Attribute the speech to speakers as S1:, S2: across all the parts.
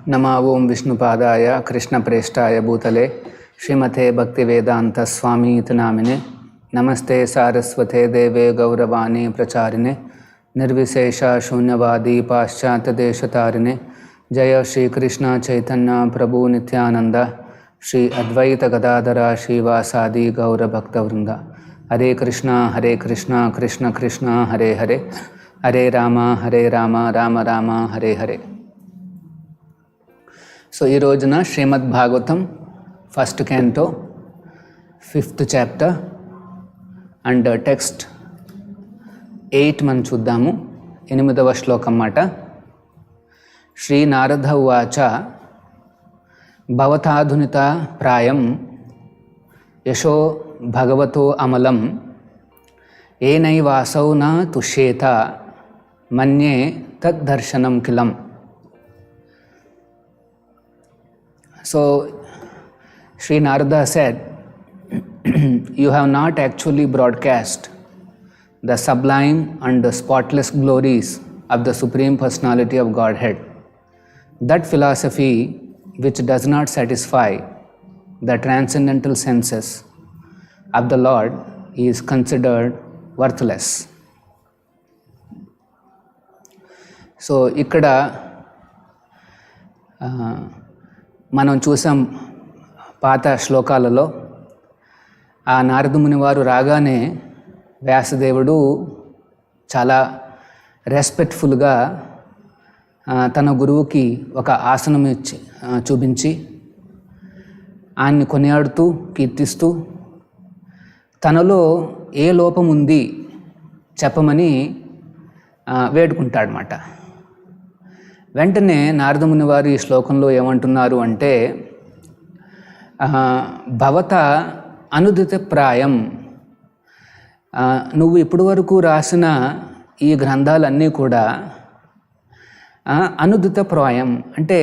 S1: नमः ओं विष्णुपादाय कृष्णप्रेष्ठाय भूतले श्रीमते भक्तिवेदान्तस्वामीति नामिने नमस्ते सारस्वते देवे गौरवाणी प्रचारिणे निर्विशेष शून्यवादी पाश्चात्यदेशतारिणे जय श्री कृष्ण चैतन्य प्रभु नित्यानंद श्री अद्वैत गदाधर श्रीवासादि गौरभक्तवृंद। हरे कृष्णा कृष्ण कृष्ण हरे हरे हरे राम राम राम हरे हरे। సో ఈ రోజున Srimad Bhagavatam first canto 5th chapter and text 8 మనం చూద్దాము. 8వ శ్లోకం మాట. శ్రీ నారద ఉవాచ భవతాధునిత ప్రాయం యశో భగవతో అమలం ఏనైవాసౌ న తుష్యేత మన్యే తద్దర్శనం కిలం. So, Sri Narada said, you have not actually broadcast the sublime and the spotless glories of the Supreme Personality of Godhead. That philosophy which does not satisfy the transcendental senses of the Lord is considered worthless. So, ikkada మనం చూసాం పాత శ్లోకాలలో ఆ నారదముని వారు రాగానే వ్యాసదేవుడు చాలా రెస్పెక్ట్ఫుల్గా తన గురువుకి ఒక ఆసనం ఇచ్చి చూపించి ఆయన్ని కొనియాడుతూ కీర్తిస్తూ తనలో ఏ లోపం ఉంది చెప్పమని వేడుకుంటాడనమాట. వెంటనే నారదముని వారు ఈ శ్లోకంలో ఏమంటున్నారు అంటే, భవత అనుదిత ప్రాయం, నువ్వు ఇప్పటి వరకు రాసిన ఈ గ్రంథాలన్నీ కూడా అనుదిత ప్రాయం అంటే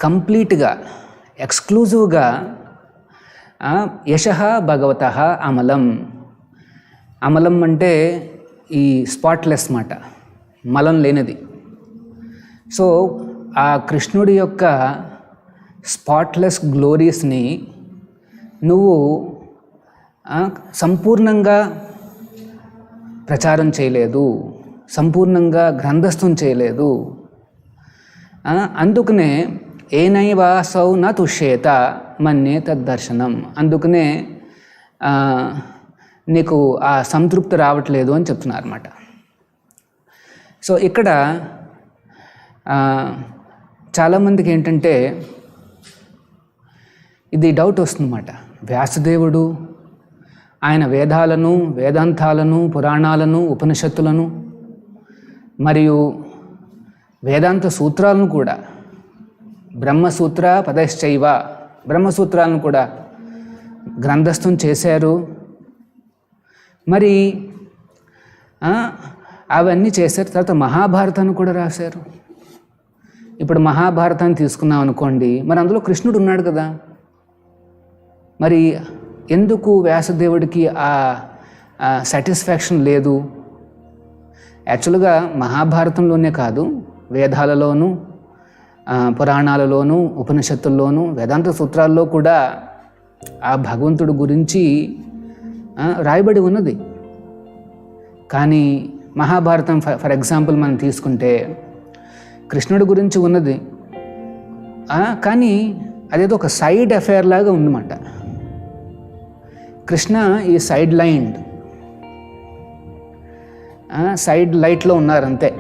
S1: కంప్లీట్గా ఎక్స్క్లూజివ్గా యశః భగవతః అమలం. అమలం అంటే ఈ స్పాట్లెస్ మాట, మలం లేనిది. సో ఆ కృష్ణుడి యొక్క స్పాట్లెస్ గ్లోరీస్ని నువ్వు సంపూర్ణంగా ప్రచారం చేయలేదు, సంపూర్ణంగా గ్రంథస్థం చేయలేదు. అందుకనే ఏనైవాసౌ న తుష్యేత మన్యే తద్దర్శనం, అందుకనే నీకు ఆ సంతృప్తి రావట్లేదు అని చెప్తున్నారు అన్నమాట. సో ఇక్కడ చాలామందికి ఏంటంటే ఇది డౌట్ వస్తుందన్నమాట. వ్యాసదేవుడు ఆయన వేదాలను, వేదాంతాలను, పురాణాలను, ఉపనిషత్తులను మరియు వేదాంత సూత్రాలను కూడా, బ్రహ్మసూత్ర పదశ్చైవ, బ్రహ్మసూత్రాలను కూడా గ్రంథస్థం చేశారు. మరి అవన్నీ చేశారు. తర్వాత మహాభారతాన్ని కూడా రాశారు. ఇప్పుడు మహాభారతాన్ని తీసుకున్నాం అనుకోండి, మరి అందులో కృష్ణుడు ఉన్నాడు కదా. మరి ఎందుకు వ్యాసదేవుడికి ఆ సాటిస్ఫాక్షన్ లేదు? యాక్చువల్గా మహాభారతంలోనే కాదు, వేదాలలోనూ, పురాణాలలోనూ, ఉపనిషత్తుల్లోనూ, వేదాంత సూత్రాల్లో కూడా ఆ భగవంతుడి గురించి రాయబడి ఉన్నది. కానీ మహాభారతం ఫర్ ఎగ్జాంపుల్ మనం తీసుకుంటే కృష్ణుడి గురించి ఉన్నది, కానీ అదేదో ఒక సైడ్ అఫేర్ లాగా ఉందన్నమాట. కృష్ణ ఈ సైడ్ లైట్లో ఉన్నారంతే.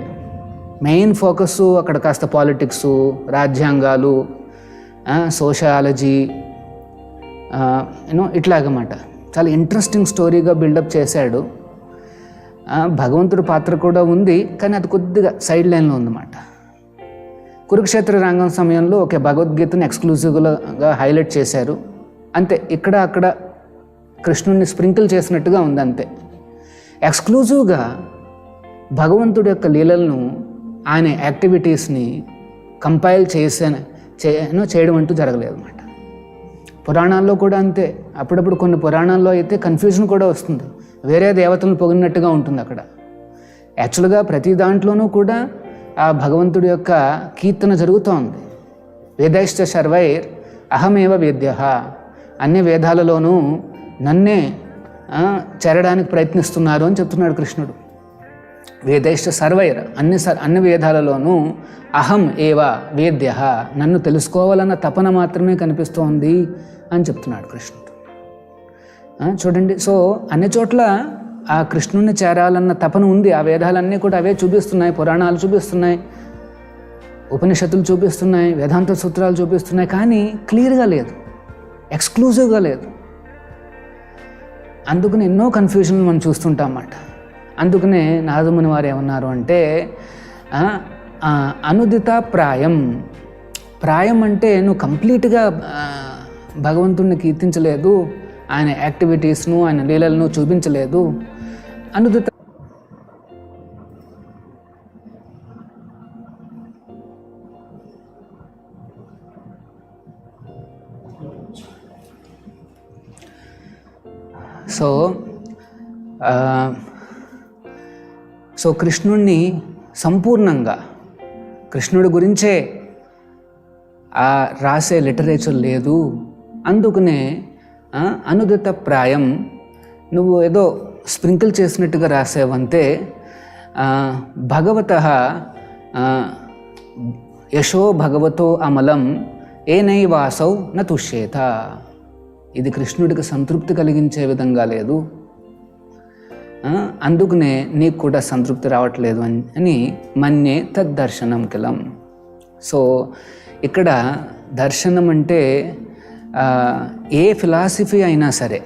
S1: మెయిన్ ఫోకస్ అక్కడ కాస్త పాలిటిక్స్, రాజ్యాంగాలు, సోషాలజీ, ఇట్లాగమాట. చాలా ఇంట్రెస్టింగ్ స్టోరీగా బిల్డప్ చేశాడు. భగవంతుడి పాత్ర కూడా ఉంది, కానీ అది కొద్దిగా సైడ్ లైన్లో ఉందన్నమాట. కురుక్షేత్ర రంగం సమయంలో ఒక భగవద్గీతను ఎక్స్క్లూజివ్గా హైలైట్ చేశారు అంతే. ఇక్కడ అక్కడ కృష్ణుడిని స్ప్రింకిల్ చేసినట్టుగా ఉంది అంతే. ఎక్స్క్లూజివ్గా భగవంతుడి యొక్క లీలలను, ఆయన యాక్టివిటీస్ని కంపైల్ చేయడం అంటూ జరగలేదు అన్నమాట. పురాణాల్లో కూడా అంతే. అప్పుడప్పుడు కొన్ని పురాణాల్లో అయితే కన్ఫ్యూజన్ కూడా వస్తుంది, వేరే దేవతలను పొగిడినట్టుగా ఉంటుంది అక్కడ. యాక్చువల్గా ప్రతి దాంట్లోనూ కూడా ఆ భగవంతుడి యొక్క కీర్తన జరుగుతూ ఉంది. వేదైశ్చ సర్వైర్ అహమేవ వేద్య, అన్ని వేదాలలోనూ నన్నే చేరడానికి ప్రయత్నిస్తున్నారు అని చెప్తున్నాడు కృష్ణుడు. వేదైశ్చ సర్వైర్, అన్ని వేదాలలోనూ అహం ఏవ వేద్య, నన్ను తెలుసుకోవాలన్న తపన మాత్రమే కనిపిస్తోంది అని చెప్తున్నాడు కృష్ణుడు. చూడండి, సో అన్ని చోట్ల ఆ కృష్ణుడిని చేరాలన్న తపన ఉంది. ఆ వేదాలన్నీ కూడా అవే చూపిస్తున్నాయి, పురాణాలు చూపిస్తున్నాయి, ఉపనిషత్తులు చూపిస్తున్నాయి, వేదాంత సూత్రాలు చూపిస్తున్నాయి. కానీ క్లియర్గా లేదు, ఎక్స్క్లూజివ్గా లేదు. అందుకని ఎన్నో కన్ఫ్యూజన్లు మనం చూస్తుంటాం అన్నమాట. అందుకనే నారదముని వారు ఏమన్నారు అంటే అనుదిత ప్రాయం. ప్రాయం అంటే నువ్వు కంప్లీట్గా భగవంతుడిని కీర్తించలేదు, ఆయన యాక్టివిటీస్ను, ఆయన లీలలను చూపించలేదు. అనుదిత సో కృష్ణుణ్ణి సంపూర్ణంగా, కృష్ణుడి గురించే రాసే లిటరేచర్ లేదు. అందుకనే అనుదిత ప్రాయం, నువ్వు ఏదో స్ప్రింకిల్ చేసినట్టుగా రాసేవంతే. భగవతః యశో భగవతో అమలం ఏనైవాసౌ న తుష్యేత. ఇది కృష్ణుడికి సంతృప్తి కలిగించే విధంగా లేదు, అందుకనే నీకు కూడా సంతృప్తి రావట్లేదు అని మన్యే తద్దర్శనం కిలం. సో ఇక్కడ దర్శనం అంటే ఏ ఫిలాసఫీ అయినా సరే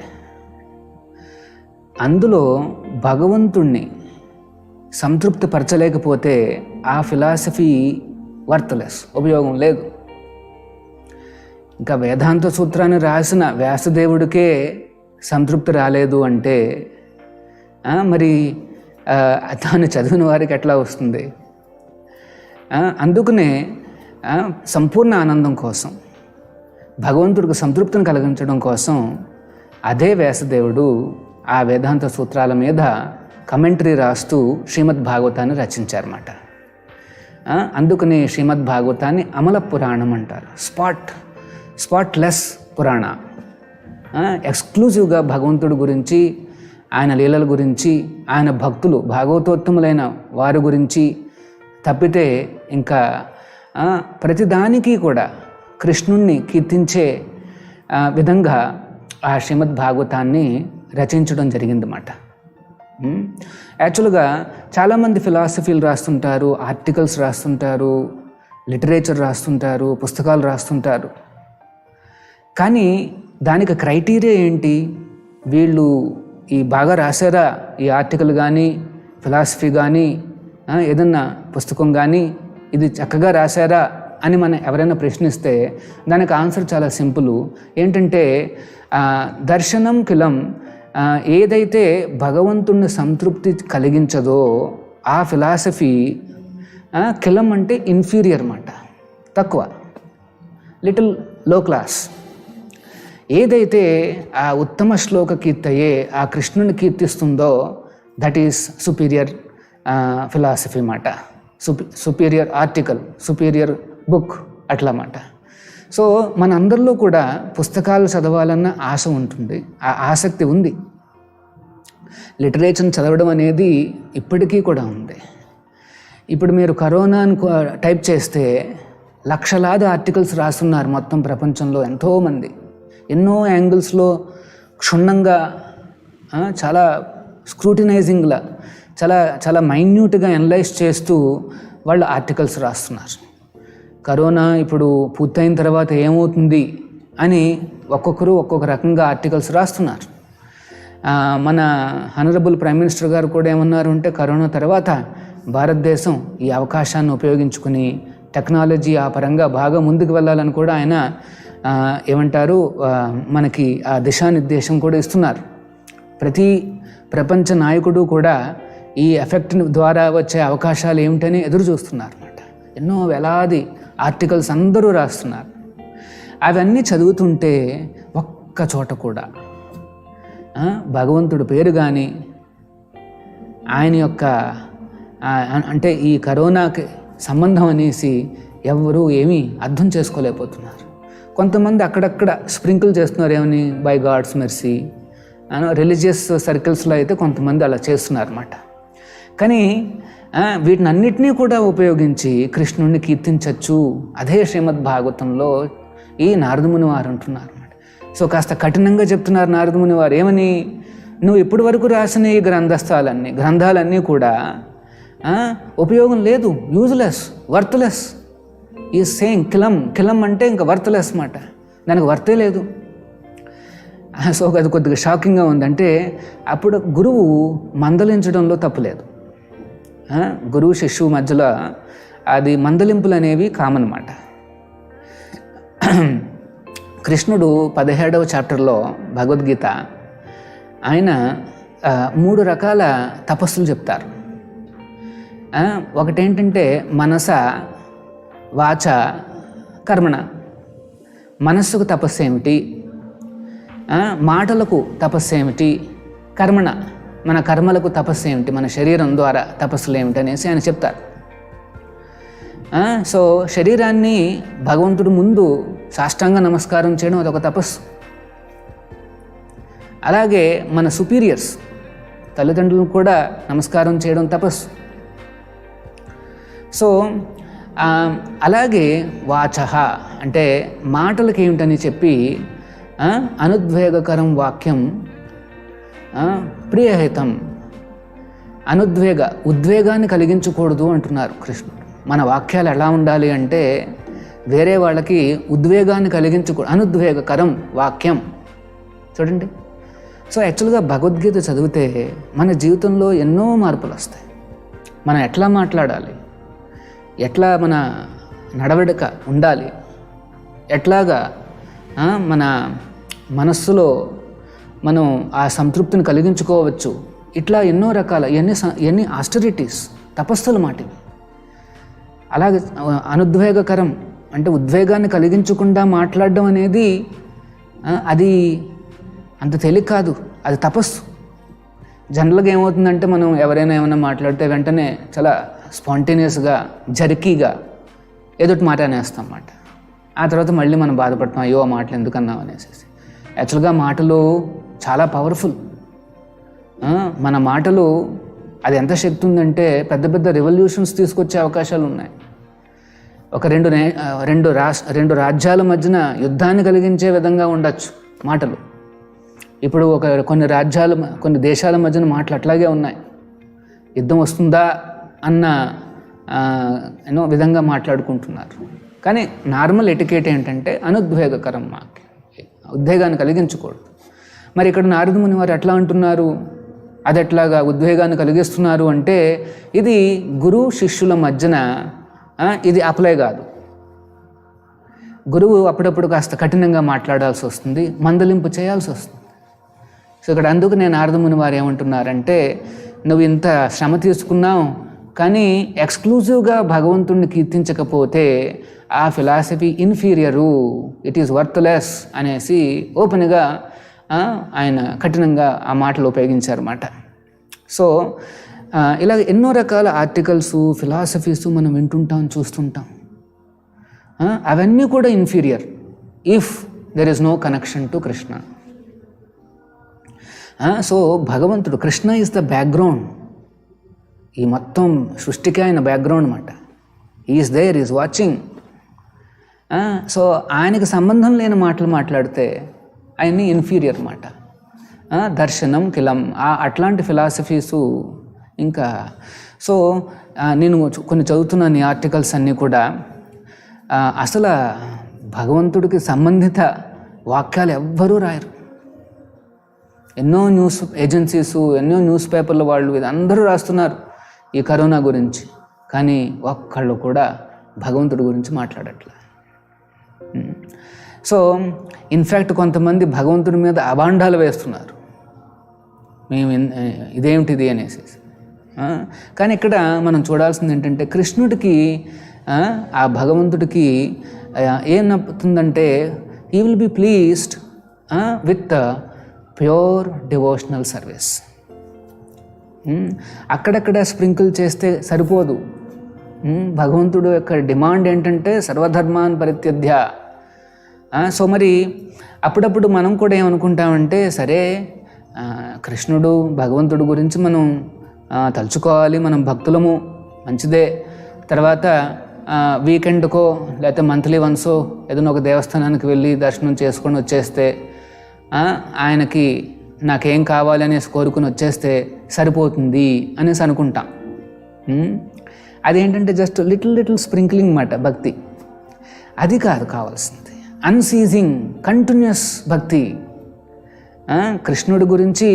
S1: అందులో భగవంతుణ్ణి సంతృప్తి పరచలేకపోతే ఆ ఫిలాసఫీ వర్త్లెస్, ఉపయోగం లేదు. ఇంకా వేదాంత సూత్రాన్ని రాసిన వ్యాసదేవుడికే సంతృప్తి రాలేదు అంటే మరి దాన్ని చదివిన వారికి ఎట్లా వస్తుంది? అందుకనే సంపూర్ణ ఆనందం కోసం, భగవంతుడికి సంతృప్తిని కలిగించడం కోసం అదే వ్యాసదేవుడు ఆ వేదాంత సూత్రాల మీద కమెంటరీ రాస్తూ శ్రీమద్ భాగవతాన్ని రచించారన్నమాట. అందుకని శ్రీమద్ భాగవతాన్ని అమల పురాణం అంటారు. స్పాట్లెస్ పురాణ. ఎక్స్క్లూజివ్గా భగవంతుడి గురించి, ఆయన లీలల గురించి, ఆయన భక్తులు భాగవతోత్తములైన వారి గురించి తప్పితే ఇంకా ప్రతిదానికి కూడా కృష్ణుణ్ణి కీర్తించే విధంగా ఆ శ్రీమద్ భాగవతాన్ని రచించడం జరిగిందన్నమాట. యాక్చువల్గా చాలామంది ఫిలాసఫీలు రాస్తుంటారు, ఆర్టికల్స్ రాస్తుంటారు, లిటరేచర్ రాస్తుంటారు, పుస్తకాలు రాస్తుంటారు. కానీ దానికి క్రైటీరియా ఏంటి? వీళ్ళు ఈ బాగా రాశారా ఈ ఆర్టికల్ కానీ, ఫిలాసఫీ కానీ, ఏదన్నా పుస్తకం కానీ ఇది చక్కగా రాశారా అని మనం ఎవరైనా ప్రశ్నిస్తే దానికి ఆన్సర్ చాలా సింపుల్. ఏంటంటే దర్శనం కిలం, ఏదైతే భగవంతుణ్ణి సంతృప్తి కలిగించదో ఆ ఫిలాసఫీ కిలం అంటే ఇన్ఫీరియర్ అన్నమాట, తక్కువ, లిటిల్ లో క్లాస్. ఏదైతే ఆ ఉత్తమ శ్లోక కీర్తయే ఆ కృష్ణుని కీర్తిస్తుందో దట్ ఈస్ సుపీరియర్ ఫిలాసఫీ మాట, సుపీరియర్ ఆర్టికల్, సుపీరియర్ బుక్ అట్లా మాట. సో మన అందరిలో కూడా పుస్తకాలు చదవాలన్న ఆశ ఉంటుంది, ఆ ఆసక్తి ఉంది. లిటరేచర్ని చదవడం అనేది ఇప్పటికీ కూడా ఉంది. ఇప్పుడు మీరు కరోనాను టైప్ చేస్తే లక్షలాది ఆర్టికల్స్ రాస్తున్నారు మొత్తం ప్రపంచంలో. ఎంతోమంది ఎన్నో యాంగిల్స్లో క్షుణ్ణంగా, చాలా స్క్రూటినైజింగ్లా, చాలా చాలా మైన్యూట్గా అనలైజ్ చేస్తూ వాళ్ళు ఆర్టికల్స్ రాస్తున్నారు. కరోనా ఇప్పుడు పూర్తయిన తర్వాత ఏమవుతుంది అని ఒక్కొక్కరు ఒక్కొక్క రకంగా ఆర్టికల్స్ రాస్తున్నారు. మన హానరబుల్ ప్రైమ్ మినిస్టర్ గారు కూడా ఏమన్నారు అంటే కరోనా తర్వాత భారతదేశం ఈ అవకాశాన్ని ఉపయోగించుకుని టెక్నాలజీ ఆ పరంగా బాగా ముందుకు వెళ్ళాలని కూడా ఆయన ఏమంటారు మనకి ఆ దిశానిర్దేశం కూడా ఇస్తున్నారు. ప్రతి ప్రపంచ నాయకుడు కూడా ఈ ఎఫెక్ట్ ద్వారా వచ్చే అవకాశాలు ఏమిటని ఎదురు చూస్తున్నారు అన్నమాట. ఎన్నో వేలాది ఆర్టికల్స్ అందరూ రాస్తున్నారు. అవన్నీ చదువుతుంటే ఒక్క చోట కూడా భగవంతుడి పేరు కానీ, ఆయన యొక్క అంటే ఈ కరోనాకి సంబంధం అనేసి ఎవరు ఏమీ అర్థం చేసుకోలేకపోతున్నారు. కొంతమంది అక్కడక్కడ స్ప్రింకిల్ చేస్తున్నారు, ఏమని, బై గాడ్స్ మెర్సీ. రిలీజియస్ సర్కిల్స్లో అయితే కొంతమంది అలా చేస్తున్నారు అన్నమాట. కానీ వీటిని అన్నిటినీ కూడా ఉపయోగించి కృష్ణుడిని కీర్తించవచ్చు. అదే శ్రీమద్ భాగవతంలో ఈ నారదముని వారు అంటున్నారు అన్నమాట. సో కాస్త కఠినంగా చెప్తున్నారు నారదముని వారు. ఏమని, నువ్వు ఇప్పటి వరకు రాసిన ఈ గ్రంథాలన్నీ కూడా ఉపయోగం లేదు, యూజ్లెస్, వర్త్లెస్. ఈ సేయింగ్ కిలం అంటే ఇంకా వర్త్లెస్ మాట, దానికి వర్తే లేదు. సో అది కొద్దిగా షాకింగ్గా ఉందంటే అప్పుడు గురువు మందలించడంలో తప్పులేదు. గురువు శిష్యువు మధ్యలో అది మందలింపులు అనేవి కామన్ మాట. కృష్ణుడు 17వ చాప్టర్లో భగవద్గీత ఆయన 3 రకాల తపస్సులు చెప్తారు. ఒకటేంటంటే మనస వాచ కర్మణ. మనస్సుకు తపస్సు ఏమిటి, మాటలకు తపస్సు ఏమిటి, కర్మణ మన కర్మలకు తపస్సు ఏమిటి, మన శరీరం ద్వారా తపస్సులు ఏమిటి అనేసి ఆయన చెప్తారు. సో శరీరాన్ని భగవంతుడి ముందు సాష్టాంగ నమస్కారం చేయడం అదొక తపస్సు. అలాగే మన సుపీరియర్స్ తల్లిదండ్రులకు కూడా నమస్కారం చేయడం తపస్సు. సో అలాగే వాచః అంటే మాటలకి ఏమిటని చెప్పి అనుద్వేగకరం వాక్యం ప్రియహితం. ఉద్వేగాన్ని కలిగించకూడదు అంటున్నారు కృష్ణుడు. మన వాక్యాలు ఎలా ఉండాలి అంటే వేరే వాళ్ళకి ఉద్వేగాన్ని కలిగించకూడదు. అనుద్వేగకరం వాక్యం చూడండి. సో యాక్చువల్గా భగవద్గీత చదివితే మన జీవితంలో ఎన్నో మార్పులు వస్తాయి. మనం ఎట్లా మాట్లాడాలి, ఎట్లా మన నడవడిక ఉండాలి, ఎట్లాగా మన మనస్సులో మనం ఆ సంతృప్తిని కలిగించుకోవచ్చు, ఇట్లా ఎన్నో రకాల ఎన్ని ఆస్టరిటీస్, తపస్సులు మాటివి. అలాగే అనుద్వేగకరం అంటే ఉద్వేగాన్ని కలిగించకుండా మాట్లాడడం అనేది అది అంత తేలిక కాదు, అది తపస్సు. జనరల్గా ఏమవుతుందంటే మనం ఎవరైనా ఏమైనా మాట్లాడితే వెంటనే చాలా స్పాంటేనియస్గా జర్కీగా ఏదోటి మాట అనేస్తాం అన్నమాట. ఆ తర్వాత మళ్ళీ మనం బాధపడతాం, అయ్యో ఆ మాటలు ఎందుకు అన్నాం అనేసి. యాక్చువల్గా మాటలు చాలా పవర్ఫుల్. మన మాటలు అది ఎంత శక్తి ఉందంటే పెద్ద పెద్ద రెవల్యూషన్స్ తీసుకొచ్చే అవకాశాలు ఉన్నాయి. ఒక రెండు రాజ్యాల మధ్యన యుద్ధాన్ని కలిగించే విధంగా ఉండొచ్చు మాటలు. ఇప్పుడు కొన్ని దేశాల మధ్యన మాటలు అట్లాగే ఉన్నాయి. యుద్ధం వస్తుందా అన్న విధంగా మాట్లాడుకుంటున్నారు. కానీ నార్మల్ ఎటికేట్ ఏంటంటే అనుద్వేగకరం, ఉద్వేగాన్ని కలిగించకూడదు. మరి ఇక్కడ నారద ముని వారు ఎట్లా అంటున్నారు, అది ఎట్లాగా ఉద్వేగాన్ని కలిగిస్తున్నారు అంటే ఇది గురువు శిష్యుల మధ్యన ఇది అప్లై కాదు. గురువు అప్పుడప్పుడు కాస్త కఠినంగా మాట్లాడాల్సి వస్తుంది, మందలింపు చేయాల్సి వస్తుంది. సో ఇక్కడ అందుకు నేను నారద ముని వారు ఏమంటున్నారంటే, నువ్వు ఇంత శ్రమ తీసుకున్నావు కానీ ఎక్స్క్లూజివ్గా భగవంతుణ్ణి కీర్తించకపోతే ఆ ఫిలాసఫీ ఇన్ఫీరియరు, ఇట్ ఈస్ వర్త్లెస్ అనేసి ఓపెన్గా ఆయన కఠినంగా ఆ మాటలు ఉపయోగించారన్నమాట. సో ఇలా ఎన్నో రకాల ఆర్టికల్స్, ఫిలాసఫీస్ మనం వింటుంటాం, చూస్తుంటాం. అవన్నీ కూడా inferior if there is no connection to Krishna. So భగవంతుడు, కృష్ణ ఈజ్ ద బ్యాక్గ్రౌండ్. ఈ మొత్తం సృష్టికి ఆయన బ్యాక్గ్రౌండ్ అన్నమాట. Is there, is watching. So ఆయనకి సంబంధం లేని మాటలు మాట్లాడితే ఆయన్ని ఇన్ఫీరియర్ అన్నమాట. దర్శనం కిలం అట్లాంటి ఫిలాసఫీసు. ఇంకా సో నేను కొన్ని చదువుతున్నాను ఈ ఆర్టికల్స్ అన్నీ కూడా. అసలు భగవంతుడికి సంబంధిత వాక్యాలు ఎవ్వరూ రాయరు. ఎన్నో న్యూస్ ఏజెన్సీసు, ఎన్నో న్యూస్ పేపర్ల వాళ్ళు అందరూ రాస్తున్నారు ఈ కరోనా గురించి. కానీ ఒక్కళ్ళు కూడా భగవంతుడి గురించి మాట్లాడట్లే. సో ఇన్ఫ్యాక్ట్ కొంతమంది భగవంతుడి మీద అభాండాలు వేస్తున్నారు, మేము ఇదేమిటిది అనేసి. కానీ ఇక్కడ మనం చూడాల్సింది ఏంటంటే కృష్ణుడికి, ఆ భగవంతుడికి ఏం నప్పుతుందంటే he will be pleased with pure devotional service. అక్కడక్కడ స్ప్రింకిల్ చేస్తే సరిపోదు. భగవంతుడు యొక్క డిమాండ్ ఏంటంటే సర్వధర్మాన్ పరిత్యజ్య. సో మరి అప్పుడప్పుడు మనం కూడా ఏమనుకుంటామంటే, సరే కృష్ణుడు భగవంతుడు గురించి మనం తలుచుకోవాలి, మనం భక్తులము, మంచిదే. తర్వాత వీకెండ్కో లేకపోతే మంత్లీ వన్సో ఏదైనా ఒక దేవస్థానానికి వెళ్ళి దర్శనం చేసుకొని వచ్చేస్తే, ఆయనకి నాకేం కావాలి అనేసి కోరుకుని వచ్చేస్తే సరిపోతుంది అనేసి అనుకుంటాం. అదేంటంటే జస్ట్ లిటిల్ స్ప్రింక్లింగ్ మాట భక్తి. అది కాదు కావాల్సింది, అన్సీజింగ్ కంటిన్యూస్ భక్తి. కృష్ణుడి గురించి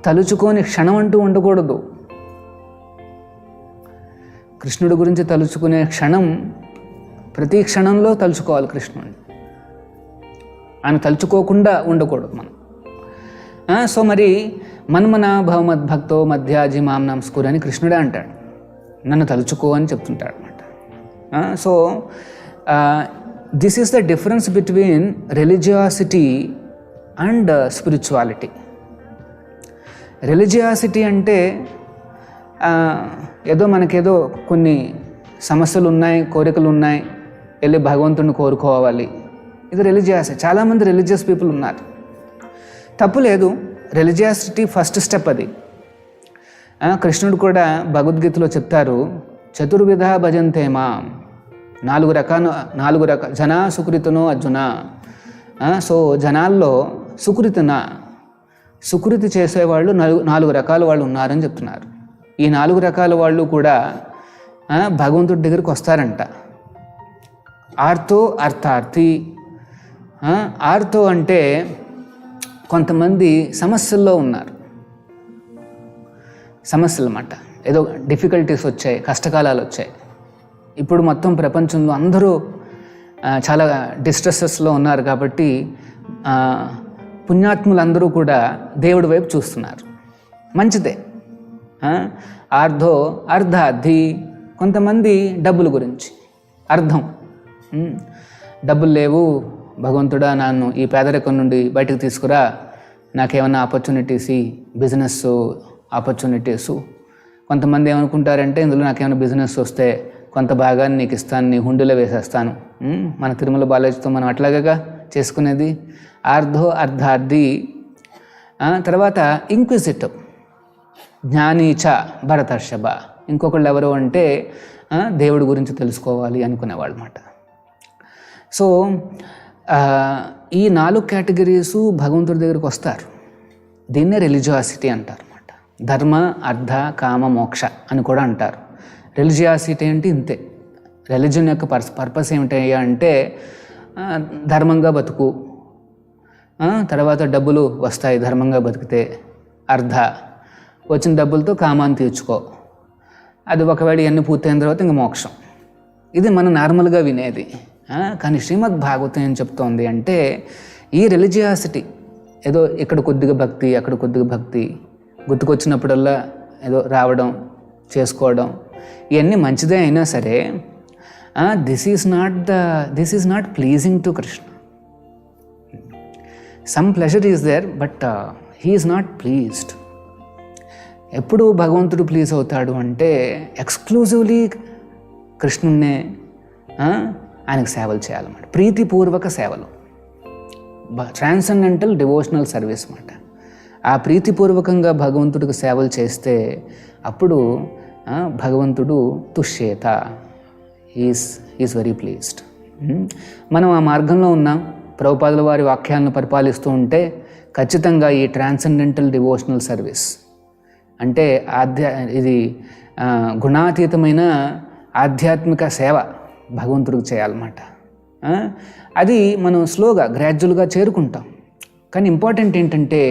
S1: తలుచుకొని క్షణం అంటూ ఉండకూడదు. కృష్ణుడి గురించి తలుచుకునే క్షణం, ప్రతి క్షణంలో తలుచుకోవాలి కృష్ణుడిని. ఆయన తలుచుకోకుండా ఉండకూడదు మనం. సో మరి మన్మన భవమద్భక్తో మధ్యాజి మాం నమస్కూర్ అని కృష్ణుడే అంటాడు, నన్ను తలుచుకో అని చెప్తుంటాడు అనమాట. So this is the difference between religiosity and spirituality. Religiosity అంటే ఏదో మనకేదో కొన్ని సమస్యలు ఉన్నాయి, కోరికలు ఉన్నాయి, వెళ్ళి భగవంతుడిని కోరుకోవాలి, ఇది రిలీజియాసిటీ. చాలామంది రిలీజియస్ పీపుల్ ఉన్నారు, తప్పు లేదు. రిలీజియాసిటీ ఫస్ట్ స్టెప్ అది. కృష్ణుడు కూడా భగవద్గీతలో చెప్తారు, చతుర్విధ భజంతే మాం, నాలుగు రకాల జనా సుకృతినో అర్జున. సో జనాల్లో సుకృతి చేసేవాళ్ళు నాలుగు రకాల వాళ్ళు ఉన్నారని చెప్తున్నారు. ఈ 4 రకాల వాళ్ళు కూడా భగవంతుడి దగ్గరికి వస్తారంట. ఆర్తో అర్థార్థి. ఆర్తో అంటే కొంతమంది సమస్యల్లో ఉన్నారు, సమస్యలు అన్నమాట. ఏదో డిఫికల్టీస్ వచ్చాయి, కష్టకాలాలు వచ్చాయి. ఇప్పుడు మొత్తం ప్రపంచంలో అందరూ చాలా డిస్ట్రెసెస్లో ఉన్నారు కాబట్టి పుణ్యాత్ములందరూ కూడా దేవుడి వైపు చూస్తున్నారు, మంచిదే. అర్ధార్థి కొంతమంది డబ్బుల గురించి, అర్థం, డబ్బులు లేవు భగవంతుడా, నన్ను ఈ పేదరికం నుండి బయటకు తీసుకురా, నాకేమన్నా ఆపర్చునిటీస్, బిజినెస్ ఆపర్చునిటీసు. కొంతమంది ఏమనుకుంటారంటే, ఇందులో నాకేమైనా బిజినెస్ వస్తే కొంత భాగాన్ని నీకు ఇస్తాను, నీ హుండీలో వేసేస్తాను. మన తిరుమల బాలాజీతో మనం అట్లాగగా చేసుకునేది. అర్ధార్థి. తర్వాత ఇంక్విజిటివ్, జ్ఞానీచ భరతర్షభ. ఇంకొకళ్ళు ఎవరు అంటే దేవుడి గురించి తెలుసుకోవాలి అనుకునేవాళ్ళు అన్నమాట. సో ఈ 4 కేటగిరీసు భగవంతుడి దగ్గరికి వస్తారు. దీన్నే రిలీజియాసిటీ అంటారు అన్నమాట. ధర్మ, అర్థ, కామ, మోక్ష అని కూడా అంటారు. రిలీజియాసిటీ అంటే ఇంతే. రిలీజన్ యొక్క పర్పస్ ఏమిటి అంటే ధర్మంగా బతుకు, తర్వాత డబ్బులు వస్తాయి ధర్మంగా బతికితే. అర్థ, వచ్చిన డబ్బులతో కామాన్ని తీర్చుకో. అది ఒకవేళ ఇవన్నీ పూర్తయిన తర్వాత ఇంక మోక్షం. ఇది మనం నార్మల్గా వినేది. కానీ శ్రీమద్ భాగవతం ఏం చెప్తోంది అంటే, ఈ రిలీజియాసిటీ ఏదో ఇక్కడ కొద్దిగా భక్తి, అక్కడ కొద్దిగా భక్తి, గుర్తుకొచ్చినప్పుడల్లా ఏదో రావడం, చేసుకోవడం, ఇవన్నీ మంచిదే అయినా సరే this is not pleasing to Krishna. Some pleasure is there, but he is not pleased. ఎప్పుడు భగవంతుడు ప్లీజ్ అవుతాడు అంటే ఎక్స్క్లూజివ్లీ కృష్ణున్నే ఆయనకు సేవలు చేయాలన్నమాట. ప్రీతిపూర్వక సేవలు, ట్రాన్సెండెంటల్ డివోషనల్ సర్వీస్ అన్నమాట. ఆ ప్రీతిపూర్వకంగా భగవంతుడికి సేవలు చేస్తే అప్పుడు భగవంతుడు తుష్యేత, ఈజ్ వెరీ ప్లీజ్డ్. మనం ఆ మార్గంలో ఉన్నాం. ప్రభుపాదుల వారి వాక్యాలను పరిపాలిస్తూ ఉంటే ఖచ్చితంగా ఈ ట్రాన్సెండెంటల్ డివోషనల్ సర్వీస్ అంటే ఇది గుణాతీతమైన ఆధ్యాత్మిక సేవ భగవంతుడికి చేయాలన్నమాట. అది మనం స్లోగా గ్రాడ్యువల్గా చేరుకుంటాం. కానీ ఇంపార్టెంట్ ఏంటంటే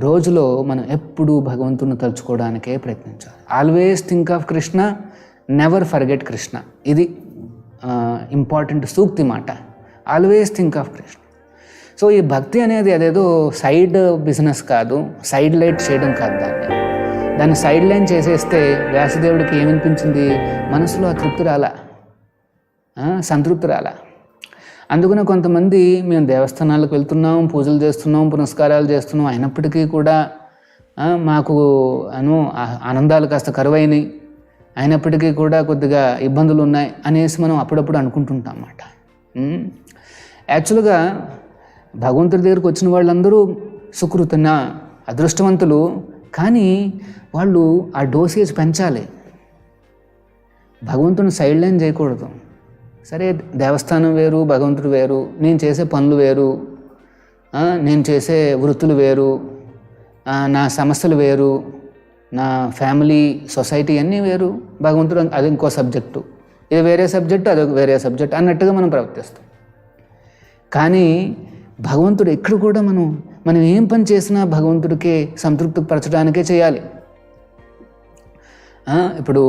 S1: రోజులో మనం ఎప్పుడూ భగవంతుడిని తలుచుకోవడానికే ప్రయత్నించాలి. Always think of Krishna, never forget Krishna. ఇది ఇంపార్టెంట్ సూక్తి మాట. Always think of Krishna. So ఈ భక్తి అనేది అదేదో సైడ్ బిజినెస్ కాదు, సైడ్ లైట్ చేయడం కాదు. దాన్ని సైడ్ లైన్ చేసేస్తే వ్యాసదేవుడికి ఏమనిపించింది, మనసులో ఆ తృప్తి రాలా, సంతృప్తి రాలా. అందుకనే కొంతమంది మేము దేవస్థానాలకు వెళ్తున్నాం, పూజలు చేస్తున్నాం, పునస్కారాలు చేస్తున్నాం, అయినప్పటికీ కూడా మాకు ఆనందాలు కాస్త కరువైనవి, అయినప్పటికీ కూడా కొద్దిగా ఇబ్బందులు ఉన్నాయి అనేసి మనం అప్పుడప్పుడు అనుకుంటుంటాం అన్నమాట. యాక్చువల్గా భగవంతుడి దగ్గరికి వచ్చిన వాళ్ళందరూ సుకృతన అదృష్టవంతులు, కానీ వాళ్ళు ఆ డోసేజ్ పెంచాలి. భగవంతుని సైడ్ లైన్ చేయకూడదు. సరే, దేవస్థానం వేరు, భగవంతుడు వేరు, నేను చేసే పనులు వేరు, నేను చేసే వృత్తులు వేరు, నా సమస్యలు వేరు, నా ఫ్యామిలీ సొసైటీ అన్నీ వేరు, భగవంతుడు అది ఇంకో సబ్జెక్టు, ఇది వేరే సబ్జెక్టు, అదొక వేరే సబ్జెక్ట్ అన్నట్టుగా మనం ప్రవర్తిస్తాం. కానీ భగవంతుడు ఎక్కడ కూడా మనం ఏం పని చేసినా భగవంతుడికి సంతృప్తి పరచడానికే చేయాలి. ఇప్పుడు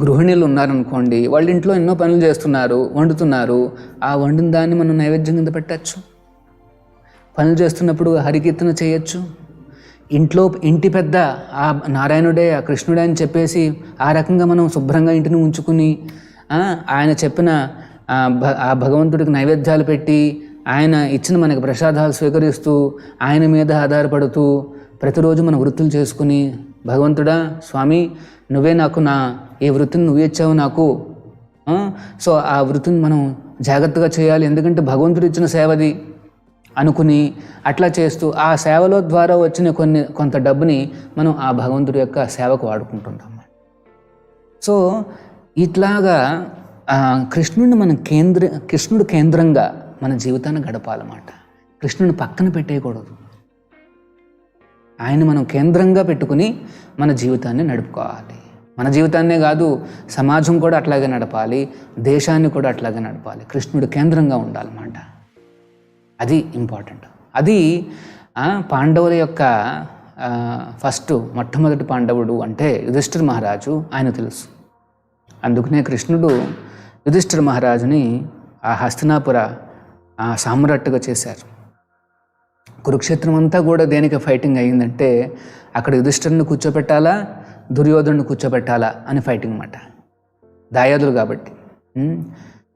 S1: గృహిణులు ఉన్నారనుకోండి, వాళ్ళ ఇంట్లో ఎన్నో పనులు చేస్తున్నారు, వండుతున్నారు, ఆ వండిన దాన్ని మనం నైవేద్యం కింద పెట్టచ్చు. పనులు చేస్తున్నప్పుడు హరికీర్తన చేయొచ్చు. ఇంటి పెద్ద ఆ నారాయణుడే, ఆ కృష్ణుడే అని చెప్పేసి ఆ రకంగా మనం శుభ్రంగా ఇంటిని ఉంచుకుని ఆయన చెప్పిన ఆ భగవంతుడికి నైవేద్యాలు పెట్టి ఆయన ఇచ్చిన మనకి ప్రసాదాలు స్వీకరిస్తూ ఆయన మీద ఆధారపడుతూ ప్రతిరోజు మన వృత్తులు చేసుకుని, భగవంతుడా స్వామి నువ్వే నాకు ఈ వృత్తిని నువ్వే ఇచ్చావు నాకు, సో ఆ వృత్తిని మనం జాగ్రత్తగా చేయాలి, ఎందుకంటే భగవంతుడు ఇచ్చిన సేవది అనుకుని అట్లా చేస్తూ ఆ సేవలో ద్వారా వచ్చిన కొంత డబ్బుని మనం ఆ భగవంతుడి యొక్క సేవకు వాడుకుంటుంటాం. సో ఇట్లాగా కృష్ణుడు కేంద్రంగా మన జీవితాన్ని గడపాలన్నమాట. కృష్ణుని పక్కన పెట్టేయకూడదు. ఆయన మనం కేంద్రంగా పెట్టుకుని మన జీవితాన్ని నడుపుకోవాలి. మన జీవితాన్నే కాదు, సమాజం కూడా అట్లాగే నడపాలి, దేశాన్ని కూడా అట్లాగే నడపాలి. కృష్ణుడు కేంద్రంగా ఉండాలన్నమాట. అది ఇంపార్టెంట్. అది పాండవుల యొక్క మొట్టమొదటి పాండవుడు అంటే యుధిష్ఠిర మహారాజు, ఆయన తెలుసు. అందుకనే కృష్ణుడు యుధిష్ఠిర మహారాజుని ఆ హస్తినాపుర సామ్రాట్టుగా చేశారు. కురుక్షేత్రం అంతా కూడా దేనికి ఫైటింగ్ అయ్యిందంటే అక్కడ యుధిష్ఠిరుని కూర్చోబెట్టాలా, దుర్యోధనుని కూర్చోబెట్టాలా అని ఫైటింగ్ అన్నమాట. దాయాదులు కాబట్టి.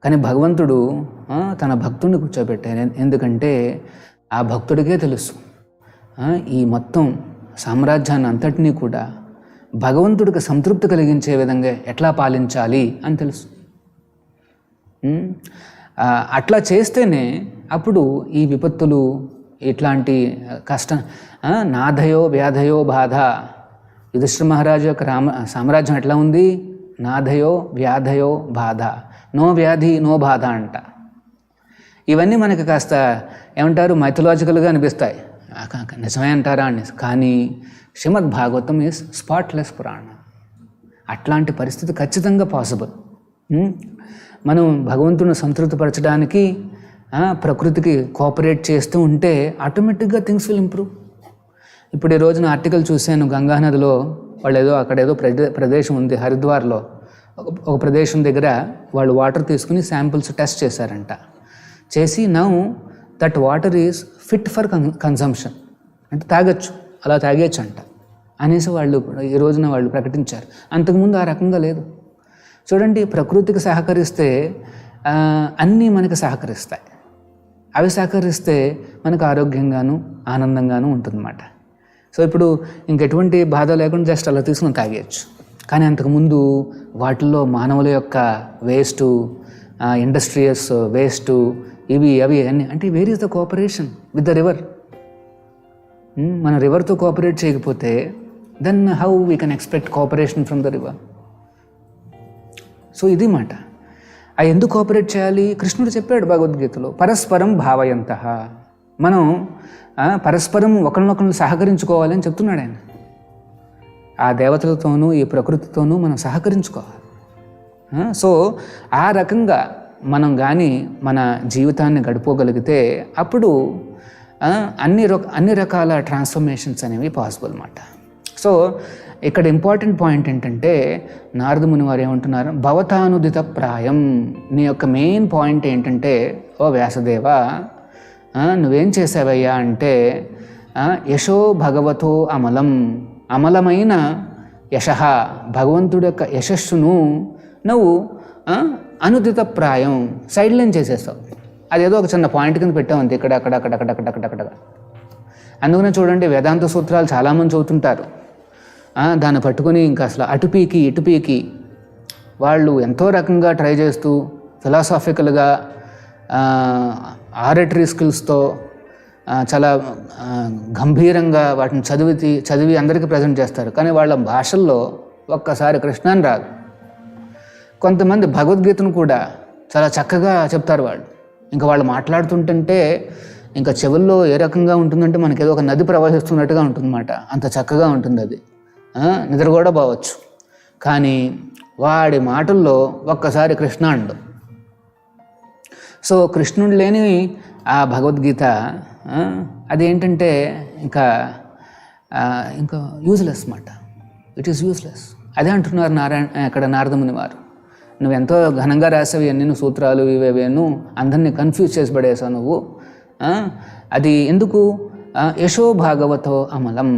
S1: కానీ భగవంతుడు తన భక్తుడిని కూర్చోబెట్టారు. ఎందుకంటే ఆ భక్తుడికే తెలుసు ఈ మొత్తం సామ్రాజ్యాన్ని అంతటినీ కూడా భగవంతుడికి సంతృప్తి కలిగించే విధంగా ఎట్లా పాలించాలి అని తెలుసు. అట్లా చేస్తేనే అప్పుడు ఈ విపత్తులు, ఇట్లాంటి కష్టం, నాధయో వ్యాధయో బాధ. యుధిష్ఠిర మహారాజు యొక్క సామ్రాజ్యం ఎట్లా ఉంది? నాధయో వ్యాధయో బాధ, నో వ్యాధి నో బాధ అంట. ఇవన్నీ మనకి కాస్త ఏమంటారు, మైథలాజికల్గా అనిపిస్తాయి. నిజమే అంటారా అని. కానీ శ్రీమద్ భాగవతం ఈజ్ స్పాట్లెస్ పురాణ. అట్లాంటి పరిస్థితి ఖచ్చితంగా పాసిబుల్. మనం భగవంతుని సంతృప్తిపరచడానికి ప్రకృతికి కోఆపరేట్ చేస్తూ ఉంటే ఆటోమేటిక్గా థింగ్స్ విల్ ఇంప్రూవ్. ఇప్పుడు ఈ రోజున ఆర్టికల్ చూశాను, గంగానదిలో వాళ్ళు అక్కడేదో ప్రదేశం ఉంది హరిద్వార్లో, ఒక ప్రదేశం దగ్గర వాళ్ళు వాటర్ తీసుకుని శాంపిల్స్ టెస్ట్ చేశారంట. చేసి now that water is fit for consumption, అంటే తాగొచ్చు, అలా తాగేయచ్చు అంట అనేసి ఈ రోజున వాళ్ళు ప్రకటించారు. అంతకుముందు ఆ రకంగా లేదు. చూడండి, ప్రకృతికి సహకరిస్తే అన్నీ మనకి సహకరిస్తాయి. అవి సహకరిస్తే మనకు ఆరోగ్యంగాను ఆనందంగాను ఉంటుందన్నమాట. సో ఇప్పుడు ఇంకెటువంటి బాధ లేకుండా జస్ట్ అలా తీసుకుని తాగేయచ్చు. కానీ అంతకుముందు వాటిల్లో మానవుల యొక్క వేస్టు, ఇండస్ట్రియస్ వేస్టు, ఇవి అవి అన్నీ, అంటే where is the cooperation with the river? మన రివర్తో కోఆపరేట్ చేయకపోతే then how we can expect cooperation from the river? So ఇది మాట. ఎందుకు కోఆపరేట్ చేయాలి? కృష్ణుడు చెప్పాడు భగవద్గీతలో, పరస్పరం భావయంతః. మనం పరస్పరం ఒకరినొకరిని సహకరించుకోవాలి అని చెప్తున్నాడు ఆయన. ఆ దేవతలతోనూ ఈ ప్రకృతితోనూ మనం సహకరించుకోవాలి. సో ఆ రకంగా మనం కానీ మన జీవితాన్ని గడుపుకోగలిగితే అప్పుడు అన్ని రకాల ట్రాన్స్ఫర్మేషన్స్ అనేవి పాసిబుల్ అన్నమాట. సో ఇక్కడ ఇంపార్టెంట్ పాయింట్ ఏంటంటే నారద ముని వారు ఏమంటున్నారు, భవతానుదిత ప్రాయం. నీ యొక్క మెయిన్ పాయింట్ ఏంటంటే, ఓ వ్యాసదేవ నువ్వేం చేసావయ్యా అంటే, యశో భగవతో అమలం, అమలమైన యశ, భగవంతుడి యొక్క యశస్సును నువ్వు అనుదిత ప్రాయం సైడ్ లైన్ చేసేస్తావు. అదేదో ఒక చిన్న పాయింట్ కింద పెట్టావు అంతే, ఇక్కడ అక్కడ అక్కడ అక్కడ అక్కడ అక్కడ అక్కడ. అందుకనే చూడండి, వేదాంత సూత్రాలు చాలామంది చదువుతుంటారు, దాన్ని పట్టుకొని ఇంకా అసలు అటుపీకి ఇటుపీకి వాళ్ళు ఎంతో రకంగా ట్రై చేస్తూ ఫిలాసాఫికల్గా ఆరేటరీ స్కిల్స్తో చాలా గంభీరంగా వాటిని చదివి అందరికీ ప్రజెంట్ చేస్తారు. కానీ వాళ్ళ భాషల్లో ఒక్కసారి కృష్ణ అని రాదు. కొంతమంది భగవద్గీతను కూడా చాలా చక్కగా చెప్తారు వాళ్ళు. ఇంకా వాళ్ళు మాట్లాడుతుంటే ఇంకా చెవుల్లో ఏ రకంగా ఉంటుందంటే మనకి ఏదో ఒక నది ప్రవహిస్తున్నట్టుగా ఉంటుందన్నమాట. అంత చక్కగా ఉంటుంది అది. నిద్ర కూడా పోవచ్చు. కానీ వాడి మాటల్లో ఒక్కసారి కృష్ణ అండు. సో కృష్ణుడు లేని ఆ భగవద్గీత అదేంటంటే ఇంకా యూజ్లెస్ మాట. It is useless. అదే అంటున్నారు ఇక్కడ నారదముని వారు. నువ్వెంతో ఘనంగా రాసావు ఎన్ని సూత్రాలు ఇవేవేను, అందరినీ కన్ఫ్యూజ్ చేసి పడేసావు నువ్వు. అది ఎందుకు? యశో భాగవతో అమలం.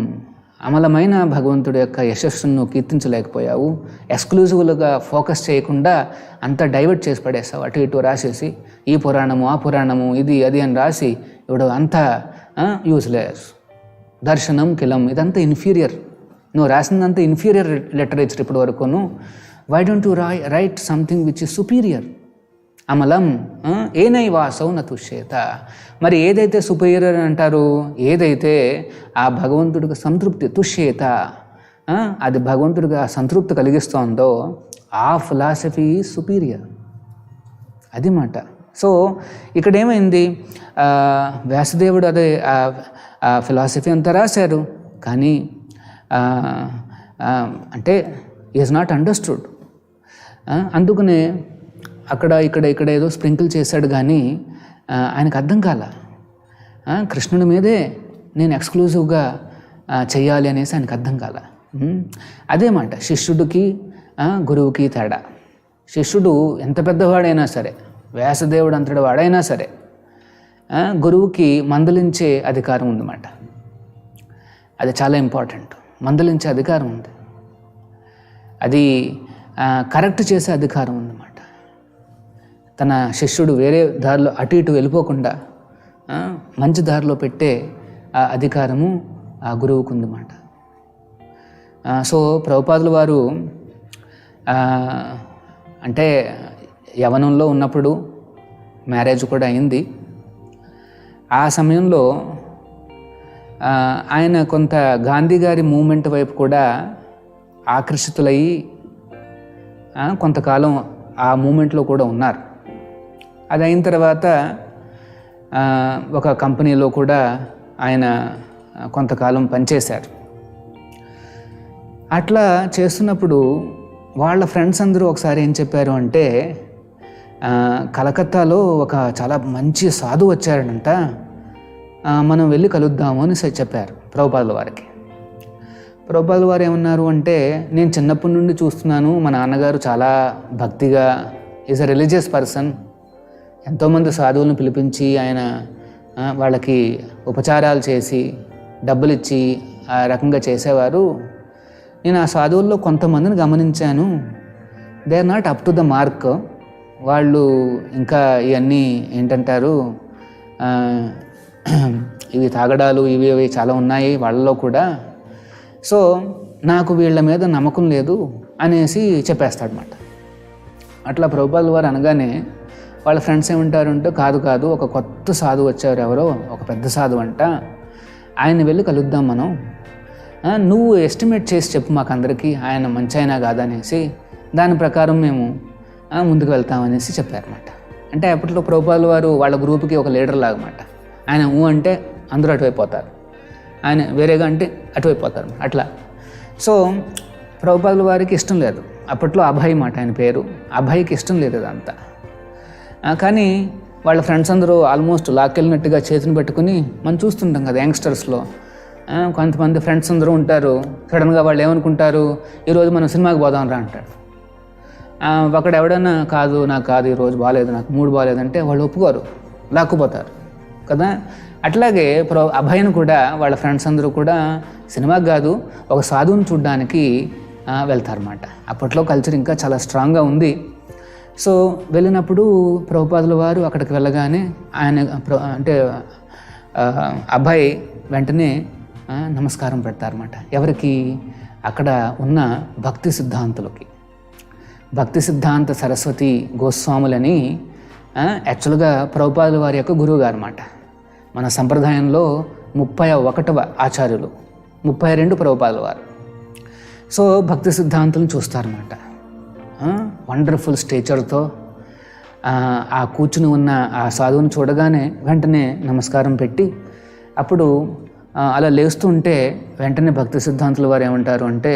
S1: అమలమైన భగవంతుడి యొక్క యశస్సును కీర్తించలేకపోయావు. ఎక్స్క్లూజివ్గా ఫోకస్ చేయకుండా అంతా డైవర్ట్ చేసి పడేసావు. అటు ఇటు రాసేసి ఈ పురాణము ఆ పురాణము ఇది అది అని రాసి ఇప్పుడు అంతా యూజ్లెస్. దర్శనం కిలం, ఇదంతా ఇన్ఫీరియర్. నువ్వు రాసిందంతా ఇన్ఫీరియర్ లిటరేచర్ ఇప్పటి వరకును. Why don't you write something which is superior? అమలం ఏనై వాసౌ నతుష్యేత. మరి ఏదైతే సుపీరియర్ అంటారు, ఏదైతే ఆ భగవంతుడికి సంతృప్తి, తుష్యేత, అది భగవంతుడికి ఆ సంతృప్తి కలిగిస్తోందో ఆ ఫిలాసఫీ ఈజ్ సుపీరియర్. అది మాట. సో ఇక్కడ ఏమైంది, వ్యాసదేవుడు అదే ఆ ఫిలాసఫీ అంతా రాశారు, కానీ అంటే ఈజ్ నాట్ అండర్స్టూడ్. అందుకనే అక్కడ ఇక్కడ ఏదో స్ప్రింకిల్ చేశాడు, కానీ ఆయనకు అర్థం కాల. కృష్ణుడి మీదే నేను ఎక్స్క్లూజివ్గా చెయ్యాలి అనేసి ఆయనకు అర్థం కాల. అదే మాట శిష్యుడికి గురువుకి తేడా. శిష్యుడు ఎంత పెద్దవాడైనా సరే, వ్యాసదేవుడు అంతటి వాడైనా సరే, గురువుకి మందలించే అధికారం ఉందన్నమాట. అది చాలా ఇంపార్టెంట్. మందలించే అధికారం ఉంది, అది కరెక్ట్ చేసే అధికారం ఉందన్నమాట. తన శిష్యుడు వేరే దారిలో అటు ఇటు వెళ్ళిపోకుండా మంచి దారిలో పెట్టే ఆ అధికారము ఆ గురువుకు ఉందన్నమాట. సో ప్రభుపాదుల వారు అంటే యవనంలో ఉన్నప్పుడు మ్యారేజ్ కూడా అయింది. ఆ సమయంలో ఆయన కొంత గాంధీ గారి మూమెంట్ వైపు కూడా ఆకర్షితులయ్యి కొంతకాలం ఆ మూమెంట్లో కూడా ఉన్నారు. అది అయిన తర్వాత ఒక కంపెనీలో కూడా ఆయన కొంతకాలం పనిచేశారు. అట్లా చేస్తున్నప్పుడు వాళ్ళ ఫ్రెండ్స్ అందరూ ఒకసారి ఏం చెప్పారు అంటే, కలకత్తాలో ఒక చాలా మంచి సాధువు వచ్చారంట, మనం వెళ్ళి కలుద్దాము అని చెప్పారు ప్రభుపాదుల వారికి. ప్రభుపాదుల వారు ఏమన్నారు అంటే, నేను చిన్నప్పటి నుండి చూస్తున్నాను, మా నాన్నగారు చాలా భక్తిగా, ఈజ్ అ రిలీజియస్ పర్సన్, ఎంతోమంది సాధువులను పిలిపించి ఆయన వాళ్ళకి ఉపచారాలు చేసి డబ్బులు ఇచ్చి ఆ రకంగా చేసేవారు. నేను ఆ సాధువుల్లో కొంతమందిని గమనించాను, they are not up to the mark. వాళ్ళు ఇంకా ఇవన్నీ ఏంటంటారు, ఇవి తాగడాలు ఇవి చాలా ఉన్నాయి వాళ్ళలో కూడా. సో నాకు వీళ్ళ మీద నమ్మకం లేదు అనేసి చెప్పేస్తాడనమాట. అట్లా ప్రభుపాదుల వారు అనగానే వాళ్ళ ఫ్రెండ్స్ ఏమంటారంటే, కాదు ఒక కొత్త సాధువు వచ్చారు, ఎవరో ఒక పెద్ద సాధువు అంట, ఆయన వెళ్ళి కలుద్దాం మనం, నువ్వు ఎస్టిమేట్ చేసి చెప్పు మాకందరికీ ఆయన మంచి అయినా కాదనేసి, దాని ప్రకారం మేము ముందుకు వెళ్తామనేసి చెప్పారన్నమాట. అంటే అప్పట్లో ప్రభుపాదుల వారు వాళ్ళ గ్రూప్కి ఒక లీడర్ లాగమాట. ఆయన అంటే అందరూ అటువైపోతారు, ఆయన వేరేగా అంటే అటువైపోతారు అట్లా. సో ప్రభుపాదుల వారికి ఇష్టం లేదు. అప్పట్లో అభయ్ మాట ఆయన పేరు. అభయ్కి ఇష్టం లేదు అదంతా. కానీ వాళ్ళ ఫ్రెండ్స్ అందరూ ఆల్మోస్ట్ లాక్కెళ్ళినట్టుగా చేతిని పెట్టుకుని మనం చూస్తుంటాం కదా యంగ్స్టర్స్లో. కొంతమంది ఫ్రెండ్స్ అందరూ ఉంటారు, సడన్గా వాళ్ళు ఏమనుకుంటారు, ఈరోజు మనం సినిమాకి పోదాం రా అంటాడు. ఒకడు ఎవడన్నా నాకు కాదు ఈరోజు బాగాలేదు, నాకు మూడు బాగాలేదంటే వాళ్ళు ఒప్పుకోరు, లాక్కుపోతారు కదా. అట్లాగే అభయను కూడా వాళ్ళ ఫ్రెండ్స్ అందరూ కూడా సినిమాకి కాదు ఒక సాధువుని చూడడానికి వెళ్తారన్నమాట. అప్పట్లో కల్చర్ ఇంకా చాలా స్ట్రాంగ్గా ఉంది. సో వెళ్ళినప్పుడు ప్రభుపాదుల వారు అక్కడికి వెళ్ళగానే ఆయన అంటే అభయ్ వెంటనే నమస్కారం పెడతారన్నమాట. ఎవరికి? అక్కడ ఉన్న భక్తి సిద్ధాంతులకి. భక్తి సిద్ధాంత సరస్వతి గోస్వాములని యాక్చువల్గా ప్రభుపాదుల వారి యొక్క గురువు గారు అన్నమాట. మన సంప్రదాయంలో 31వ ఆచార్యులు, 32 ప్రభుపాదుల వారు. సో భక్తి సిద్ధాంతులను చూస్తారన్నమాట. వండర్ఫుల్ స్టేచర్తో ఆ కూర్చుని ఉన్న ఆ సాధువుని చూడగానే వెంటనే నమస్కారం పెట్టి, అప్పుడు అలా లేస్తూ ఉంటే వెంటనే భక్తి సిద్ధాంతుల వారు ఏమంటారు అంటే,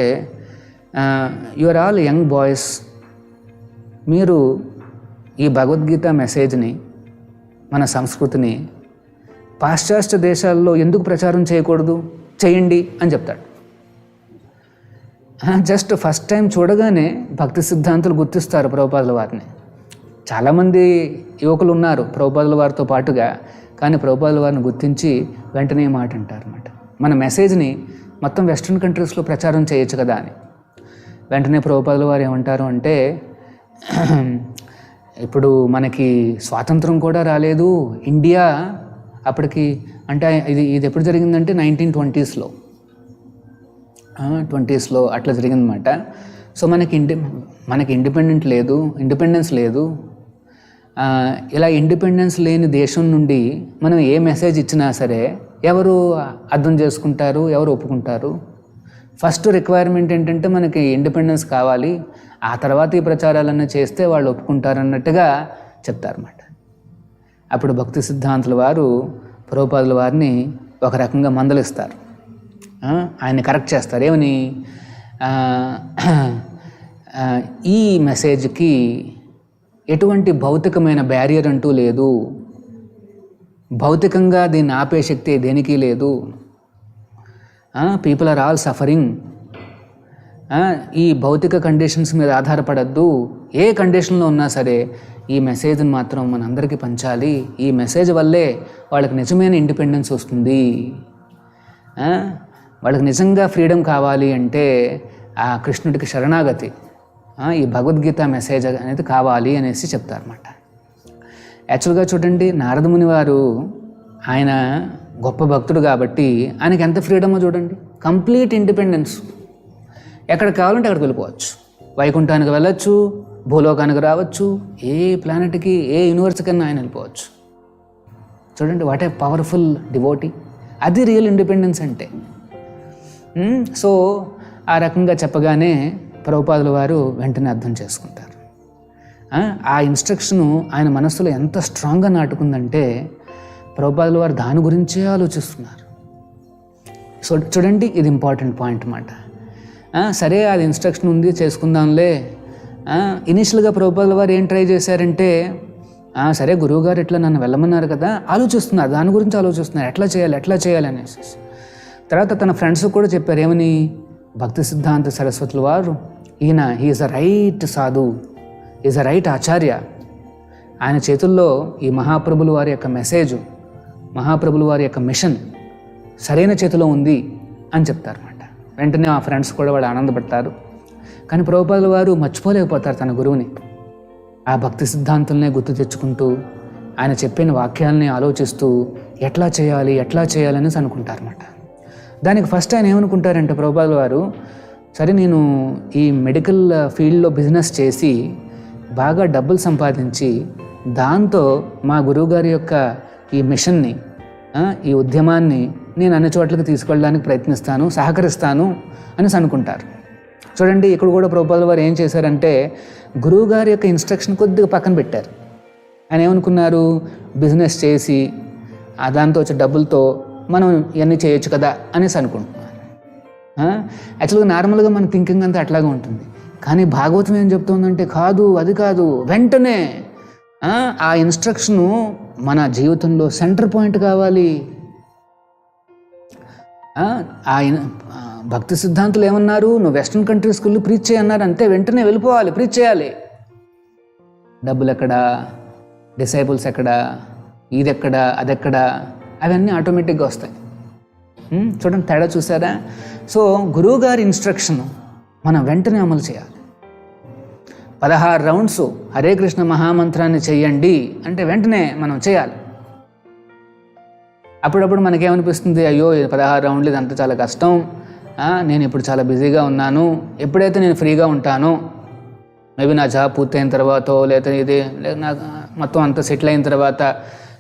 S1: you are all young boys, మీరు ఈ భగవద్గీత మెసేజ్ని, మన సంస్కృతిని పాశ్చాత్య దేశాల్లో ఎందుకు ప్రచారం చేయకూడదు, చేయండి అని చెప్తాడు. జస్ట్ ఫస్ట్ టైం చూడగానే భక్తి సిద్ధాంతులు గుర్తిస్తారు ప్రభుపాదుల వారిని. చాలామంది యువకులు ఉన్నారు ప్రభుపాదుల వారితో పాటుగా, కానీ ప్రభుపాదుల వారిని గుర్తించి వెంటనే మాట అంటారు అన్నమాట, మన మెసేజ్ని మొత్తం వెస్ట్రన్ కంట్రీస్లో ప్రచారం చేయొచ్చు కదా అని. వెంటనే ప్రభుపాదుల వారు ఏమంటారు అంటే, ఇప్పుడు మనకి స్వాతంత్రం కూడా రాలేదు, ఇండియా అప్పటికి అంటే ఇది ఎప్పుడు జరిగిందంటే 1920s 20s అట్లా జరిగిందన్నమాట. సో మనకి ఇండిపెండెన్స్ లేదు. ఇలా ఇండిపెండెన్స్ లేని దేశం నుండి మనం ఏ మెసేజ్ ఇచ్చినా సరే ఎవరు అర్థం చేసుకుంటారు, ఎవరు ఒప్పుకుంటారు? ఫస్ట్ రిక్వైర్మెంట్ ఏంటంటే మనకి ఇండిపెండెన్స్ కావాలి, ఆ తర్వాత ఈ ప్రచారాలన్నీ చేస్తే వాళ్ళు ఒప్పుకుంటారు అన్నట్టుగా చెప్తారన్నమాట. అప్పుడు భక్తి సిద్ధాంతుల వారు ప్రభుపాదుల వారిని ఒక రకంగా మందలిస్తారు, ఆయన్ని కరెక్ట్ చేస్తారు. ఏమని, ఈ మెసేజ్కి ఎటువంటి భౌతికమైన బ్యారియర్ అంటూ లేదు, భౌతికంగా దీన్ని ఆపే శక్తి దేనికి లేదు. People are all suffering. ఈ భౌతిక కండిషన్స్ మీద ఆధారపడద్దు, ఏ కండిషన్లో ఉన్నా సరే ఈ మెసేజ్ని మాత్రం మనందరికీ పంచాలి. ఈ మెసేజ్ వల్లే వాళ్ళకి నిజమైన ఇండిపెండెన్స్ వస్తుంది. వాళ్ళకి నిజంగా ఫ్రీడమ్ కావాలి అంటే ఆ కృష్ణుడికి శరణాగతి, ఈ భగవద్గీత మెసేజ్ అనేది కావాలి అనేసి చెప్తారన్నమాట. యాక్చువల్గా చూడండి, నారదముని వారు ఆయన గొప్ప భక్తుడు కాబట్టి ఆయనకి ఎంత ఫ్రీడమో చూడండి, కంప్లీట్ ఇండిపెండెన్స్. ఎక్కడికి కావాలంటే అక్కడికి వెళ్ళిపోవచ్చు, వైకుంఠానికి వెళ్ళొచ్చు, భూలోకానికి రావచ్చు, ఏ ప్లానెట్కి, ఏ యూనివర్స్కైనా ఆయన వెళ్ళిపోవచ్చు. చూడండి, వాట్ ఏ పవర్ఫుల్ డివోటీ. అది రియల్ ఇండిపెండెన్స్ అంటే. సో ఆ రకంగా చెప్పగానే ప్రభుపాదుల వారు వెంటనే అర్థం చేసుకుంటారు. ఆ ఇన్స్ట్రక్షను ఆయన మనస్సులో ఎంత స్ట్రాంగ్గా నాటుకుందంటే ప్రభుపాదుల వారు దాని గురించే ఆలోచిస్తున్నారు. సో చూడండి, ఇది ఇంపార్టెంట్ పాయింట్ అన్నమాట. సరే, అది ఇన్స్ట్రక్షన్ ఉంది, చేసుకుందాంలే. ఇనీషియల్గా ప్రభుపాదుల వారు ఏం ట్రై చేశారంటే, సరే గురువుగారు ఇట్లా నన్ను వెళ్ళమన్నారు కదా, ఆలోచిస్తున్నారు, దాని గురించి ఆలోచిస్తున్నారు, ఎట్లా చేయాలి అనేసి. తర్వాత తన ఫ్రెండ్స్ కూడా చెప్పారు, ఏమని, భక్తి సిద్ధాంత సరస్వతుల వారు ఈయన ఈజ్ అ రైట్ సాధు, ఈజ్ అ రైట్ ఆచార్య. ఆయన చేతుల్లో ఈ మహాప్రభుల వారి యొక్క మెసేజ్, మహాప్రభుల వారి యొక్క మిషన్ సరైన చేతిలో ఉంది అని చెప్తారన్నమాట. వెంటనే ఆ ఫ్రెండ్స్ కూడా వాళ్ళు ఆనందపడతారు. కానీ ప్రభుపాదుల వారు మర్చిపోలేకపోతారు తన గురువుని. ఆ భక్తి సిద్ధాంతులనే గుర్తు తెచ్చుకుంటూ ఆయన చెప్పిన వాక్యాలని ఆలోచిస్తూ ఎట్లా చేయాలని అనుకుంటారన్నమాట. దానికి ఫస్ట్ ఆయన ఏమనుకుంటారంటే ప్రభుపాదుల వారు, సరే నేను ఈ మెడికల్ ఫీల్డ్లో బిజినెస్ చేసి బాగా డబ్బులు సంపాదించి దాంతో మా గురువుగారి యొక్క ఈ మిషన్ని, ఈ ఉద్యమాన్ని నేను అన్ని చోట్లకి తీసుకెళ్ళడానికి ప్రయత్నిస్తాను, సహకరిస్తాను అని అనుకుంటారు. చూడండి, ఇక్కడ కూడా ప్రభుపాదుల వారు ఏం చేశారంటే గురువుగారి యొక్క ఇన్స్ట్రక్షన్ కొద్దిగా పక్కన పెట్టారు. ఆయన ఏమనుకున్నారు, బిజినెస్ చేసి దాంతో వచ్చే డబ్బులతో మనం ఇవన్నీ చేయొచ్చు కదా అనేసి అనుకుంటున్నారు. యాక్చువల్గా నార్మల్గా మన థింకింగ్ అంతా అట్లాగే ఉంటుంది. కానీ భాగవతం ఏం చెప్తుందంటే, కాదు, అది కాదు, వెంటనే ఆ ఇన్స్ట్రక్షను మన జీవితంలో సెంటర్ పాయింట్ కావాలి. ఆయన భక్తి సిద్ధాంతులు ఏమన్నారు, నువ్వు వెస్ట్రన్ కంట్రీస్కి వెళ్ళి ప్రీచ్ చేయన్నారు, అంతే, వెంటనే వెళ్ళిపోవాలి, ప్రీచ్ చేయాలి. డబ్బులు ఎక్కడా, డిసైపుల్స్ ఎక్కడా, ఇది ఎక్కడా, అది ఎక్కడా, అవన్నీ ఆటోమేటిక్గా వస్తాయి. చూడండి, తేడా చూసారా? సో గురువుగారి ఇన్స్ట్రక్షన్ మనం వెంటనే అమలు చేయాలి. 16 రౌండ్స్ హరే కృష్ణ మహామంత్రాన్ని చెయ్యండి అంటే వెంటనే మనం చేయాలి. అప్పుడప్పుడు మనకేమనిపిస్తుంది, అయ్యో 16 రౌండ్లు ఇదంతా చాలా కష్టం, నేను ఇప్పుడు చాలా బిజీగా ఉన్నాను, ఎప్పుడైతే నేను ఫ్రీగా ఉంటానో మేబీ నా జాబ్ పూర్తయిన తర్వాత లేదా నాకు మొత్తం అంతా సెటిల్ అయిన తర్వాత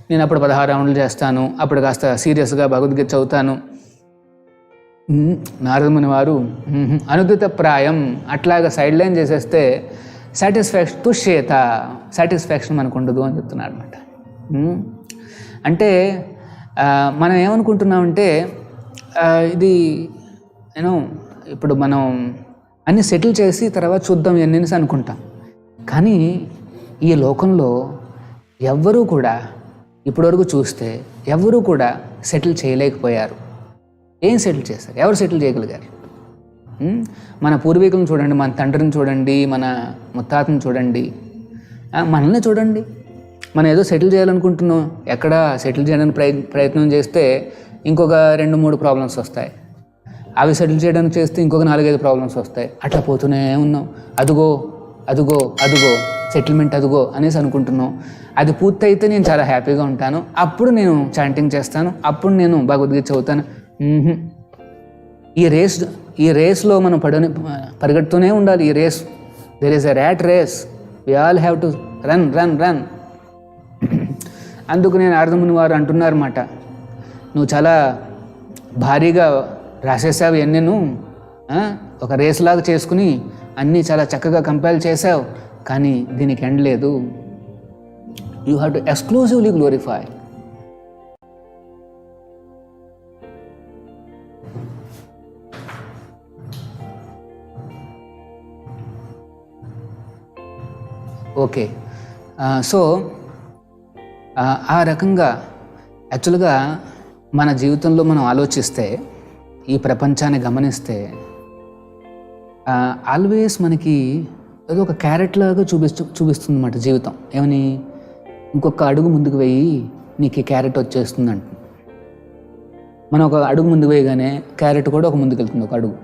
S1: నేను అప్పుడు 16 రౌండ్లు చేస్తాను, అప్పుడు కాస్త సీరియస్గా భగవద్గీత చదువుతాను. నారదముని వారు అనుదిత ప్రాయం అట్లాగా సైడ్ లైన్ చేసేస్తే సాటిస్ఫాక్షన్ మనకు ఉండదు అని చెప్తున్నారు అనమాట. అంటే మనం ఏమనుకుంటున్నామంటే ఇది ఇప్పుడు మనం అన్నీ సెటిల్ చేసి తర్వాత చూద్దాం ఎన్ని అనుకుంటాం. కానీ ఈ లోకంలో ఎవ్వరూ కూడా ఇప్పటివరకు చూస్తే ఎవ్వరూ కూడా సెటిల్ చేయలేకపోయారు. ఏం సెటిల్ చేశారు? ఎవరు సెటిల్ చేయగలిగారు? మన పూర్వీకులను చూడండి, మన తండ్రిని చూడండి, మన ముత్తాతను చూడండి, మనల్ని చూడండి. మనం ఏదో సెటిల్ చేయాలనుకుంటున్నాం, ఎక్కడ సెటిల్ చేయడానికి ప్రయత్నం చేస్తే ఇంకొక 2-3 ప్రాబ్లమ్స్ వస్తాయి. అవి సెటిల్ చేయడానికి చేస్తే ఇంకొక 4-5 ప్రాబ్లమ్స్ వస్తాయి. అట్లా పోతూనే ఉన్నాం. అదుగో సెటిల్మెంట్ అదుగో అనేసి అనుకుంటున్నాం. అది పూర్తయితే నేను చాలా హ్యాపీగా ఉంటాను, అప్పుడు నేను చాంటింగ్ చేస్తాను, అప్పుడు నేను భగవద్గీత చదువుతాను. ఈ రేస్లో మనం పరిగెడుతూనే ఉండాలి. ఈ race, there is a rat race, we all have to run. అందుకు నేను నారదముని వారు అంటున్నారు అన్నమాట, నువ్వు చాలా భారీగా రాసేసావు, ఎన్నెను ఒక రేస్ లాగా చేసుకుని అన్నీ చాలా చక్కగా కంపైల్ చేసావు, కానీ దీనికి ఎండ్ లేదు. You have to exclusively glorify. Okay, so ఆ రకంగా యాక్చువల్గా మన జీవితంలో మనం ఆలోచిస్తే, ఈ ప్రపంచాన్ని గమనిస్తే ఆల్వేస్ మనకి ఏదో ఒక క్యారెట్ లాగా చూపిస్తుంది అన్నమాట జీవితం. ఏమని, ఇంకొక అడుగు ముందుకు వేయి నీకు ఈ క్యారెట్ వచ్చేస్తుంది అంట. మనం ఒక అడుగు ముందుకు వేయగానే క్యారెట్ కూడా ఒక ముందుకు వెళ్తుంది, ఒక అడుగు.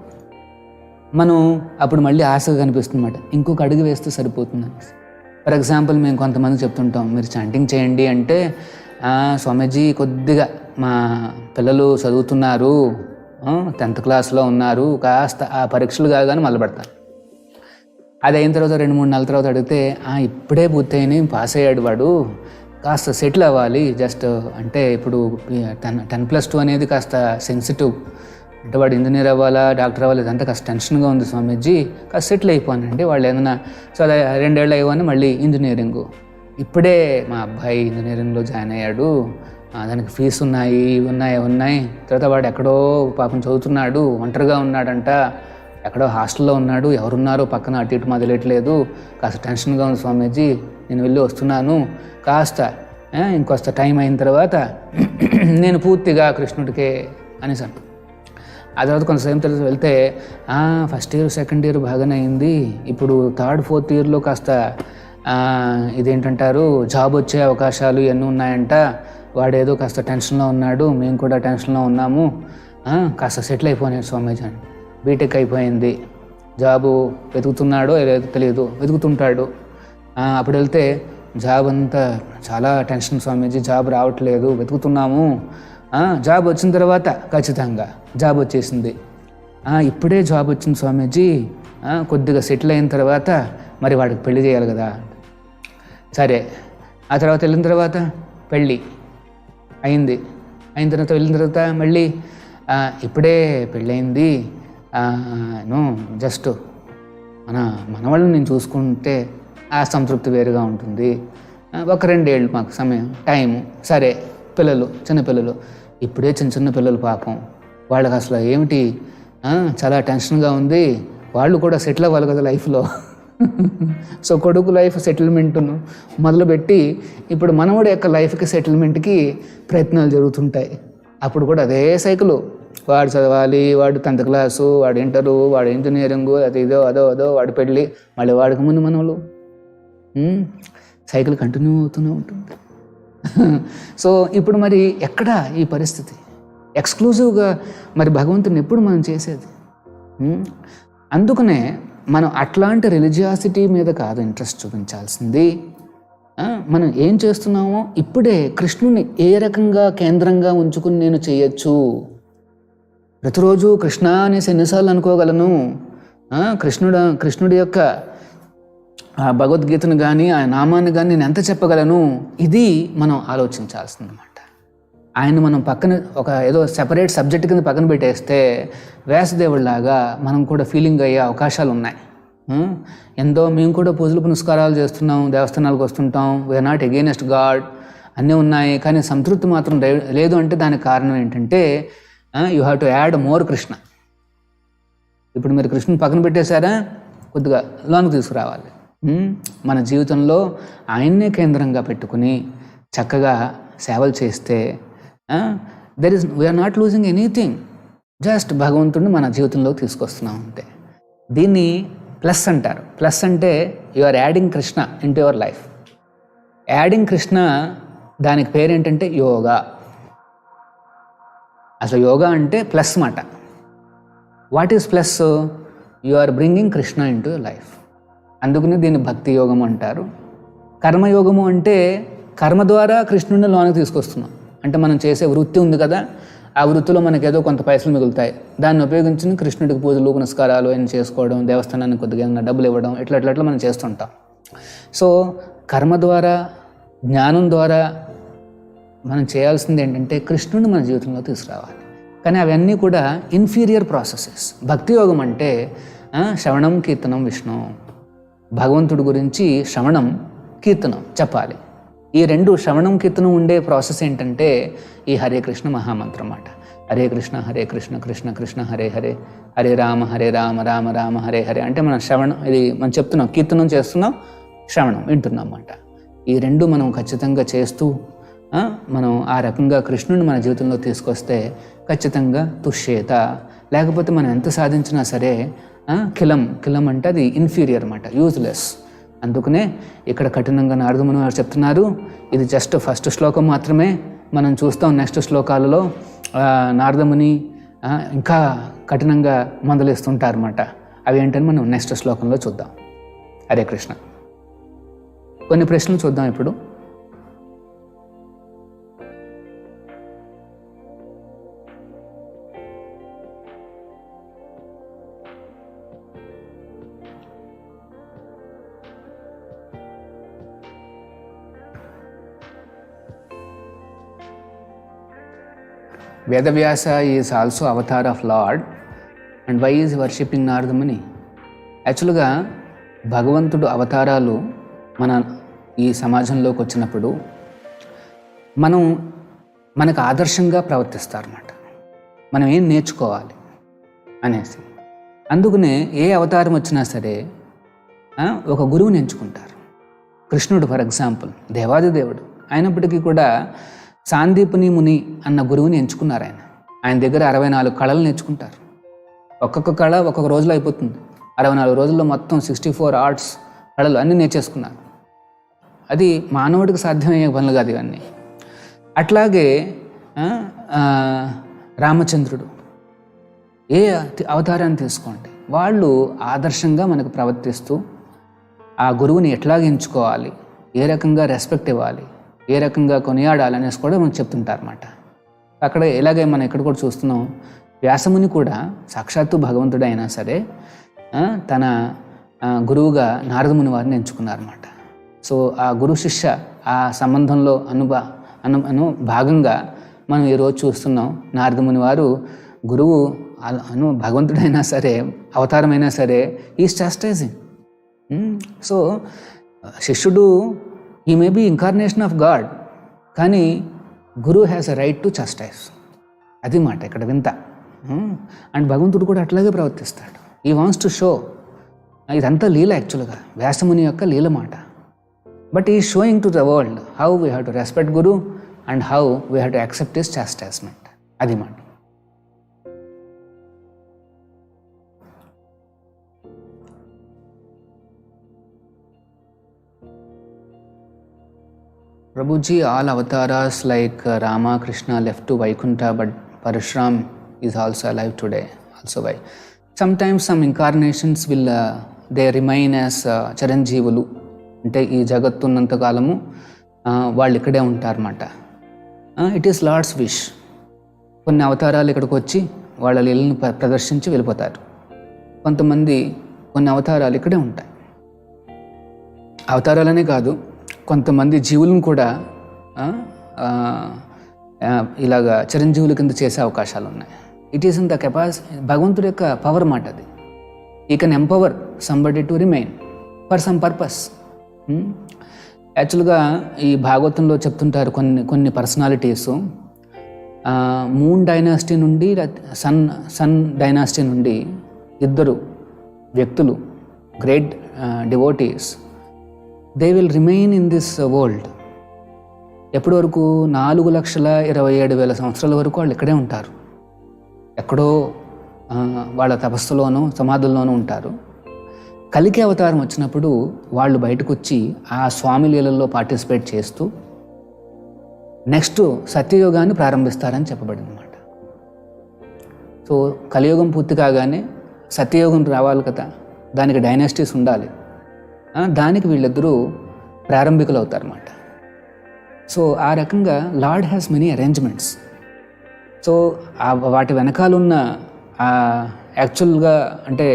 S1: మనం అప్పుడు మళ్ళీ ఆశగా కనిపిస్తుంది అన్నమాట, ఇంకొక అడుగు వేస్తే సరిపోతుంది. ఫర్ ఎగ్జాంపుల్ మేము కొంతమంది చెప్తుంటాం, మీరు చాంటింగ్ చేయండి అంటే, స్వామీజీ కొద్దిగా మా పిల్లలు చదువుతున్నారు, 10th క్లాస్లో ఉన్నారు, కాస్త ఆ పరీక్షలు కాగానే మొదలు పెడతారు. అది అయిన తర్వాత 2-3 నెలల తర్వాత అడిగితే, ఇప్పుడే పూర్తయినాయి, పాస్ అయ్యాడు వాడు, కాస్త సెటిల్ అవ్వాలి జస్ట్. అంటే ఇప్పుడు 10+2 అనేది కాస్త సెన్సిటివ్, అంటే వాడు ఇంజనీర్ అవ్వాలా, డాక్టర్ అవ్వాలి, ఇదంతా కాస్త టెన్షన్గా ఉంది స్వామీజీ, కాస్త సెటిల్ అయిపోయానండి. వాళ్ళు ఏదైనా సో అదే 2 ఏళ్ళు అయ్యాని మళ్ళీ ఇంజనీరింగు, ఇప్పుడే మా అబ్బాయి ఇంజనీరింగ్లో జాయిన్ అయ్యాడు, దానికి ఫీజు ఉన్నాయి, ఉన్నాయి. తర్వాత వాడు ఎక్కడో పాపం చదువుతున్నాడు, ఒంటరిగా ఉన్నాడంట, ఎక్కడో హాస్టల్లో ఉన్నాడు, ఎవరున్నారో పక్కన అటు ఇటు మొదలెట్లేదు, కాస్త టెన్షన్గా ఉంది స్వామీజీ, నేను వెళ్ళి వస్తున్నాను, కాస్త ఇంకొస్త టైం అయిన తర్వాత నేను పూర్తిగా కృష్ణుడికే అనేసాను. ఆ తర్వాత కొంతసేపు తెలిసి వెళ్తే, ఫస్ట్ ఇయర్ సెకండ్ ఇయర్ బాగానే అయింది, ఇప్పుడు 3rd 4th ఇయర్లో కాస్త ఇదేంటంటారు జాబ్ వచ్చే అవకాశాలు ఇవన్నీ ఉన్నాయంట, వాడేదో కాస్త టెన్షన్లో ఉన్నాడు, మేము కూడా టెన్షన్లో ఉన్నాము, కాస్త సెటిల్ అయిపోయినాడు స్వామీజీ అని. బీటెక్ అయిపోయింది, జాబు వెతుకుతున్నాడో ఏదో తెలియదు, వెతుకుతుంటాడు. అప్పుడు వెళ్తే జాబ్ అంతా చాలా టెన్షన్ స్వామీజీ, జాబ్ రావట్లేదు, వెతుకుతున్నాము. జాబ్ వచ్చిన తర్వాత ఖచ్చితంగా జాబ్ వచ్చేసింది, ఇప్పుడే జాబ్ వచ్చింది స్వామీజీ, కొద్దిగా సెటిల్ అయిన తర్వాత మరి వాడికి పెళ్లి చేయాలి కదా. సరే, ఆ తర్వాత వెళ్ళిన తర్వాత పెళ్ళి అయిన తర్వాత వెళ్ళిన తర్వాత మళ్ళీ ఇప్పుడే పెళ్ళయింది, జస్ట్ మనవాళ్ళని నేను చూసుకుంటే ఆ సంతృప్తి వేరుగా ఉంటుంది. ఒక 2 ఏళ్ళు మాకు సమయం టైము. సరే, పిల్లలు, చిన్నపిల్లలు, ఇప్పుడే చిన్న పిల్లలు పాపం, వాళ్ళకి అసలు ఏమిటి చాలా టెన్షన్గా ఉంది, వాళ్ళు కూడా సెటిల్ అవ్వాలి కదా లైఫ్లో. సో కొడుకు లైఫ్ సెటిల్మెంట్ను మొదలుపెట్టి ఇప్పుడు మనవడి యొక్క లైఫ్కి సెటిల్మెంట్కి ప్రయత్నాలు జరుగుతుంటాయి. అప్పుడు కూడా అదే సైకిల్, వాడు చదవాలి, వాడు 10th క్లాసు, వాడు ఇంటరు, వాడు ఇంజనీరింగు, అది ఇదో అదో వాడు పెళ్ళి, మళ్ళీ వాడికి ముందు మనవలు, సైకిల్ కంటిన్యూ అవుతూనే ఉంటుంది. సో ఇప్పుడు మరి ఎక్కడ ఈ పరిస్థితి? ఎక్స్క్లూజివ్గా మరి భగవంతుని ఎప్పుడు మనం చేసేది? అందుకనే మనం అట్లాంటి రిలీజియాసిటీ మీద కాదు ఇంట్రెస్ట్ చూపించాల్సింది. మనం ఏం చేస్తున్నామో ఇప్పుడే కృష్ణుని ఏ రకంగా కేంద్రంగా ఉంచుకుని నేను చేయొచ్చు. ప్రతిరోజు కృష్ణ అనేసి ఎన్నిసార్లు అనుకోగలను? కృష్ణుడి యొక్క ఆ భగవద్గీతను కానీ ఆ నామాన్ని కానీ నేను ఎంత చెప్పగలను, ఇది మనం ఆలోచించాల్సిందన్నమాట. ఆయన మనం పక్కన ఒక ఏదో సెపరేట్ సబ్జెక్ట్ కింద పక్కన పెట్టేస్తే వ్యాసదేవుడిలాగా మనం కూడా ఫీలింగ్ అయ్యే అవకాశాలు ఉన్నాయి. ఎంతో మేము కూడా పూజలు పునస్కారాలు చేస్తున్నాం, దేవస్థానాలకు వస్తుంటాం, వీఆర్ నాట్ అగెయినెస్ట్ గాడ్, అన్నీ ఉన్నాయి, కానీ సంతృప్తి మాత్రం లేదు. అంటే దానికి కారణం ఏంటంటే you have to add more Krishna. ఇప్పుడు మీరు కృష్ణని పక్కన పెట్టేశారా, కొద్దిగా లోనికి తీసుకురావాలి. మన జీవితంలో ఆయన్నే కేంద్రంగా పెట్టుకుని చక్కగా సేవలు చేస్తే we are not losing anything, just భగవంతుడిని మన జీవితంలోకి తీసుకొస్తున్నాం అంతే. దీన్ని ప్లస్ అంటారు. ప్లస్ అంటే you are adding Krishna into your life. Adding Krishna, దానికి పేరేంటంటే యోగా. అసలు యోగా అంటే ప్లస్ మాట. What is plus? You are bringing Krishna into your life. అందుకని దీన్ని భక్తి యోగము అంటారు. కర్మయోగము అంటే కర్మ ద్వారా కృష్ణుడిని లోనికి తీసుకొస్తున్నాం. అంటే మనం చేసే వృత్తి ఉంది కదా, ఆ వృత్తిలో మనకి ఏదో కొంత పైసలు మిగులుతాయి, దాన్ని ఉపయోగించి కృష్ణుడికి పూజలు పునస్కారాలు అని చేసుకోవడం, దేవస్థానానికి కొద్దిగా ఏమైనా డబ్బులు ఇవ్వడం, ఇట్లా మనం చేస్తుంటాం. సో కర్మ ద్వారా, జ్ఞానం ద్వారా మనం చేయాల్సింది ఏంటంటే కృష్ణుడిని మన జీవితంలో తీసుకురావాలి. కానీ అవన్నీ కూడా ఇన్ఫీరియర్ ప్రాసెసెస్. భక్తి యోగం అంటే శ్రవణం కీర్తనం విష్ణు, భగవంతుడి గురించి శ్రవణం కీర్తనం చెప్పాలి. ఈ రెండు శ్రవణం కీర్తనం ఉండే ప్రాసెస్ ఏంటంటే ఈ హరే కృష్ణ మహామంత్రం అన్నమాట. హరే కృష్ణ కృష్ణ కృష్ణ హరే హరే, హరే రామ రామ రామ హరే హరే. అంటే మనం శ్రవణం, ఇది మనం చెప్తున్నాం, కీర్తనం చేస్తున్నాం, శ్రవణం వింటున్నాం అన్నమాట. ఈ రెండు మనం ఖచ్చితంగా చేస్తూ మనం ఆ రకంగా కృష్ణుని మన జీవితంలో తీసుకొస్తే ఖచ్చితంగా తుష్యేత. లేకపోతే మనం ఎంత సాధించినా సరే కిలం అంటే అది ఇన్ఫీరియర్ అన్నమాట, యూజ్లెస్. అందుకనే ఇక్కడ కఠినంగా నారదముని వారు చెప్తున్నారు, ఇది జస్ట్ ఫస్ట్ శ్లోకం మాత్రమే. మనం చూస్తాం నెక్స్ట్ శ్లోకాలలో నారదముని ఇంకా కఠినంగా మందలిస్తుంటారన్నమాట. అవి ఏంటని మనం నెక్స్ట్ శ్లోకంలో చూద్దాం. హరే కృష్ణ. కొన్ని ప్రశ్నలు చూద్దాం ఇప్పుడు. Vedavyasa is also avatar of Lord, and why is he worshipping Narada Muni? యాక్చువల్గా భగవంతుడు అవతారాలు మన ఈ సమాజంలోకి వచ్చినప్పుడు మనకు ఆదర్శంగా ప్రవర్తిస్తారన్నమాట. మనం ఏం నేర్చుకోవాలి అనేసి. అందుకనే ఏ అవతారం వచ్చినా సరే ఒక గురువుని ఎంచుకుంటారు. కృష్ణుడు ఫర్ ఎగ్జాంపుల్ దేవాది దేవుడు అయినప్పటికీ కూడా సాందీపుని ముని అన్న గురువుని ఎంచుకున్నారు. ఆయన దగ్గర 64 కళలు నేర్చుకుంటారు. ఒక్కొక్క కళ ఒక్కొక్క రోజులో అయిపోతుంది. 64 రోజుల్లో మొత్తం 64 ఆర్ట్స్ కళలు అన్నీ నేర్చేసుకున్నారు. అది మానవుడికి సాధ్యమయ్యే పనులు కాదు ఇవన్నీ. అట్లాగే రామచంద్రుడు, ఏ అవతారాన్ని తీసుకోండి, వాళ్ళు ఆదర్శంగా మనకు ప్రవర్తిస్తూ ఆ గురువుని ఎట్లాగ ఎంచుకోవాలి, ఏ రకంగా రెస్పెక్ట్ ఇవ్వాలి, ఏ రకంగా కొనియాడాలి అనేసి కూడా మనం చెప్తుంటారన్నమాట. అక్కడ ఇలాగే మనం ఇక్కడ కూడా చూస్తున్నాం. వ్యాసముని కూడా సాక్షాత్తు భగవంతుడు అయినా సరే తన గురువుగా నారదముని వారిని ఎంచుకున్నారన్నమాట. సో ఆ గురు శిష్య ఆ సంబంధంలో భాగంగా మనం ఈరోజు చూస్తున్నాం. నారదముని వారు గురువు భగవంతుడైనా సరే, అవతారమైనా సరే, ఈజ్ చాస్టైజింగ్. సో శిష్యుడు he may be incarnation of God, కానీ గురు హ్యాస్ ఎ రైట్ టు చస్టైజ్. అది మాట ఇక్కడ వింత. అండ్ భగవంతుడు కూడా అట్లాగే ప్రవర్తిస్తాడు. ఈ వాంట్స్ టు షో. ఇదంతా లీల యాక్చువల్గా, వ్యాసముని యొక్క లీల మాట. బట్ ఈ showing to the world how we have to respect Guru and how we have to accept his chastisement. అది మాట. Prabhuji, all avatars like Rama, Krishna left to Vaikuntha, but Parashuram is also alive today. Also why? Sometimes some incarnations will they remain as Charanjeevalu. అంటే ఈ జగత్తు ఉన్నంత కాలము వాళ్ళు ఇక్కడే ఉంటారన్నమాట. It is Lord's wish. కొన్ని అవతారాలు ఇక్కడికి వచ్చి వాళ్ళ లీలను ప్రదర్శించి వెళ్ళిపోతారు. కొంతమంది కొన్ని అవతారాలు ఇక్కడే ఉంటాయి. అవతారాలనే కాదు, కొంతమంది జీవులను కూడా ఇలాగా చిరంజీవుల కింద చేసే అవకాశాలు ఉన్నాయి. It is in the capacity, భగవంతుడి యొక్క పవర్ మాట అది. ఈ can empower somebody to remain for some purpose. యాక్చువల్గా ఈ భాగవతంలో చెప్తుంటారు కొన్ని పర్సనాలిటీసు మూన్ డైనాసిటీ నుండి సన్ డైనాసిటీ నుండి ఇద్దరు వ్యక్తులు, great devotees, they will remain in this world. ఎప్పటి వరకు? 4,27,000 సంవత్సరాల వరకు వాళ్ళు ఇక్కడే ఉంటారు. ఎక్కడో వాళ్ళ తపస్సులోనూ సమాధుల్లోనూ ఉంటారు. కలికి అవతారం వచ్చినప్పుడు వాళ్ళు బయటకు వచ్చి ఆ స్వామి లీలల్లో పార్టిసిపేట్ చేస్తూ నెక్స్ట్ సత్యయుగాన్ని ప్రారంభిస్తారని చెప్పబడింది అన్నమాట. సో కలియుగం పూర్తి కాగానే సత్యయుగం రావాలి కదా, దానికి డైనాసిటీస్ ఉండాలి. దానికి వీళ్ళిద్దరూ ప్రారంభికులు అవుతారన్నమాట. సో ఆ రకంగా lord has many arrangements. So వాటి వెనకాలన్న యాక్చువల్గా అంటే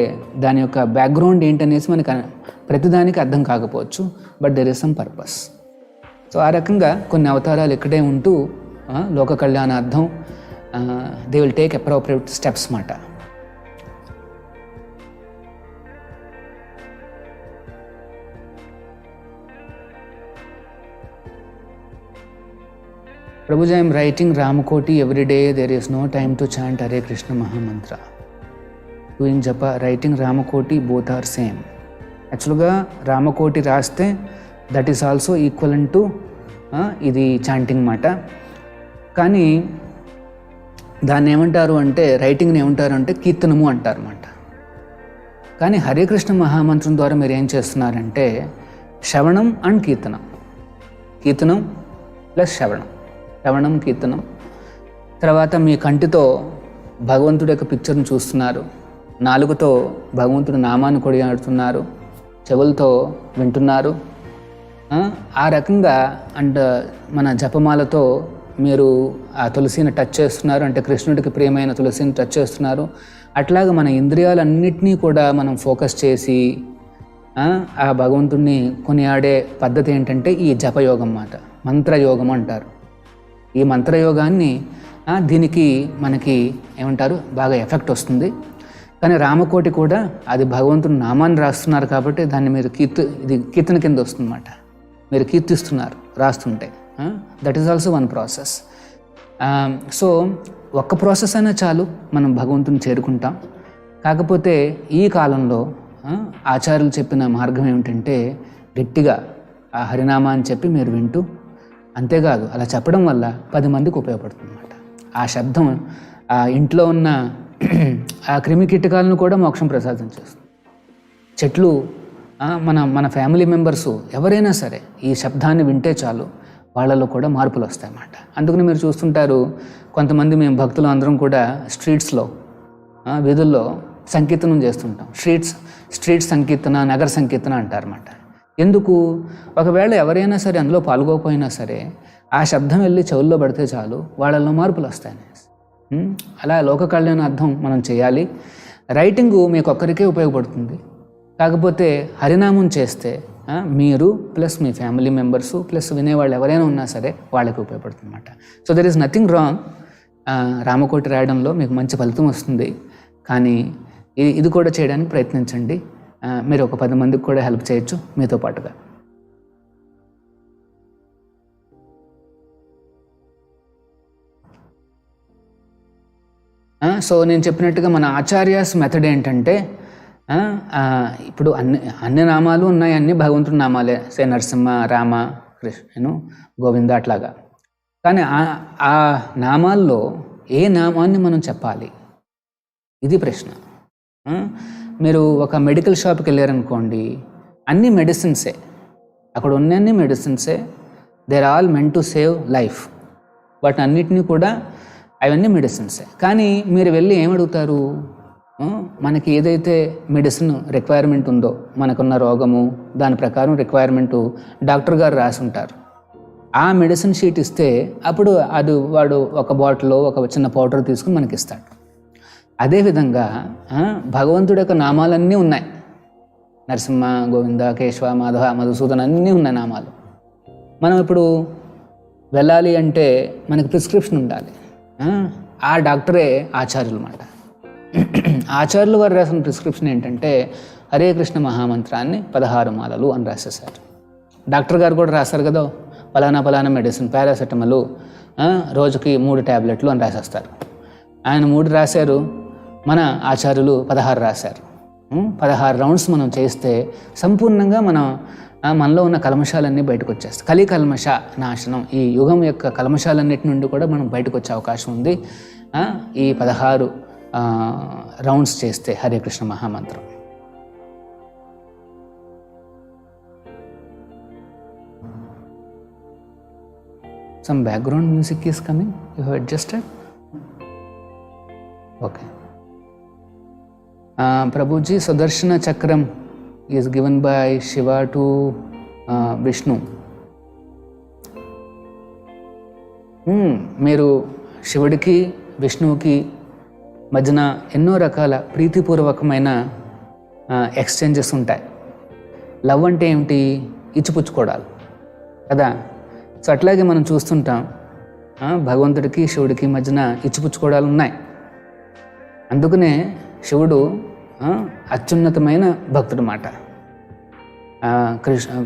S1: దాని యొక్క బ్యాక్గ్రౌండ్ ఏంటనేసి మనకు ప్రతిదానికి అర్థం కాకపోవచ్చు, but there is some purpose. So ఆ రకంగా కొన్ని అవతారాలు ఇక్కడే ఉంటూ లోక కళ్యాణార్థం they will take appropriate steps మాట. Prabhuji, I am writing Ramakoti every day. There is no time to chant Hare Krishna Mahamantra. Doing japa, writing Ramakoti, both are same. యాక్చువల్గా రామకోటి రాస్తే that is also equivalent to ఇది chanting మాట. కానీ దాన్ని ఏమంటారు అంటే, రైటింగ్ని ఏమంటారు అంటే కీర్తనము అంటారు అన్నమాట. కానీ హరే కృష్ణ మహామంత్రం ద్వారా మీరు ఏం చేస్తున్నారంటే శ్రవణం అండ్ కీర్తనం, కీర్తనం ప్లస్ శ్రవణం కీర్తనం. తర్వాత మీ కంటితో భగవంతుడి యొక్క పిక్చర్ని చూస్తున్నారు, నాలుగుతో భగవంతుడి నామాన్ని కొడియాడుతున్నారు, చెవులతో వింటున్నారు. ఆ రకంగా అండ్ మన జపమాలతో మీరు ఆ తులసిని టచ్ చేస్తున్నారు, అంటే కృష్ణుడికి ప్రియమైన తులసిని టచ్ చేస్తున్నారు. అట్లాగా మన ఇంద్రియాలన్నిటినీ కూడా మనం ఫోకస్ చేసి ఆ భగవంతుడిని కొనియాడే పద్ధతి ఏంటంటే ఈ జపయోగం మాట, మంత్రయోగం అంటారు. ఈ మంత్రయోగాన్ని దీనికి మనకి ఏమంటారు బాగా ఎఫెక్ట్ వస్తుంది. కానీ రామకోటి కూడా అది భగవంతుని నామాన్ని రాస్తున్నారు కాబట్టి దాన్ని మీరు ఇది కీర్తన కింద వస్తుందన్నమాట. మీరు కీర్తిస్తున్నారు రాస్తుంటే. That is also one process. So ఒక్క ప్రాసెస్ అయినా చాలు, మనం భగవంతుని చేరుకుంటాం. కాకపోతే ఈ కాలంలో ఆచార్యులు చెప్పిన మార్గం ఏమిటంటే గట్టిగా ఆ హరినామా అని చెప్పి మీరు వింటూ, అంతేకాదు అలా చెప్పడం వల్ల 10 మందికి ఉపయోగపడుతుంది అన్నమాట. ఆ శబ్దం ఆ ఇంట్లో ఉన్న ఆ క్రిమి కీటకాలను కూడా మోక్షం ప్రసాదం చేస్తుంది. చెట్లు, మన ఫ్యామిలీ మెంబర్సు ఎవరైనా సరే ఈ శబ్దాన్ని వింటే చాలు వాళ్ళలో కూడా మార్పులు వస్తాయన్నమాట. అందుకని మీరు చూస్తుంటారు కొంతమంది మేము భక్తులు అందరం కూడా స్ట్రీట్స్లో వీధుల్లో సంకీర్తనం చేస్తుంటాం. స్ట్రీట్ సంకీర్తన, నగర సంకీర్తన అంటారన్నమాట. ఎందుకు? ఒకవేళ ఎవరైనా సరే అందులో పాల్గొకపోయినా సరే ఆ శబ్దం వెళ్ళి చెవుల్లో పడితే చాలు వాళ్ళలో మార్పులు వస్తాయని. అలా లోక కళ్యాణార్థం మనం చేయాలి. రైటింగు మీకు ఒక్కరికే ఉపయోగపడుతుంది. కాకపోతే హరినామం చేస్తే మీరు ప్లస్ మీ ఫ్యామిలీ మెంబర్సు ప్లస్ వినేవాళ్ళు ఎవరైనా ఉన్నా సరే వాళ్ళకి ఉపయోగపడుతుంది అన్నమాట. So there is nothing wrong రామకోటి రాయడంలో, మీకు మంచి ఫలితం వస్తుంది. కానీ ఇది కూడా చేయడానికి ప్రయత్నించండి. మీరు ఒక 10 మందికి కూడా హెల్ప్ చేయొచ్చు మీతో పాటుగా. సో నేను చెప్పినట్టుగా మన ఆచార్యాస్ మెథడ్ ఏంటంటే ఇప్పుడు అన్ని నామాలు ఉన్నాయి, అన్ని భగవంతుడి నామాలే, సే నరసింహ, రామ, కృష్ణ, గోవింద అట్లాగా. కానీ ఆ నామాల్లో ఏ నామాన్ని మనం చెప్పాలి, ఇది ప్రశ్న. మీరు ఒక మెడికల్ షాప్కి వెళ్ళారనుకోండి, అన్ని మెడిసిన్సే, అక్కడ ఉన్నన్ని మెడిసిన్సే, they're all meant to save life. వాటి అన్నిటినీ కూడా అవన్నీ మెడిసిన్సే. కానీ మీరు వెళ్ళి ఏమడుగుతారు? మనకి ఏదైతే మెడిసిన్ రిక్వైర్మెంట్ ఉందో, మనకున్న రోగము దాని ప్రకారం రిక్వైర్మెంటు డాక్టర్ గారు రాసి ఉంటారు. ఆ మెడిసిన్ షీట్ ఇస్తే అప్పుడు వాడు ఒక బాటిల్లో ఒక చిన్న పౌడర్ తీసుకుని మనకి ఇస్తాడు. అదేవిధంగా భగవంతుడి యొక్క నామాలన్నీ ఉన్నాయి. నరసింహ, గోవింద, కేశవ, మాధవ, మధుసూదన్ అన్నీ ఉన్నాయి నామాలు. మనం ఇప్పుడు వెళ్ళాలి అంటే మనకి ప్రిస్క్రిప్షన్ ఉండాలి. ఆ డాక్టరే ఆచార్యులు అన్నమాట. ఆచార్యులు వారు రాసిన ప్రిస్క్రిప్షన్ ఏంటంటే హరే కృష్ణ మహామంత్రాన్ని 16 మాలలు అని రాసేసారు. డాక్టర్ గారు కూడా రాస్తారు కదా, పలానా మెడిసిన్ పారాసెటమాల్ రోజుకి 3 ట్యాబ్లెట్లు అని రాసేస్తారు. ఆయన 3 రాశారు, మన ఆచార్యులు 16 రాశారు. 16 రౌండ్స్ మనం చేస్తే సంపూర్ణంగా మనలో ఉన్న కల్మషాలన్నీ బయటకు వచ్చేస్తాయి. కల్మష నాశనం, ఈ యుగం యొక్క కల్మషాలన్నిటి నుండి కూడా మనం బయటకు వచ్చే అవకాశం ఉంది ఈ 16 రౌండ్స్ చేస్తే హరే కృష్ణ మహామంత్రం. Some background music is coming. You have adjusted? Okay. Prabhuji, Sudarshana Chakram is given by Shiva to Vishnu. మీరు శివుడికి విష్ణువుకి మధ్యన ఎన్నో రకాల ప్రీతిపూర్వకమైన ఎక్స్చేంజెస్ ఉంటాయి. లవ్ అంటే ఏమిటి? ఇచ్చిపుచ్చుకోవడాలు కదా. సో అట్లాగే మనం చూస్తుంటాం భగవంతుడికి శివుడికి మధ్యన ఇచ్చిపుచ్చుకోవడాలు ఉన్నాయి. అందుకనే శివుడు అత్యున్నతమైన భక్తుడు మాట.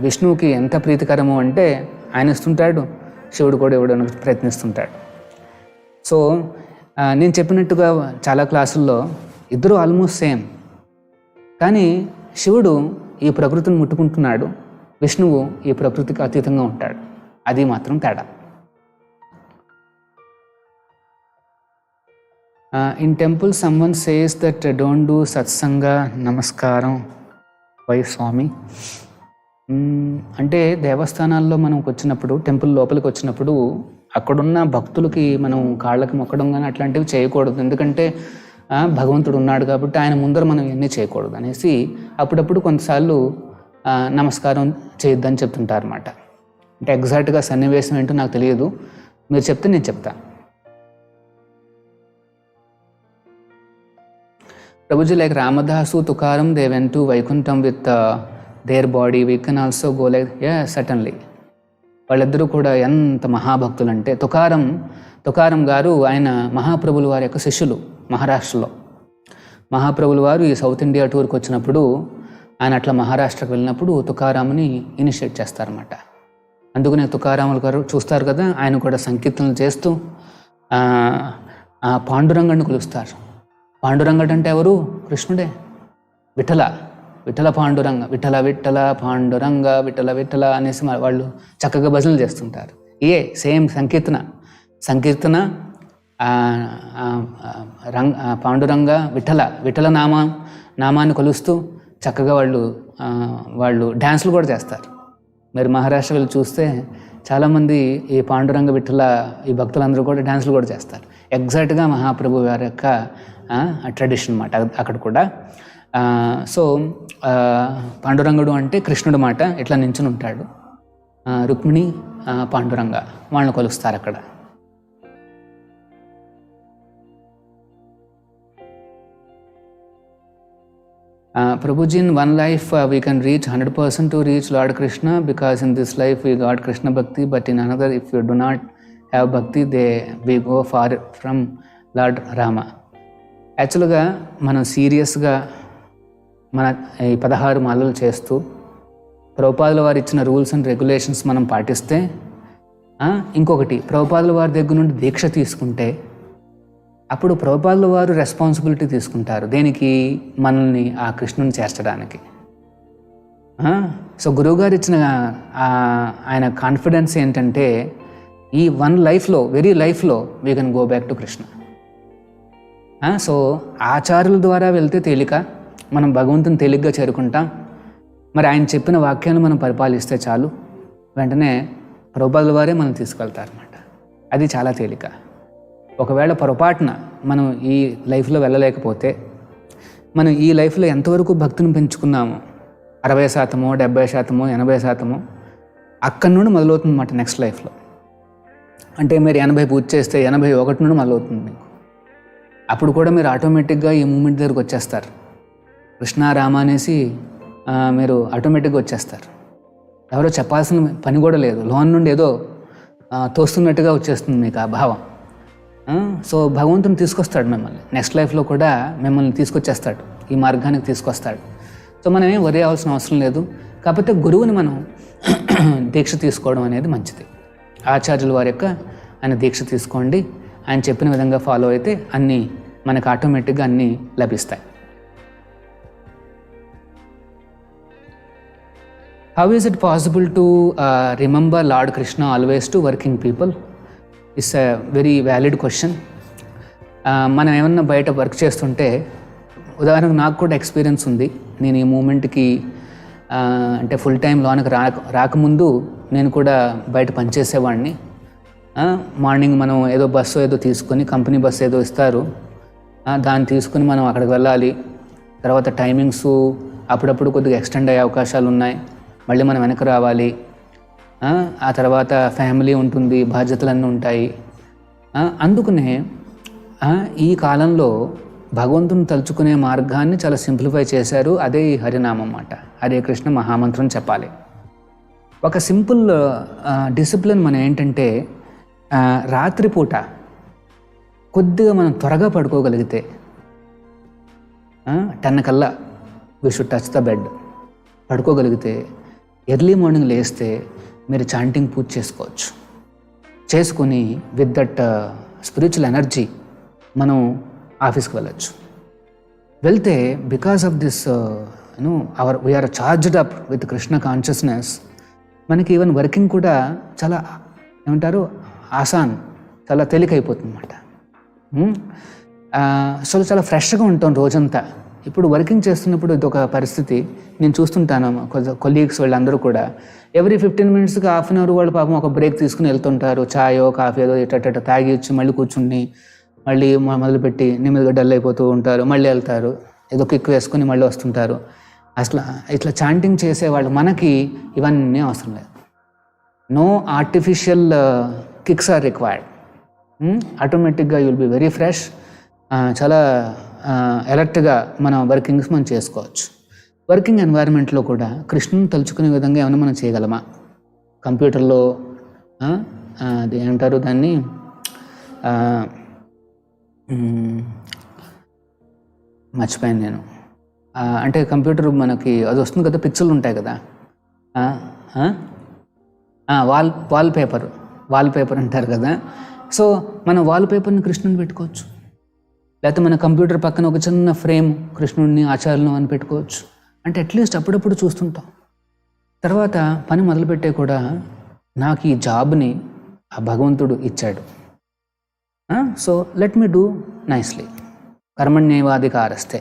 S1: విష్ణువుకి ఎంత ప్రీతికరము అంటే ఆయన ఇస్తుంటాడు, శివుడు కూడా ఇవ్వడానికి ప్రయత్నిస్తుంటాడు. సో నేను చెప్పినట్టుగా చాలా క్లాసుల్లో ఇద్దరు ఆల్మోస్ట్ సేమ్, కానీ శివుడు ఈ ప్రకృతిని ముట్టుకుంటున్నాడు, విష్ణువు ఈ ప్రకృతికి అతీతంగా ఉంటాడు. అది మాత్రం తేడా. In temple someone says that don't do సత్సంగ నమస్కారం. వై స్వామి? అంటే దేవస్థానాల్లో మనం వచ్చినప్పుడు, టెంపుల్ లోపలికి వచ్చినప్పుడు అక్కడున్న భక్తులకి మనం కాళ్ళకి మొక్కడం కానీ అట్లాంటివి చేయకూడదు. ఎందుకంటే భగవంతుడు ఉన్నాడు కాబట్టి ఆయన ముందర మనం ఇవన్నీ చేయకూడదు అనేసి అప్పుడప్పుడు కొంతసార్లు నమస్కారం చేయొద్దని చెప్తుంటారు అన్నమాట. అంటే ఎగ్జాక్ట్గా సన్నివేశం ఏంటో నాకు తెలియదు, మీరు చెప్తే నేను చెప్తా. Prabhuji, like Ramadasu, Tukaram, they went to Vaikuntham with their body, we can also go like. Certainly. వాళ్ళిద్దరూ కూడా ఎంత మహాభక్తులు అంటే, తుకారం గారు ఆయన మహాప్రభుల వారి యొక్క శిష్యులు. మహారాష్ట్రలో మహాప్రభుల వారు ఈ సౌత్ ఇండియా టూర్కి వచ్చినప్పుడు, ఆయన అట్లా మహారాష్ట్రకు వెళ్ళినప్పుడు తుకారాముని ఇనిషియేట్ చేస్తారన్నమాట. అందుకనే తుకారాములు గారు చూస్తారు కదా, ఆయన కూడా సంకీర్తనలు చేస్తూ పాండురంగడిని కొలుస్తారు. పాండురంగడు అంటే ఎవరు? కృష్ణుడే. విఠల పాండురంగ, విఠల పాండురంగ, విఠల అనేసి వాళ్ళు చక్కగా భజనలు చేస్తుంటారు. సేమ్ సంకీర్తన పాండురంగ, విఠల నామాన్ని కొలుస్తూ చక్కగా వాళ్ళు డ్యాన్సులు కూడా చేస్తారు. మీరు మహారాష్ట్ర వెళ్ళి చూస్తే చాలామంది ఈ పాండురంగ, విఠల ఈ భక్తులందరూ కూడా డ్యాన్సులు కూడా చేస్తారు. ఎగ్జాక్ట్గా మహాప్రభు వారి యొక్క ట్రెడిషన్ అన్నమాట అక్కడ కూడా. సో పాండురంగుడు అంటే కృష్ణుడు మాట, ఇట్లా నించుని ఉంటాడు. రుక్మిణి, పాండురంగ వాళ్ళని కొలుస్తారు అక్కడ. Prabhuji, in one life we can reach 100% to reach Lord Krishna, because in this life we got Krishna Bhakti, but in another if you do not have Bhakti, we go far from Lord Rama. యాక్చువల్గా మనం సీరియస్గా మన ఈ 16 మాలలు చేస్తూ ప్రభుపాదుల వారు ఇచ్చిన రూల్స్ అండ్ రెగ్యులేషన్స్ మనం పాటిస్తే, ఇంకొకటి ప్రభుపాదుల వారి దగ్గర నుండి దీక్ష తీసుకుంటే అప్పుడు ప్రభుపాదుల వారు రెస్పాన్సిబిలిటీ తీసుకుంటారు. దేనికి? మనల్ని ఆ కృష్ణుని చేర్చడానికి. సో గురువుగారు ఇచ్చిన ఆయన కాన్ఫిడెన్స్ ఏంటంటే, ఈ వన్ లైఫ్లో, వెరీ లైఫ్లో we can go back to Krishna. So ఆచార్యుల ద్వారా వెళ్తే తేలిక, మనం భగవంతుని తేలిగ్గా చేరుకుంటాం. మరి ఆయన చెప్పిన వాక్యాన్ని మనం పరిపాలిస్తే చాలు, వెంటనే ప్రభుపాదుల వారే మనం తీసుకెళ్తారన్నమాట. అది చాలా తేలిక. ఒకవేళ పొరపాటున మనం ఈ లైఫ్లో వెళ్ళలేకపోతే, మనం ఈ లైఫ్లో ఎంతవరకు భక్తిని పెంచుకున్నామో, 60%, 70%, 80%, అక్కడి నుండి మొదలవుతుంది అన్నమాట నెక్స్ట్ లైఫ్లో. అంటే మీరు 80 పూజ చేస్తే 81 నుండి మొదలవుతుంది మీకు. అప్పుడు కూడా మీరు ఆటోమేటిక్గా ఈ మూమెంట్ దగ్గరకు వచ్చేస్తారు. కృష్ణ రామ అనేసి మీరు ఆటోమేటిక్గా వచ్చేస్తారు. ఎవరో చెప్పాల్సిన పని కూడా లేదు, లోన్ నుండి ఏదో తోస్తున్నట్టుగా వచ్చేస్తుంది మీకు ఆ భావం. సో భగవంతుని తీసుకొస్తాడు మిమ్మల్ని, నెక్స్ట్ లైఫ్లో కూడా మిమ్మల్ని తీసుకొచ్చేస్తాడు, ఈ మార్గానికి తీసుకొస్తాడు. సో మనం ఏం వరి అవ్వాల్సిన అవసరం లేదు. కాకపోతే గురువుని మనం దీక్ష తీసుకోవడం అనేది మంచిది. ఆచార్యుల వారి యొక్క ఆయన దీక్ష తీసుకోండి, ఆయన చెప్పిన విధంగా ఫాలో అయితే అన్నీ మనకు ఆటోమేటిక్గా అన్నీ లభిస్తాయి. How is it possible to remember Lord Krishna always to working people? It's a very valid question. మనం ఏమన్నా బయట వర్క్ చేస్తుంటే, ఉదాహరణకు నాకు కూడా ఎక్స్పీరియన్స్ ఉంది. నేను ఈ మూమెంట్కి అంటే ఫుల్ టైం లోనికి రాకముందు నేను కూడా బయట పనిచేసేవాడిని. మార్నింగ్ మనం ఏదో బస్సు ఏదో తీసుకొని, కంపెనీ బస్సు ఏదో ఇస్తారు, దాన్ని తీసుకుని మనం అక్కడికి వెళ్ళాలి. తర్వాత టైమింగ్స్ అప్పుడప్పుడు కొద్దిగా ఎక్స్టెండ్ అయ్యే అవకాశాలు ఉన్నాయి, మళ్ళీ మనం వెనక్కి రావాలి. ఆ తర్వాత ఫ్యామిలీ ఉంటుంది, బాధ్యతలన్నీ ఉంటాయి. అందుకనే ఈ కాలంలో భగవంతుని తలుచుకునే మార్గాన్ని చాలా సింప్లిఫై చేశారు. అదే ఈ హరినామం అన్నమాట. హరే కృష్ణ మహామంత్రం చెప్పాలి. ఒక సింపుల్ డిసిప్లిన్ మనం ఏంటంటే, రాత్రిపూట కొద్దిగా మనం త్వరగా పడుకోగలిగితే 10 కల్లా we should touch the bed, పడుకోగలిగితే ఎర్లీ మార్నింగ్ లేస్తే మీరు చాంటింగ్ పూజ చేసుకోవచ్చు. చేసుకొని విత్ దట్ స్పిరిచువల్ ఎనర్జీ మనం ఆఫీస్కి వెళ్ళచ్చు. వెళ్తే because of this we are charged up with Krishna consciousness, మనకి ఈవెన్ వర్కింగ్ కూడా చాలా ఏమంటారు ఆసాన్, చాలా తేలికైపోతుంది అన్నమాట. సో చాలా ఫ్రెష్గా ఉంటాం రోజంతా. ఇప్పుడు వర్కింగ్ చేస్తున్నప్పుడు ఇదొక పరిస్థితి నేను చూస్తుంటాను. కొలీగ్స్ వాళ్ళందరూ కూడా ఎవ్రీ 15 మినిట్స్కి హాఫ్ అన్ అవర్ వాళ్ళు పాపం ఒక బ్రేక్ తీసుకుని వెళ్తుంటారు. చాయో కాఫీ ఏదో ఇట్ట తాగి వచ్చి మళ్ళీ కూర్చుని మళ్ళీ మొదలుపెట్టి నెమ్మదిగా డల్ అయిపోతూ ఉంటారు, మళ్ళీ వెళ్తారు, ఏదో కిక్ వేసుకొని మళ్ళీ వస్తుంటారు. అసలు ఇట్లా చాంటింగ్ చేసేవాళ్ళు మనకి ఇవన్నీ అవసరం లేదు. No artificial kicks are required. ఆటోమేటిక్గా you will be very fresh, చాలా అలర్ట్గా మన వర్కింగ్స్ మనం చేసుకోవచ్చు. వర్కింగ్ ఎన్వైరన్మెంట్లో కూడా కృష్ణుని తలుచుకునే విధంగా ఏమైనా మనం చేయగలమా? కంప్యూటర్లో అది ఏమంటారు దాన్ని, మర్చిపోయాను నేను. అంటే కంప్యూటర్ మనకి అది వస్తుంది కదా, పిక్చర్లు ఉంటాయి కదా, వాల్ పేపర్ అంటారు కదా. సో మన వాల్ పేపర్ని కృష్ణుని పెట్టుకోవచ్చు, లేకపోతే మన కంప్యూటర్ పక్కన ఒక చిన్న ఫ్రేమ్ కృష్ణుడిని ఆచార్యులను అని పెట్టుకోవచ్చు. అంటే అట్లీస్ట్ అప్పుడప్పుడు చూస్తుంటాం. తర్వాత పని మొదలుపెట్టే కూడా నాకు ఈ జాబ్ని ఆ భగవంతుడు ఇచ్చాడు, so let me do nicely, కర్మణ్యేవాధికారస్తే,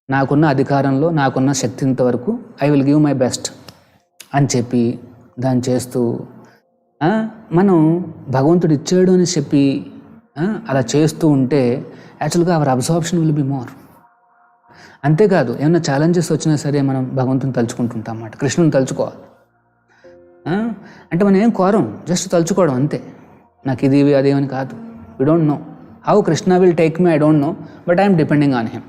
S1: నాకున్న అధికారంలో నాకున్న శక్తింత వరకు I will give my best అని చెప్పి దాన్ని చేస్తూ మనం భగవంతుడు ఇచ్చాడు అని చెప్పి అలా చేస్తూ ఉంటే యాక్చువల్గా our absorption will be more. అంతేకాదు ఏమైనా ఛాలెంజెస్ వచ్చినా సరే మనం భగవంతుని తలుచుకుంటుంటాం అన్నమాట. కృష్ణుని తలుచుకోవాలి అంటే మనం ఏం కోరం, జస్ట్ తలుచుకోవడం అంతే. నాకు ఇది అదేమని కాదు. We don't know how Krishna will take me, I don't know, but I'm depending on him.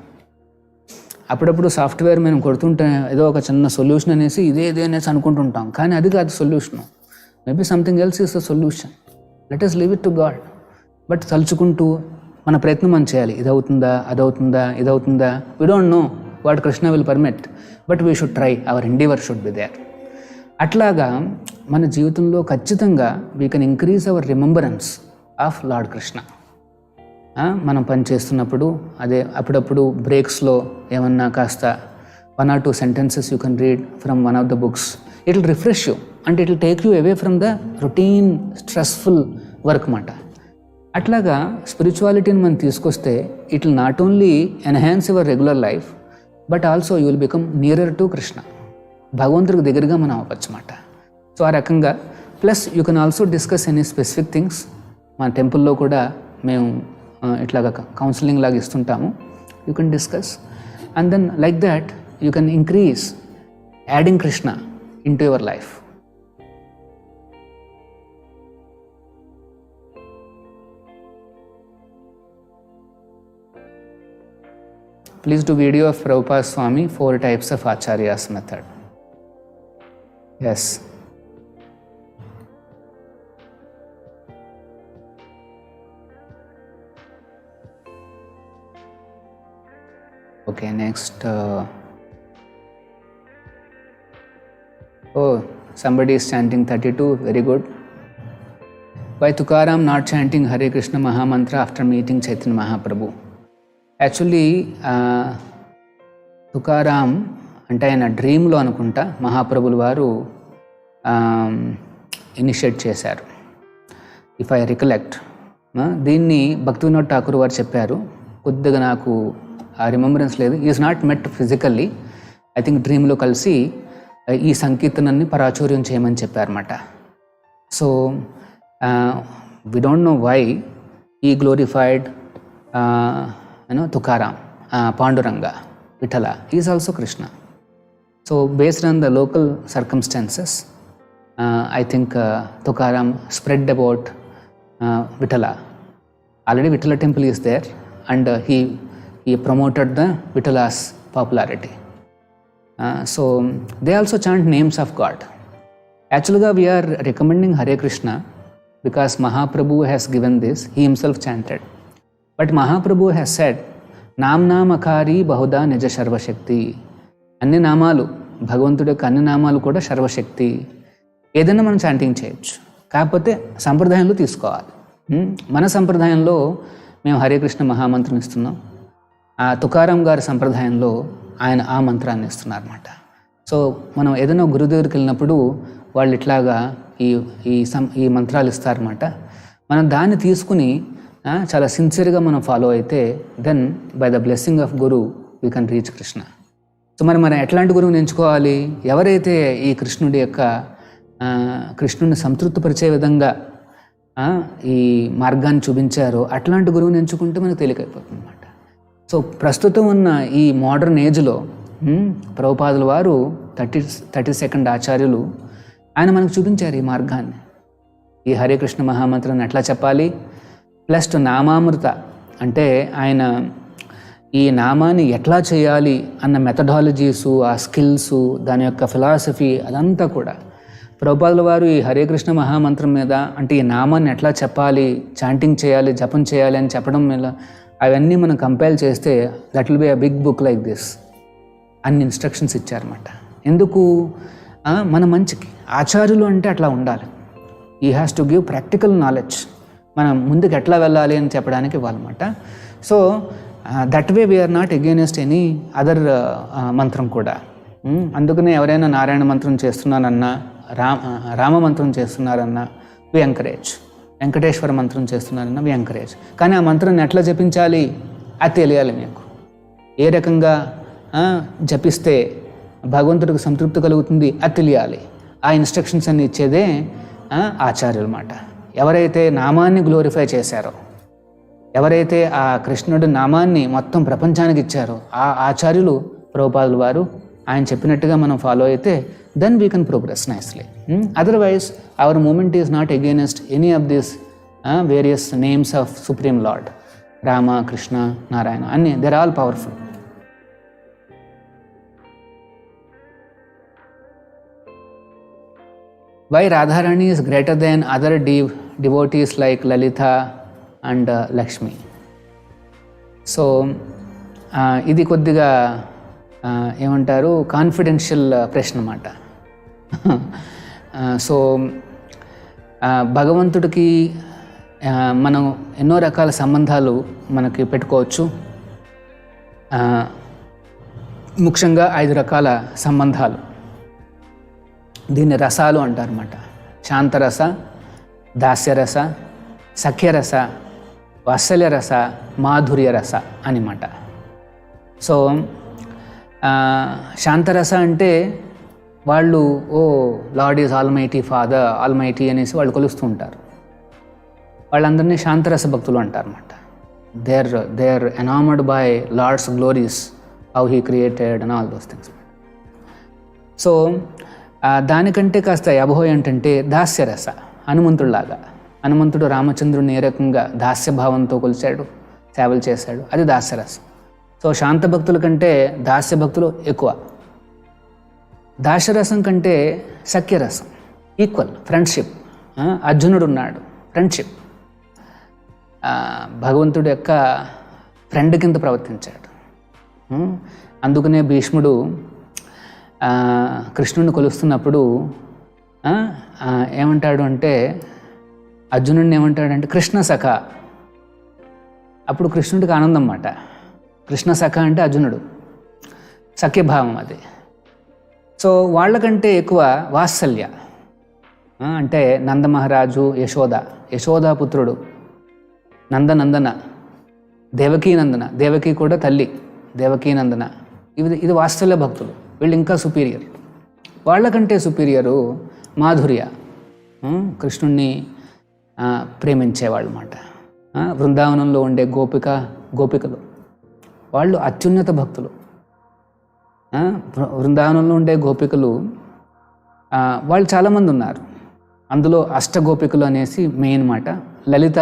S1: అప్పుడప్పుడు సాఫ్ట్వేర్ మేము కొడుతుంటే ఏదో ఒక చిన్న సొల్యూషన్ అనేసి ఇదే అనేసి అనుకుంటుంటాం, కానీ అది కాదు solution. Maybe something else is the solution. Let us leave it to God. But తలుచుకుంటూ మన ప్రయత్నం మనం చేయాలి. ఇదవుతుందా we don't know what Krishna will permit, but we should try, our endeavour should be there. అట్లాగా మన జీవితంలో ఖచ్చితంగా we can increase our remembrance of Lord Krishna. మనం పని చేస్తున్నప్పుడు అదే అప్పుడప్పుడు బ్రేక్స్లో ఏమన్నా కాస్త 1 or 2 sentences you can read from one of the books. It will refresh you and it will take you away from the routine stressful work మాట. అట్లాగా స్పిరిచువాలిటీని మనం తీసుకొస్తే it will not only enhance your regular life, but also you will become nearer to Krishna. భగవంతుడికి దగ్గరగా మనం అవ్వచ్చు అన్నమాట. So ఆ రకంగా plus you can also discuss any specific things. మా టెంపుల్లో కూడా మేము ఇట్లాగా కౌన్సిలింగ్ లాగా ఇస్తుంటాము. You can discuss and then like that you can increase adding Krishna into your life. Please do video of Prabhupada Swami, 4 types of Acharyas method. Yes. Okay, next. Oh, somebody is chanting 32. Very good. Why Tukaram not chanting Hare Krishna Mahamantra after meeting Chaitanya Mahaprabhu? Actually, Tukaram అంటే ఆయన డ్రీమ్లో అనుకుంటా మహాప్రభులు వారు initiate చేశారు. If I recollect, దీన్ని భక్తి వినోద్ ఠాకూర్ వారు చెప్పారు. కొద్దిగా నాకు ఆ రిమెంబరెన్స్ లేదు. Is not met physically, I think డ్రీమ్లో కలిసి ఈ సంకీర్తనాన్ని పరాచూర్యం చేయమని చెప్పారన్నమాట. So we don't know why he glorified Tukaram, Panduranga, Vithala. He is also Krishna. So based on the local circumstances, I think Tukaram spread about Vithala. Already Vithala temple is there, and he promoted the Vittala's popularity. So they also chant names of God. Actually, we are recommending Hare Krishna because Mahaprabhu has given this. He himself chanted. But Mahaprabhu has said, నామ్నామకారి బహుదా నిజ సర్వశక్తి. అన్ని నామాలు, భగవంతుడి యొక్క అన్ని నామాలు కూడా సర్వశక్తి. ఏదైనా మనం చాంటింగ్ చేయొచ్చు, కాకపోతే సంప్రదాయంలో తీసుకోవాలి. మన సంప్రదాయంలో మేము హరే కృష్ణ మహామంత్రం ఇస్తున్నాం. ఆ తుకారాం గారి సంప్రదాయంలో ఆయన ఆ మంత్రాన్ని ఇస్తున్నారన్నమాట. సో మనం ఏదైనా గురువు దగ్గరికి వెళ్ళినప్పుడు వాళ్ళు ఇట్లాగా ఈ మంత్రాలు ఇస్తారన్నమాట. మనం దాన్ని తీసుకుని చాలా సిన్సియర్గా మనం ఫాలో అయితే then by the blessing of guru we can reach Krishna. So మనం ఎట్లాంటి గురువుని ఎంచుకోవాలి? ఎవరైతే ఈ కృష్ణుడి యొక్క కృష్ణుడిని సంతృప్తిపరిచే విధంగా ఈ మార్గాన్ని చూపించారో అట్లాంటి గురువుని ఎంచుకుంటే మనకు తేలికైపోతుంది అన్నమాట. సో ప్రస్తుతం ఉన్న ఈ మోడర్న్ ఏజ్లో ప్రభుపాదుల వారు 32nd ఆచార్యులు ఆయన మనకు చూపించారు ఈ మార్గాన్ని. ఈ హరే కృష్ణ మహామంత్రాన్ని ఎట్లా చెప్పాలి, ప్లస్ నామామృత అంటే ఆయన ఈ నామాన్ని ఎట్లా చేయాలి అన్న మెథడాలజీసు, ఆ స్కిల్సు, దాని యొక్క ఫిలాసఫీ అదంతా కూడా ప్రభుపాదుల వారు ఈ హరే కృష్ణ మహామంత్రం మీద, అంటే ఈ నామాన్ని ఎట్లా చెప్పాలి, చాంటింగ్ చేయాలి, జపం చేయాలి అని చెప్పడం మీద అవన్నీ మనం కంపైల్ చేస్తే that will be a big book like this. అన్ని ఇన్స్ట్రక్షన్స్ ఇచ్చారన్నమాట. ఎందుకు? మన మంచికి. ఆచార్యులు అంటే అట్లా ఉండాలి. He has to give practical knowledge. మనం ముందుకు ఎట్లా వెళ్ళాలి అని చెప్పడానికి ఇవ్వాలన్నమాట. So that way we are not against any other మంత్రం కూడా. అందుకనే ఎవరైనా నారాయణ మంత్రం చేస్తున్నారన్నా, రామ మంత్రం చేస్తున్నారన్నా వి ఎంకరేజ్, వెంకటేశ్వర మంత్రం చేస్తున్నారన్నా వి ఎంకరేజ్. కానీ ఆ మంత్రాన్ని ఎట్లా జపించాలి అది తెలియాలి మీకు. ఏ రకంగా జపిస్తే భగవంతుడికి సంతృప్తి కలుగుతుంది అది తెలియాలి. ఆ ఇన్స్ట్రక్షన్స్ అన్ని ఇచ్చేదే ఆచార్యులు అన్నమాట. ఎవరైతే నామాన్ని గ్లోరిఫై చేశారో, ఎవరైతే ఆ కృష్ణుడి నామాన్ని మొత్తం ప్రపంచానికి ఇచ్చారో ఆ ఆచార్యులు ప్రభుపాదుల వారు. ఆయన చెప్పినట్టుగా మనం ఫాలో అయితే then we can progress nicely. Otherwise our movement is not against any of this various names of supreme Lord, Rama, Krishna, Narayana, అన్నీ they are all powerful. Why Radharani is greater than other devotees like Lalita and Lakshmi? So ఇది కొద్దిగా ఏమంటారు confidential ప్రశ్న అన్నమాట. So భగవంతుడికి మనం ఎన్నో రకాల సంబంధాలు మనకి పెట్టుకోవచ్చు. ముఖ్యంగా 5 రకాల సంబంధాలు. దీన్ని రసాలు అంటారన్నమాట. శాంతరస, దాస్యరస, సఖ్యరస, వాత్సల్యరస, మాధుర్యరస అన్నమాట. సో శాంతరస అంటే వాళ్ళు Lord is almighty, father almighty అనేసి వాళ్ళు కొలుస్తూ ఉంటారు. వాళ్ళందరినీ శాంతరస భక్తులు అంటారన్నమాట. They are enamoured by Lord's glories, how he created and all those things. So దానికంటే కాస్త అబోవ్ ఏంటంటే దాస్యరస. హనుమంతుడిలాగా, హనుమంతుడు రామచంద్రుడిని ఏ రకంగా దాస్యభావంతో కొలిచాడు, సేవలు చేశాడు, అది దాస్యరసం. సో శాంత భక్తుల కంటే దాస్య భక్తులు ఎక్కువ. దాస్యరసం కంటే సఖ్యరసం, ఈక్వల్ ఫ్రెండ్షిప్. అర్జునుడు ఉన్నాడు, ఫ్రెండ్షిప్. భగవంతుడి యొక్క ఫ్రెండ్ కింద ప్రవర్తించాడు. అందుకనే భీష్ముడు కృష్ణుడిని కొలుస్తున్నప్పుడు ఏమంటాడు అంటే, అర్జునుడిని ఏమంటాడంటే కృష్ణ సఖ. అప్పుడు కృష్ణుడికి ఆనందం అన్నమాట. కృష్ణ సఖ అంటే అర్జునుడు, సఖ్యభావం అది. సో వాళ్ళకంటే ఎక్కువ వాత్సల్య. అంటే నందమహారాజు, యశోదాపుత్రుడు, నందనందన, దేవకీనందన, దేవకి కూడా తల్లి, దేవకీనందన. ఇది వాత్సల్య భక్తులు. వీళ్ళు ఇంకా సుపీరియర్. వాళ్ళకంటే సుపీరియరు మాధుర్య, కృష్ణుణ్ణి ప్రేమించేవాళ్ళు అన్నమాట. బృందావనంలో ఉండే గోపికలు వాళ్ళు అత్యున్నత భక్తులు. బృందావనంలో ఉండే గోపికలు వాళ్ళు చాలామంది ఉన్నారు. అందులో అష్టగోపికలు అనేసి మెయిన్ మాట. లలిత,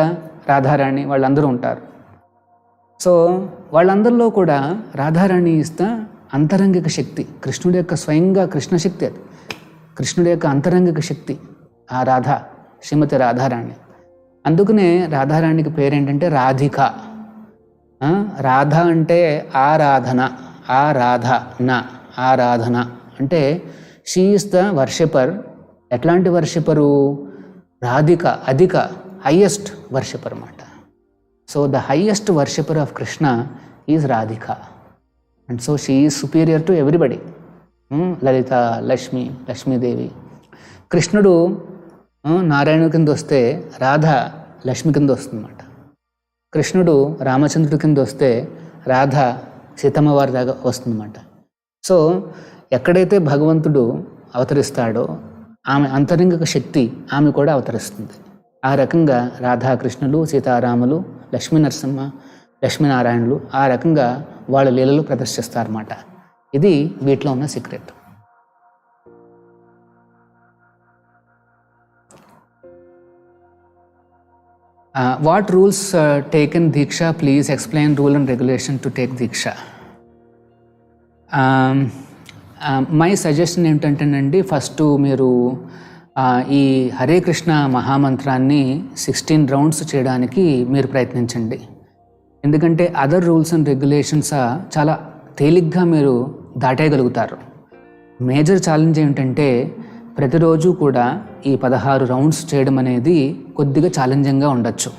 S1: రాధారాణి వాళ్ళందరూ ఉంటారు. సో వాళ్ళందరిలో కూడా రాధారాణి ఇస్తా అంతరంగిక శక్తి, కృష్ణుడి యొక్క స్వయంగా కృష్ణశక్తి. అది కృష్ణుడి యొక్క అంతరంగిక శక్తి ఆ రాధ, శ్రీమతి రాధారాణి. అందుకనే రాధారాణికి పేరేంటంటే రాధిక. రాధ అంటే ఆరాధన, ఆరాధన అంటే షీ ఈస్ ద వర్షిపర్. ఎట్లాంటి వర్షిపరు? రాధిక, అధిక, హయ్యెస్ట్ వర్షిపర్ అన్నమాట. So the highest worshipper of Krishna is Radhika. And so she is superior to everybody. Lalita, Lakshmidevi. కృష్ణుడు నారాయణుడి కింద వస్తే రాధ లక్ష్మి కింద వస్తుందన్నమాట. కృష్ణుడు రామచంద్రుడి కింద వస్తే రాధ సీతమ్మ వారి దాకా వస్తుందన్నమాట. సో ఎక్కడైతే భగవంతుడు అవతరిస్తాడో ఆమె అంతరంగిక శక్తి ఆమె కూడా అవతరిస్తుంది. ఆ రకంగా రాధాకృష్ణులు, సీతారాములు, లక్ష్మీనరసింహ, లక్ష్మీనారాయణులు ఆ రకంగా వాళ్ళ లీలలు ప్రదర్శిస్తారన్నమాట. ఇది వీటిలో ఉన్న secret. What rules taken Diksha? Please explain rule and regulation to take Diksha. My suggestion ఏంటంటేనండి, ఫస్ట్ మీరు ఈ హరే కృష్ణ మహామంత్రాన్ని 16 రౌండ్స్ చేయడానికి మీరు ప్రయత్నించండి. ఎందుకంటే అదర్ రూల్స్ అండ్ రెగ్యులేషన్స్ చాలా తేలిగ్గా మీరు దాటేయగలుగుతారు. మేజర్ ఛాలెంజ్ ఏంటంటే ప్రతిరోజు కూడా ఈ 16 రౌండ్స్ చేయడం అనేది కొద్దిగా ఛాలెంజింగ్గా ఉండొచ్చు.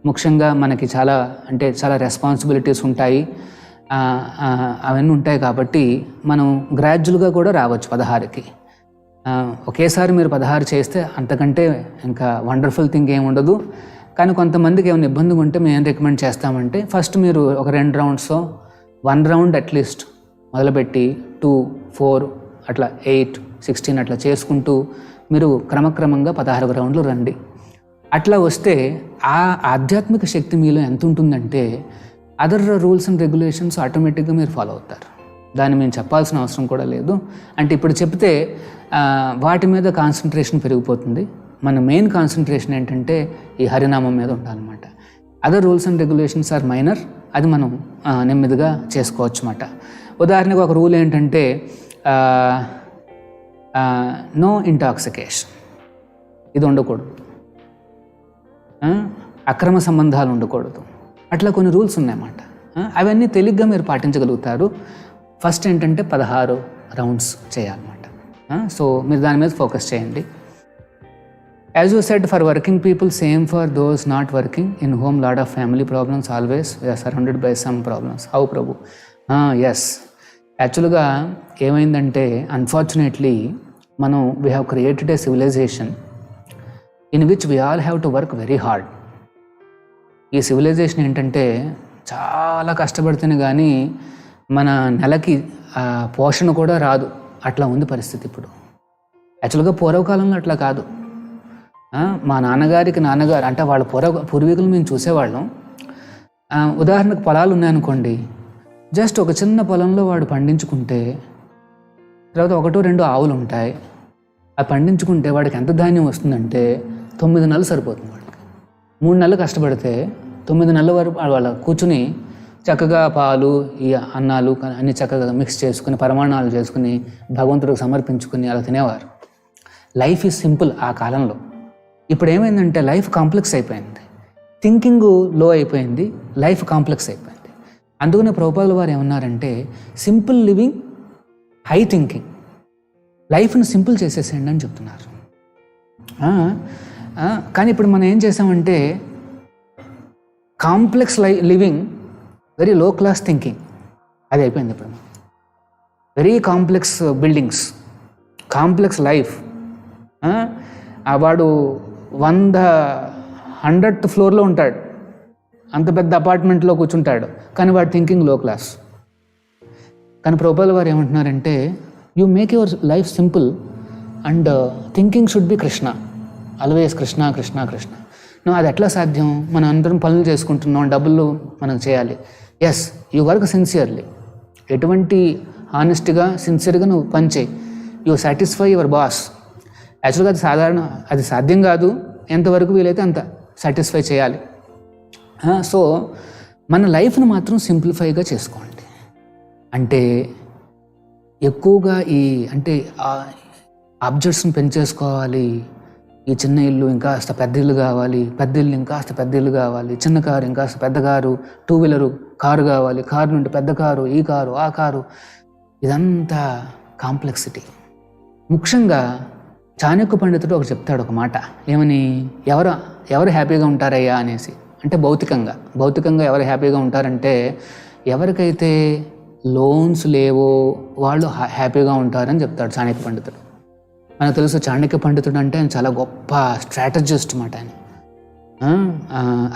S1: ముఖ్యంగా మనకి చాలా రెస్పాన్సిబిలిటీస్ ఉంటాయి, అవన్నీ ఉంటాయి. కాబట్టి మనం గ్రాడ్యువల్గా కూడా రావచ్చు 16కి. ఒకేసారి మీరు 16 చేస్తే అంతకంటే ఇంకా వండర్ఫుల్ థింగ్ ఏమి ఉండదు. కానీ కొంతమందికి ఏమైనా ఇబ్బందిగా ఉంటే మేము ఏం రికమెండ్ చేస్తామంటే, ఫస్ట్ మీరు ఒక 2 రౌండ్స్, 1 రౌండ్ అట్లీస్ట్ మొదలుపెట్టి 2, 4 అట్లా 8, 16 అట్లా చేసుకుంటూ మీరు క్రమక్రమంగా 16 రౌండ్లు రండి. అట్లా వస్తే ఆ ఆధ్యాత్మిక శక్తి మీలో ఎంత ఉంటుందంటే అదర్ రూల్స్ అండ్ రెగ్యులేషన్స్ ఆటోమేటిక్గా మీరు ఫాలో అవుతారు. దాన్ని మేము చెప్పాల్సిన అవసరం కూడా లేదు. అంటే ఇప్పుడు చెప్తే వాటి మీద కాన్సన్ట్రేషన్ పెరిగిపోతుంది. మన మెయిన్ కాన్సన్ట్రేషన్ ఏంటంటే ఈ హరినామం మీద ఉండాలన్నమాట. Other rules and regulations are minor. అది మనం నెమ్మదిగా చేసుకోవచ్చు అన్నమాట. ఉదాహరణకు ఒక రూల్ ఏంటంటే నో ఇంటాక్సికేషన్, ఇది ఉండకూడదు. అక్రమ సంబంధాలు ఉండకూడదు. అట్లా కొన్ని రూల్స్ ఉన్నాయన్నమాట. అవన్నీ తేలిగ్గా మీరు పాటించగలుగుతారు. ఫస్ట్ ఏంటంటే 16 రౌండ్స్ చేయాలన్నమాట. సో మీరు దాని మీద ఫోకస్ చేయండి. As you said, for working people, same for those not working, in home lot of family problems, always we are surrounded by some problems. How Prabhu? Yes, యాక్చువల్గా ఏమైందంటే అన్ఫార్చునేట్లీ మనం we have created a civilisation in which we all have to work very hard. ఈ civilisation ఏంటంటే చాలా కష్టపడితేనే కానీ మన నెలకి పోషణ కూడా రాదు. అట్లా ఉంది పరిస్థితి ఇప్పుడు. యాక్చువల్గా పూర్వకాలంలో అట్లా కాదు. మా నాన్నగారు అంటే వాళ్ళ పూర్వీకులు మేము చూసేవాళ్ళం. ఉదాహరణకు పొలాలు ఉన్నాయనుకోండి, జస్ట్ ఒక చిన్న పొలంలో వాడు పండించుకుంటే, తర్వాత 1-2 ఆవులు ఉంటాయి. ఆ పండించుకుంటే వాడికి ఎంత ధాన్యం వస్తుందంటే 9 నెలలు సరిపోతుంది వాడికి. 3 నెలలు కష్టపడితే 9 నెలల వరకు వాళ్ళ కూర్చుని చక్కగా పాలు ఈ అన్నాలు అన్నీ చక్కగా మిక్స్ చేసుకుని పరమాణాలు చేసుకుని భగవంతుడికి సమర్పించుకుని అలా తినేవారు. లైఫ్ ఈజ్ సింపుల్ ఆ కాలంలో. ఇప్పుడు ఏమైందంటే లైఫ్ కాంప్లెక్స్ అయిపోయింది, థింకింగ్ లో అయిపోయింది, లైఫ్ కాంప్లెక్స్ అయిపోయింది. అందుకనే ప్రభుపాదుల వారు ఏమన్నారంటే సింపుల్ లివింగ్, హై థింకింగ్, లైఫ్ని సింపుల్ చేసేసేయండి అని చెప్తున్నారు. కానీ ఇప్పుడు మనం ఏం చేసామంటే complex living, very low class thinking, అది అయిపోయింది ఇప్పుడు. Very complex buildings, complex life. వాడు 100th ఫ్లోర్లో ఉంటాడు, అంత పెద్ద అపార్ట్మెంట్లో కూర్చుంటాడు, కానీ వాడు థింకింగ్ లో క్లాస్. కానీ ప్రభుపాదుల వారు ఏమంటున్నారంటే you make your life simple and thinking should be Krishna, always Krishna Krishna Krishna. అది ఎట్లా సాధ్యం? మనం అందరం పనులు చేసుకుంటున్నాం, డబ్బులు మనం చేయాలి. ఎస్, యూ వర్క్ సిన్సియర్లీ, ఎటువంటి హానెస్ట్గా సిన్సియర్గా నువ్వు పని చేయి. You satisfy your boss. యాక్చువల్గా అది సాధ్యం కాదు, ఎంతవరకు వీలైతే అంత సాటిస్ఫై చేయాలి. సో మన లైఫ్ను మాత్రం సింప్లిఫైగా చేసుకోండి. అంటే ఎక్కువగా అంటే ఆబ్జెక్ట్స్ని పెంచేసుకోవాలి. ఈ చిన్న ఇల్లు ఇంకాస్త పెద్ద ఇల్లు కావాలి, పెద్ద ఇల్లు ఇంకాస్త పెద్ద ఇల్లు కావాలి, చిన్న కారు ఇంకాస్త పెద్ద కారు, 2-వీలరు కారు కావాలి, కారు నుండి పెద్ద కారు, ఈ కారు ఆ కారు, ఇదంతా కాంప్లెక్సిటీ. ముఖ్యంగా చాణక్య పండితుడు ఒకటి చెప్తాడు ఒక మాట, ఏమని, ఎవరు హ్యాపీగా ఉంటారయ్యా అనేసి. అంటే భౌతికంగా ఎవరు హ్యాపీగా ఉంటారంటే ఎవరికైతే లోన్స్ లేవో వాళ్ళు హ్యాపీగా ఉంటారని చెప్తాడు చాణక్య పండితుడు. మనకు తెలుసు చాణక్య పండితుడు అంటే ఆయన చాలా గొప్ప స్ట్రాటజిస్ట్ అన్నమాట. ఆయన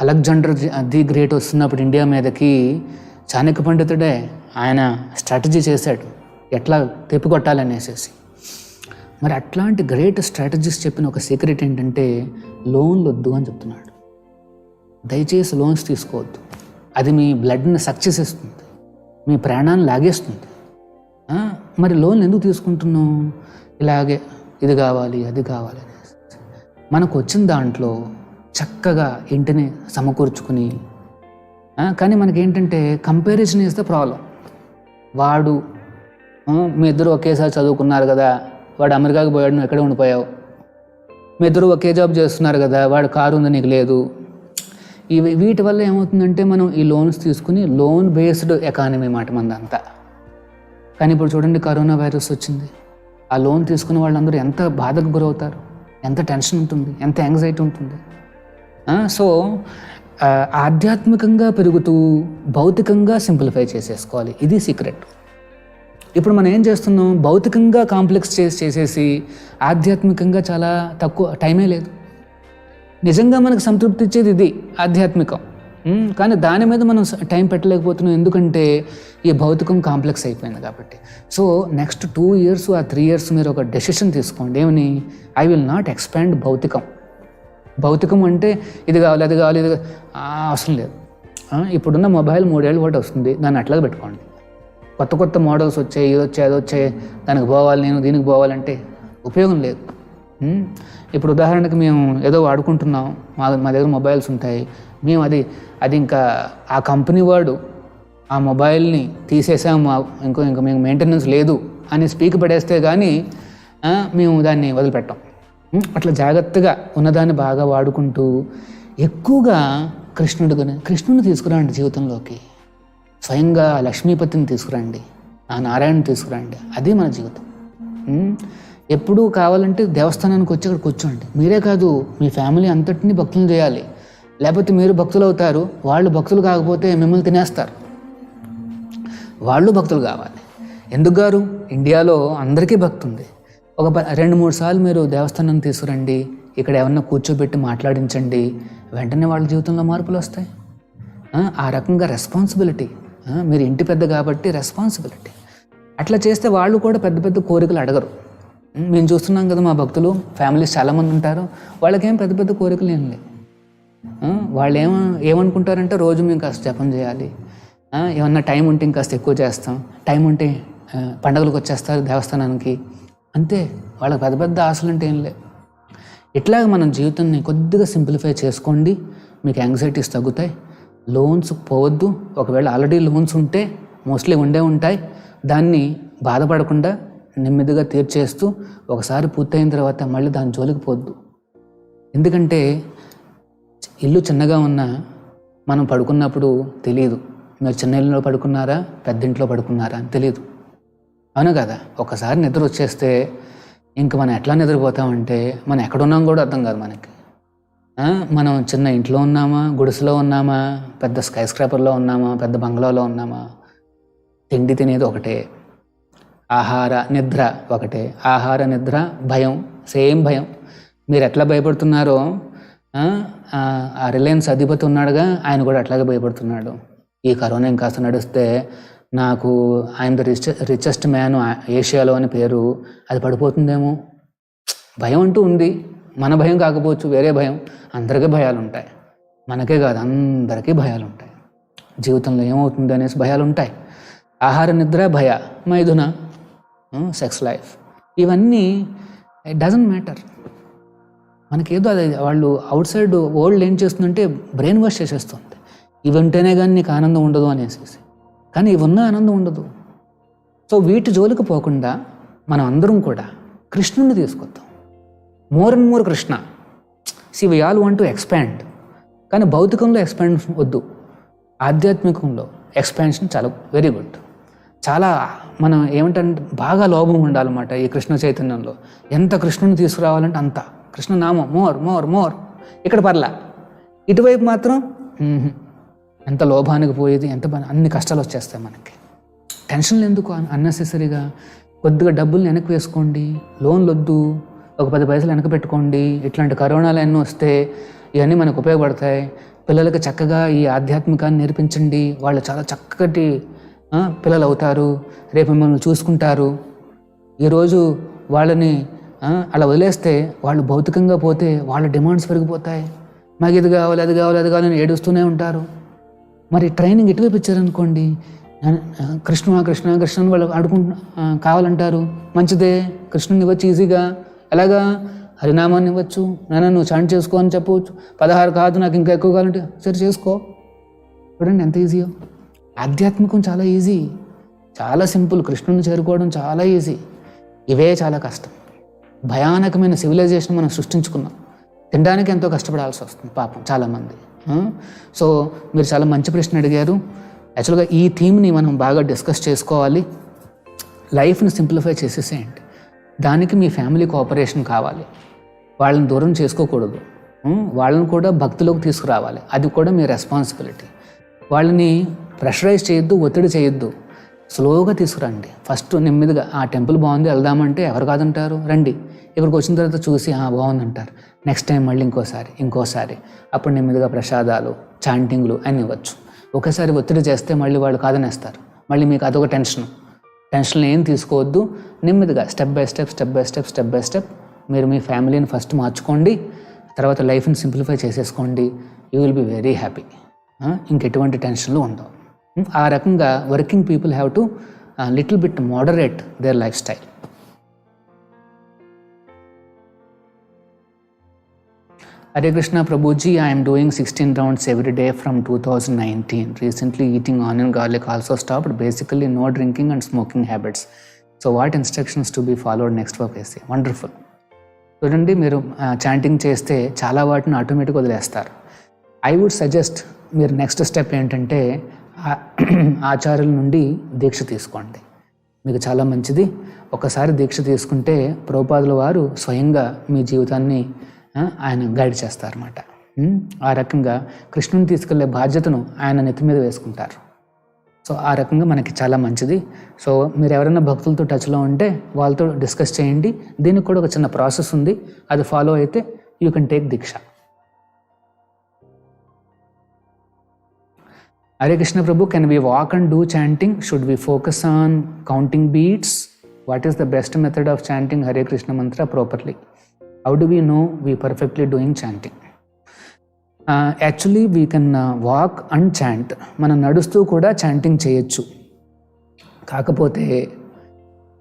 S1: అలెగ్జాండర్ ది గ్రేట్ వస్తున్నప్పుడు ఇండియా మీదకి చాణక్య పండితుడే ఆయన స్ట్రాటజీ చేశాడు, ఎట్లా తిప్పికొట్టాలనేసి. మరి అట్లాంటి గ్రేట్ స్ట్రాటజిస్ట్ చెప్పిన ఒక సీక్రెట్ ఏంటంటే లోన్లు వద్దు అని చెప్తున్నాడు. దయచేసి లోన్స్ తీసుకోవద్దు, అది మీ బ్లడ్ని సక్సెస్ ఇస్తుంది, మీ ప్రాణాన్ని లాగేస్తుంది. మరి లోన్లు ఎందుకు తీసుకుంటున్నాం? ఇలాగే ఇది కావాలి అది కావాలి అనేసి. మనకు వచ్చిన దాంట్లో చక్కగా ఇంటిని సమకూర్చుకుని, కానీ మనకేంటంటే కంపారిజన్ ఈజ్ ద ప్రాబ్లం. వాడు మీ ఇద్దరు ఒకేసారి చదువుకున్నారు కదా, వాడు అమెరికాకి పోయాడు, నువ్వు ఎక్కడే ఉండిపోయావు. మీ ఇద్దరు ఒకే జాబ్ చేస్తున్నారు కదా, వాడు కారు ఉంది నీకు లేదు. వీటి వల్ల ఏమవుతుందంటే మనం ఈ లోన్స్ తీసుకుని లోన్ బేస్డ్ ఎకానమీ మాట మందంతా. కానీ ఇప్పుడు చూడండి, కరోనా వైరస్ వచ్చింది, ఆ లోన్ తీసుకున్న వాళ్ళందరూ ఎంత బాధకు గురవుతారు, ఎంత టెన్షన్ ఉంటుంది, ఎంత యాంగ్జైటీ ఉంటుంది. సో ఆధ్యాత్మికంగా పెరుగుతూ భౌతికంగా సింప్లిఫై చేసేసుకోవాలి, ఇది సీక్రెట్. ఇప్పుడు మనం ఏం చేస్తున్నాం, భౌతికంగా కాంప్లెక్స్ చేసేసి ఆధ్యాత్మికంగా చాలా తక్కువ, టైమే లేదు. నిజంగా మనకు సంతృప్తి ఇచ్చేది ఇది ఆధ్యాత్మికం, కానీ దాని మీద మనం టైం పెట్టలేకపోతున్నాం, ఎందుకంటే ఈ భౌతికం కాంప్లెక్స్ అయిపోయింది కాబట్టి. So next 2 years or 3 years మీరు ఒక డెసిషన్ తీసుకోండి, ఏమని, ఐ విల్ నాట్ ఎక్స్పాండ్ భౌతికం అంటే ఇది కావాలి అది కావాలి ఇది అవసరం లేదు. ఇప్పుడున్న మొబైల్ 3 ఏళ్ళ పాటు వస్తుంది, దాన్ని అట్లాగే పెట్టుకోండి. కొత్త మోడల్స్ వచ్చాయి, ఇది వచ్చాయి అది వచ్చాయి, దానికి పోవాలి, నేను దీనికి పోవాలంటే ఉపయోగం లేదు. ఇప్పుడు ఉదాహరణకి మేము ఏదో వాడుకుంటున్నాం, మా దగ్గర మొబైల్స్ ఉంటాయి, మేము అది ఇంకా ఆ కంపెనీ వాడు ఆ మొబైల్ని తీసేసాము, ఇంకా మేము మెయింటెనెన్స్ లేదు అని స్పీక్ పడేస్తే కానీ మేము దాన్ని వదిలిపెట్టాం. అట్లా జాగ్రత్తగా ఉన్నదాన్ని బాగా వాడుకుంటూ ఎక్కువగా కృష్ణుని తీసుకురండి జీవితంలోకి. స్వయంగా లక్ష్మీపతిని తీసుకురండి, ఆ నారాయణని తీసుకురండి, అది మన జీవితం. ఎప్పుడూ కావాలంటే దేవస్థానానికి వచ్చి అక్కడ కూర్చోండి. మీరే కాదు, మీ ఫ్యామిలీ అంతటినీ భక్తులు చేయాలి, లేకపోతే మీరు భక్తులు అవుతారు, వాళ్ళు భక్తులు కాకపోతే మిమ్మల్ని తినేస్తారు. వాళ్ళు భక్తులు కావాలి. ఎందుకు గారు, ఇండియాలో అందరికీ భక్తి ఉంది. ఒక 2-3 సార్లు మీరు దేవస్థానాన్ని తీసుకురండి, ఇక్కడ ఏమన్నా కూర్చోబెట్టి మాట్లాడించండి, వెంటనే వాళ్ళ జీవితంలో మార్పులు వస్తాయి. ఆ రకంగా రెస్పాన్సిబిలిటీ, మీరు ఇంటి పెద్ద కాబట్టి రెస్పాన్సిబిలిటీ. అట్లా చేస్తే వాళ్ళు కూడా పెద్ద కోరికలు అడగరు. మేము చూస్తున్నాం కదా, మా భక్తులు ఫ్యామిలీస్ చాలామంది ఉంటారు, వాళ్ళకేం పెద్ద కోరికలు ఏం లేవు. వాళ్ళు ఏమనుకుంటారంటే రోజు మేము కాస్త జపం చేయాలి, ఏమన్నా టైం ఉంటే ఇంకాస్త ఎక్కువ చేస్తాం, టైం ఉంటే పండుగలకు వచ్చేస్తారు దేవస్థానానికి, అంతే. వాళ్ళకి పెద్ద ఆశలు అంటే ఏం లేవు. ఇట్లాగ మనం జీవితాన్ని కొద్దిగా సింప్లిఫై చేసుకోండి, మీకు యాంగ్జైటీస్ తగ్గుతాయి, లోన్స్ పోవద్దు. ఒకవేళ ఆల్రెడీ లోన్స్ ఉంటే మోస్ట్లీ ఉండే ఉంటాయి, దాన్ని బాధపడకుండా నెమ్మదిగా తీర్చేస్తూ ఒకసారి పూర్తయిన తర్వాత మళ్ళీ దాని జోలికి పోవద్దు. ఎందుకంటే ఇల్లు చిన్నగా ఉన్నా మనం పడుకున్నప్పుడు తెలియదు మీరు చిన్న ఇల్లులో పడుకున్నారా పెద్ద ఇంట్లో పడుకున్నారా అని తెలియదు, అవును కదా. ఒకసారి నిద్ర వచ్చేస్తే ఇంక మనం ఎట్లా నిద్రపోతామంటే మనం ఎక్కడున్నాం కూడా అర్థం కాదు మనకి. మనం చిన్న ఇంట్లో ఉన్నామా, గుడిసెలో ఉన్నామా, పెద్ద స్కై స్క్రాపర్లో ఉన్నామా, పెద్ద బంగ్లాలో ఉన్నామా, తిండి తినేది ఒకటే, ఆహార నిద్ర ఒకటే. ఆహార నిద్ర భయం, సేమ్ భయం. మీరు ఎట్లా భయపడుతున్నారో ఆ రిలయన్స్ అధిపతి ఉన్నాడుగా, ఆయన కూడా అట్లాగే భయపడుతున్నాడు. ఈ కరోనా ఇంకాస్త నడిస్తే నాకు ఆయన రిచెస్ట్ మ్యాన్ ఏషియాలో అని పేరు, అది పడిపోతుందేమో. భయం అంటూ ఉంది. మన భయం కాకపోవచ్చు, వేరే భయం. అందరికీ భయాలు ఉంటాయి, మనకే కాదు అందరికీ భయాలు ఉంటాయి. జీవితంలో ఏమవుతుంది అనేసి భయాలు ఉంటాయి. ఆహార నిద్ర భయ, మైథున, సెక్స్ లైఫ్, ఇవన్నీ ఇట్ డజంట్ మ్యాటర్. మనకేదో అది వాళ్ళు అవుట్ సైడ్ వరల్డ్ ఏం చేస్తుందంటే బ్రెయిన్ వాష్ చేసేస్తుంది. ఇవి ఉంటేనే కానీ నీకు ఆనందం ఉండదు అనేసి. కానీ ఇవి ఉన్న ఆనందం ఉండదు. సో వీటి జోలికి పోకుండా మనం అందరం కూడా కృష్ణుని తీసుకొద్దాం. More and more Krishna. See we all want to expand. కానీ భౌతికంలో ఎక్స్పాన్షన్ వద్దు, ఆధ్యాత్మికంలో ఎక్స్పాన్షన్ చాలా వెరీ గుడ్. చాలా మనం ఏమిటంటే బాగా లోభం ఉండాలన్నమాట ఈ కృష్ణ చైతన్యంలో. ఎంత కృష్ణుని తీసుకురావాలంటే అంత కృష్ణనామం, మోర్ మోర్ మోర్. ఇక్కడ పర్లా, ఇటువైపు మాత్రం ఎంత లోభానికి పోయేది, ఎంత అన్ని కష్టాలు వచ్చేస్తాయి మనకి. టెన్షన్లు ఎందుకు అన్నెసెసరీగా? కొద్దిగా డబ్బులు వెనక్కి వేసుకోండి, లోన్లు వద్దు, ఒక 10 పైసలు వెనక పెట్టుకోండి. ఇట్లాంటి కరోనాలు ఎన్నో వస్తే ఇవన్నీ మనకు ఉపయోగపడతాయి. పిల్లలకి చక్కగా ఈ ఆధ్యాత్మికాన్ని నేర్పించండి, వాళ్ళు చాలా చక్కటి పిల్లలు అవుతారు, రేపు మిమ్మల్ని చూసుకుంటారు. ఈరోజు వాళ్ళని అలా వదిలేస్తే వాళ్ళు భౌతికంగా పోతే వాళ్ళ డిమాండ్స్ పెరిగిపోతాయి. మాకు ఇది కావాలి, అది కావాలి, అది కావాలని ఏడుస్తూనే ఉంటారు. మరి ట్రైనింగ్ ఇటువైపు ఇచ్చారనుకోండి, కృష్ణ కృష్ణ కృష్ణ వాళ్ళు కావాలంటారు. మంచిదే, కృష్ణుని ఇవ్వచ్చు ఈజీగా. ఎలాగా? హరినామాన్ని ఇవ్వచ్చు. నాన్న నువ్వు చాంట్ చేసుకో అని చెప్పవచ్చు. 16 కాదు, నాకు ఇంకా ఎక్కువ కావాలంటే సరే చేసుకో. చూడండి ఎంత ఈజీయో. ఆధ్యాత్మికం చాలా ఈజీ, చాలా సింపుల్. కృష్ణుని చేరుకోవడం చాలా ఈజీ. ఇవే చాలా కష్టం. భయానకమైన సివిలైజేషన్ మనం సృష్టించుకున్నాం. తినడానికి ఎంతో కష్టపడాల్సి వస్తుంది పాపం చాలామంది. సో మీరు చాలా మంచి ప్రశ్న అడిగారు. యాక్చువల్గా ఈ థీమ్ని మనం బాగా డిస్కస్ చేసుకోవాలి. లైఫ్ని సింప్లిఫై చేసేసేయండి. దానికి మీ ఫ్యామిలీ కోఆపరేషన్ కావాలి. వాళ్ళని దూరం చేసుకోకూడదు, వాళ్ళని కూడా భక్తిలోకి తీసుకురావాలి. అది కూడా మీ రెస్పాన్సిబిలిటీ. వాళ్ళని ప్రెషరైజ్ చేయొద్దు, ఒత్తిడి చేయొద్దు. స్లోగా తీసుకురండి. ఫస్ట్ నెమ్మదిగా ఆ టెంపుల్ బాగుంది వెళ్దామంటే ఎవరు కాదంటారు, రండి. ఇక్కడికి వచ్చిన తర్వాత చూసి బాగుందంటారు. నెక్స్ట్ టైం మళ్ళీ ఇంకోసారి అప్పుడు నెమ్మదిగా ప్రసాదాలు, చాంటింగ్లు అన్నీ ఇవ్వచ్చు. ఒకసారి ఒత్తిడి చేస్తే మళ్ళీ వాళ్ళు కాదనేస్తారు. మళ్ళీ మీకు అదొక టెన్షన్లు ఏం తీసుకోవద్దు. నెమ్మదిగా స్టెప్ బై స్టెప్ మీరు మీ ఫ్యామిలీని ఫస్ట్ మార్చుకోండి. తర్వాత లైఫ్ని సింప్లిఫై చేసేసుకోండి. You will be very happy. ఇంకెటువంటి టెన్షన్లు ఉండవు. ఆ రకంగా working people have to little bit moderate their life style. Hare Krishna Prabhuji, I am doing 16 rounds every day from 2019. Recently eating onion garlic also stopped. Basically no drinking and smoking habits. So what instructions to be followed next for PC? Wonderful. చూడండి, మీరు chanting చేస్తే చాలా వాటిని ఆటోమేటిక్గా వదిలేస్తారు. I would suggest మీరు next step ఏంటంటే ఆచార్యుల నుండి దీక్ష తీసుకోండి. మీకు చాలా మంచిది. ఒకసారి దీక్ష తీసుకుంటే ప్రభుపాదుల వారు స్వయంగా మీ జీవితాన్ని ఆయన గైడ్ చేస్తారన్నమాట. ఆ రకంగా కృష్ణుని తీసుకెళ్లే బాధ్యతను ఆయన నెత్తి మీద వేసుకుంటారు. సో ఆ రకంగా మనకి చాలా మంచిది. సో మీరు ఎవరైనా భక్తులతో టచ్లో ఉంటే వాళ్ళతో డిస్కస్ చేయండి. దీనికి కూడా ఒక చిన్న ప్రాసెస్ ఉంది, అది ఫాలో అయితే you can take diksha. Hare Krishna Prabhu, can we walk and do chanting? Should we focus on counting beats? What is the best method of chanting Hare Krishna mantra properly? How do we know we perfectly doing chanting? Actually we can walk and chant. మనం నడుస్తూ కూడా chanting చేయొచ్చు. కాకపోతే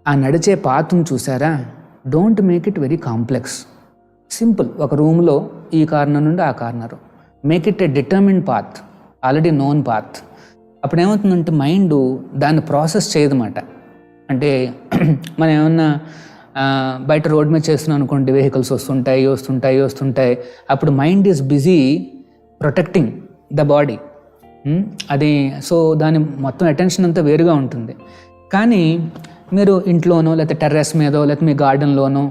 S1: ఆ నడిచే పాత్ను చూసారా, don't make it very complex. Simple. ఒక రూమ్లో ఈ కార్నర్ నుండి ఆ corner, make it A determined path. Already known path. అప్పుడు ఏమవుతుందంటే మైండ్ దాన్ని ప్రాసెస్ చేయదన్నమాట. అంటే మనం ఏమన్నా బయట రోడ్ మీద చేస్తున్నాం అనుకోండి, వెహికల్స్ వస్తుంటాయి, అప్పుడు mind is busy protecting the body. అది సో దాని మొత్తం అటెన్షన్ అంతా వేరుగా ఉంటుంది. కానీ మీరు ఇంట్లోనో లేకపోతే టెర్రస్ మీదో లేకపోతే మీ గార్డెన్లోనో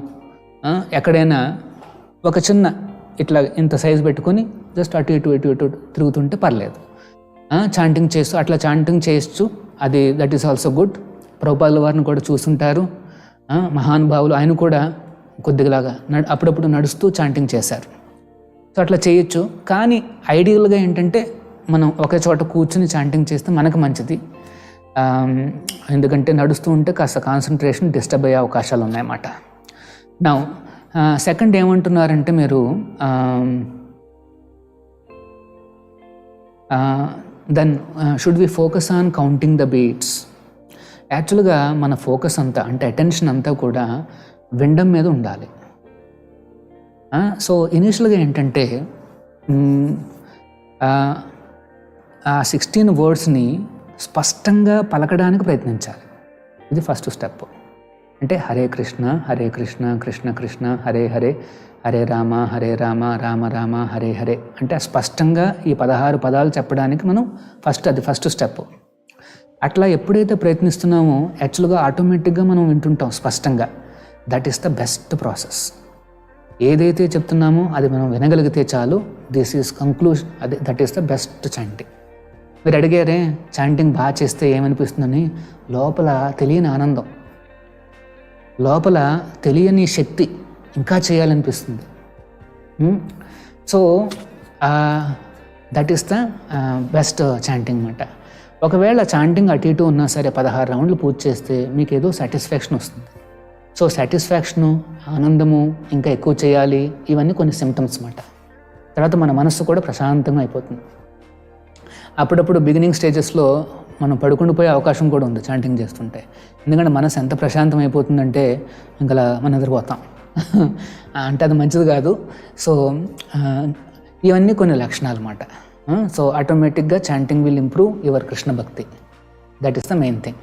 S1: ఎక్కడైనా ఒక చిన్న ఇట్లా ఇంత సైజు పెట్టుకొని జస్ట్ అటు ఇటు తిరుగుతుంటే పర్లేదు. చాంటింగ్ చేస్తూ అట్లా చాంటింగ్ చేయొచ్చు. అది దట్ ఈస్ ఆల్సో గుడ్. ప్రభుపాదుల వారిని కూడా చూస్తుంటారు, మహానుభావులు, ఆయన కూడా కొద్దిలాగా అప్పుడప్పుడు నడుస్తూ చాంటింగ్ చేశారు. సో అట్లా చేయొచ్చు. కానీ ఐడియల్గా ఏంటంటే మనం ఒకే చోట కూర్చుని చాంటింగ్ చేస్తే మనకు మంచిది. ఎందుకంటే నడుస్తూ ఉంటే కాస్త కాన్సన్ట్రేషన్ డిస్టర్బ్ అయ్యే అవకాశాలు ఉన్నాయన్నమాట. నా సెకండ్ ఏమంటున్నారంటే మీరు then should we focus on counting the beats. యాక్చువల్గా మన ఫోకస్ అంతా అంటే అటెన్షన్ అంతా కూడా వినడం మీద ఉండాలి. సో ఇనీషియల్గా ఏంటంటే ఆ 16 వర్డ్స్ని స్పష్టంగా పలకడానికి ప్రయత్నించాలి. ఇది ఫస్ట్ స్టెప్. అంటే హరే కృష్ణ హరే కృష్ణ కృష్ణ కృష్ణ హరే హరే, హరే రామ రామ రామ హరే హరే అంటే స్పష్టంగా ఈ 16 పదాలు చెప్పడానికి మనం అది ఫస్ట్ స్టెప్. అట్లా ఎప్పుడైతే ప్రయత్నిస్తున్నామో యాక్చువల్గా ఆటోమేటిక్గా మనం వింటుంటాం స్పష్టంగా. That is the best process. ఏదైతే చెప్తున్నామో అది మనం వినగలిగితే చాలు. This is conclusion. That is the best chanting. మీరు అడిగారే చాంటింగ్ బాగా చేస్తే ఏమనిపిస్తుందని. లోపల తెలియని ఆనందం, లోపల తెలియని శక్తి, ఇంకా చేయాలనిపిస్తుంది. So that is the best chanting అన్నమాట. ఒకవేళ చాంటింగ్ అటు ఇటు ఉన్నా సరే 16 రౌండ్లు పూర్తి చేస్తే మీకు ఏదో సాటిస్ఫాక్షన్ వస్తుంది. సో సాటిస్ఫాక్షను, ఆనందము, ఇంకా ఎక్కువ చేయాలి, ఇవన్నీ కొన్ని సిమ్టమ్స్ అన్నమాట. తర్వాత మన మనస్సు కూడా ప్రశాంతంగా అయిపోతుంది. అప్పుడప్పుడు బిగినింగ్ స్టేజెస్లో మనం పడుకుండిపోయే అవకాశం కూడా ఉంది చాంటింగ్ చేస్తుంటే. ఎందుకంటే మనసు ఎంత ప్రశాంతం అయిపోతుందంటే ఇంకా మనం నిద్రపోతాం. అంటే అది మంచిది కాదు. సో ఇవన్నీ కొన్ని లక్షణాలు అన్నమాట. సో ఆటోమేటిక్గా chanting will improve your Krishna bhakti. That is the main thing.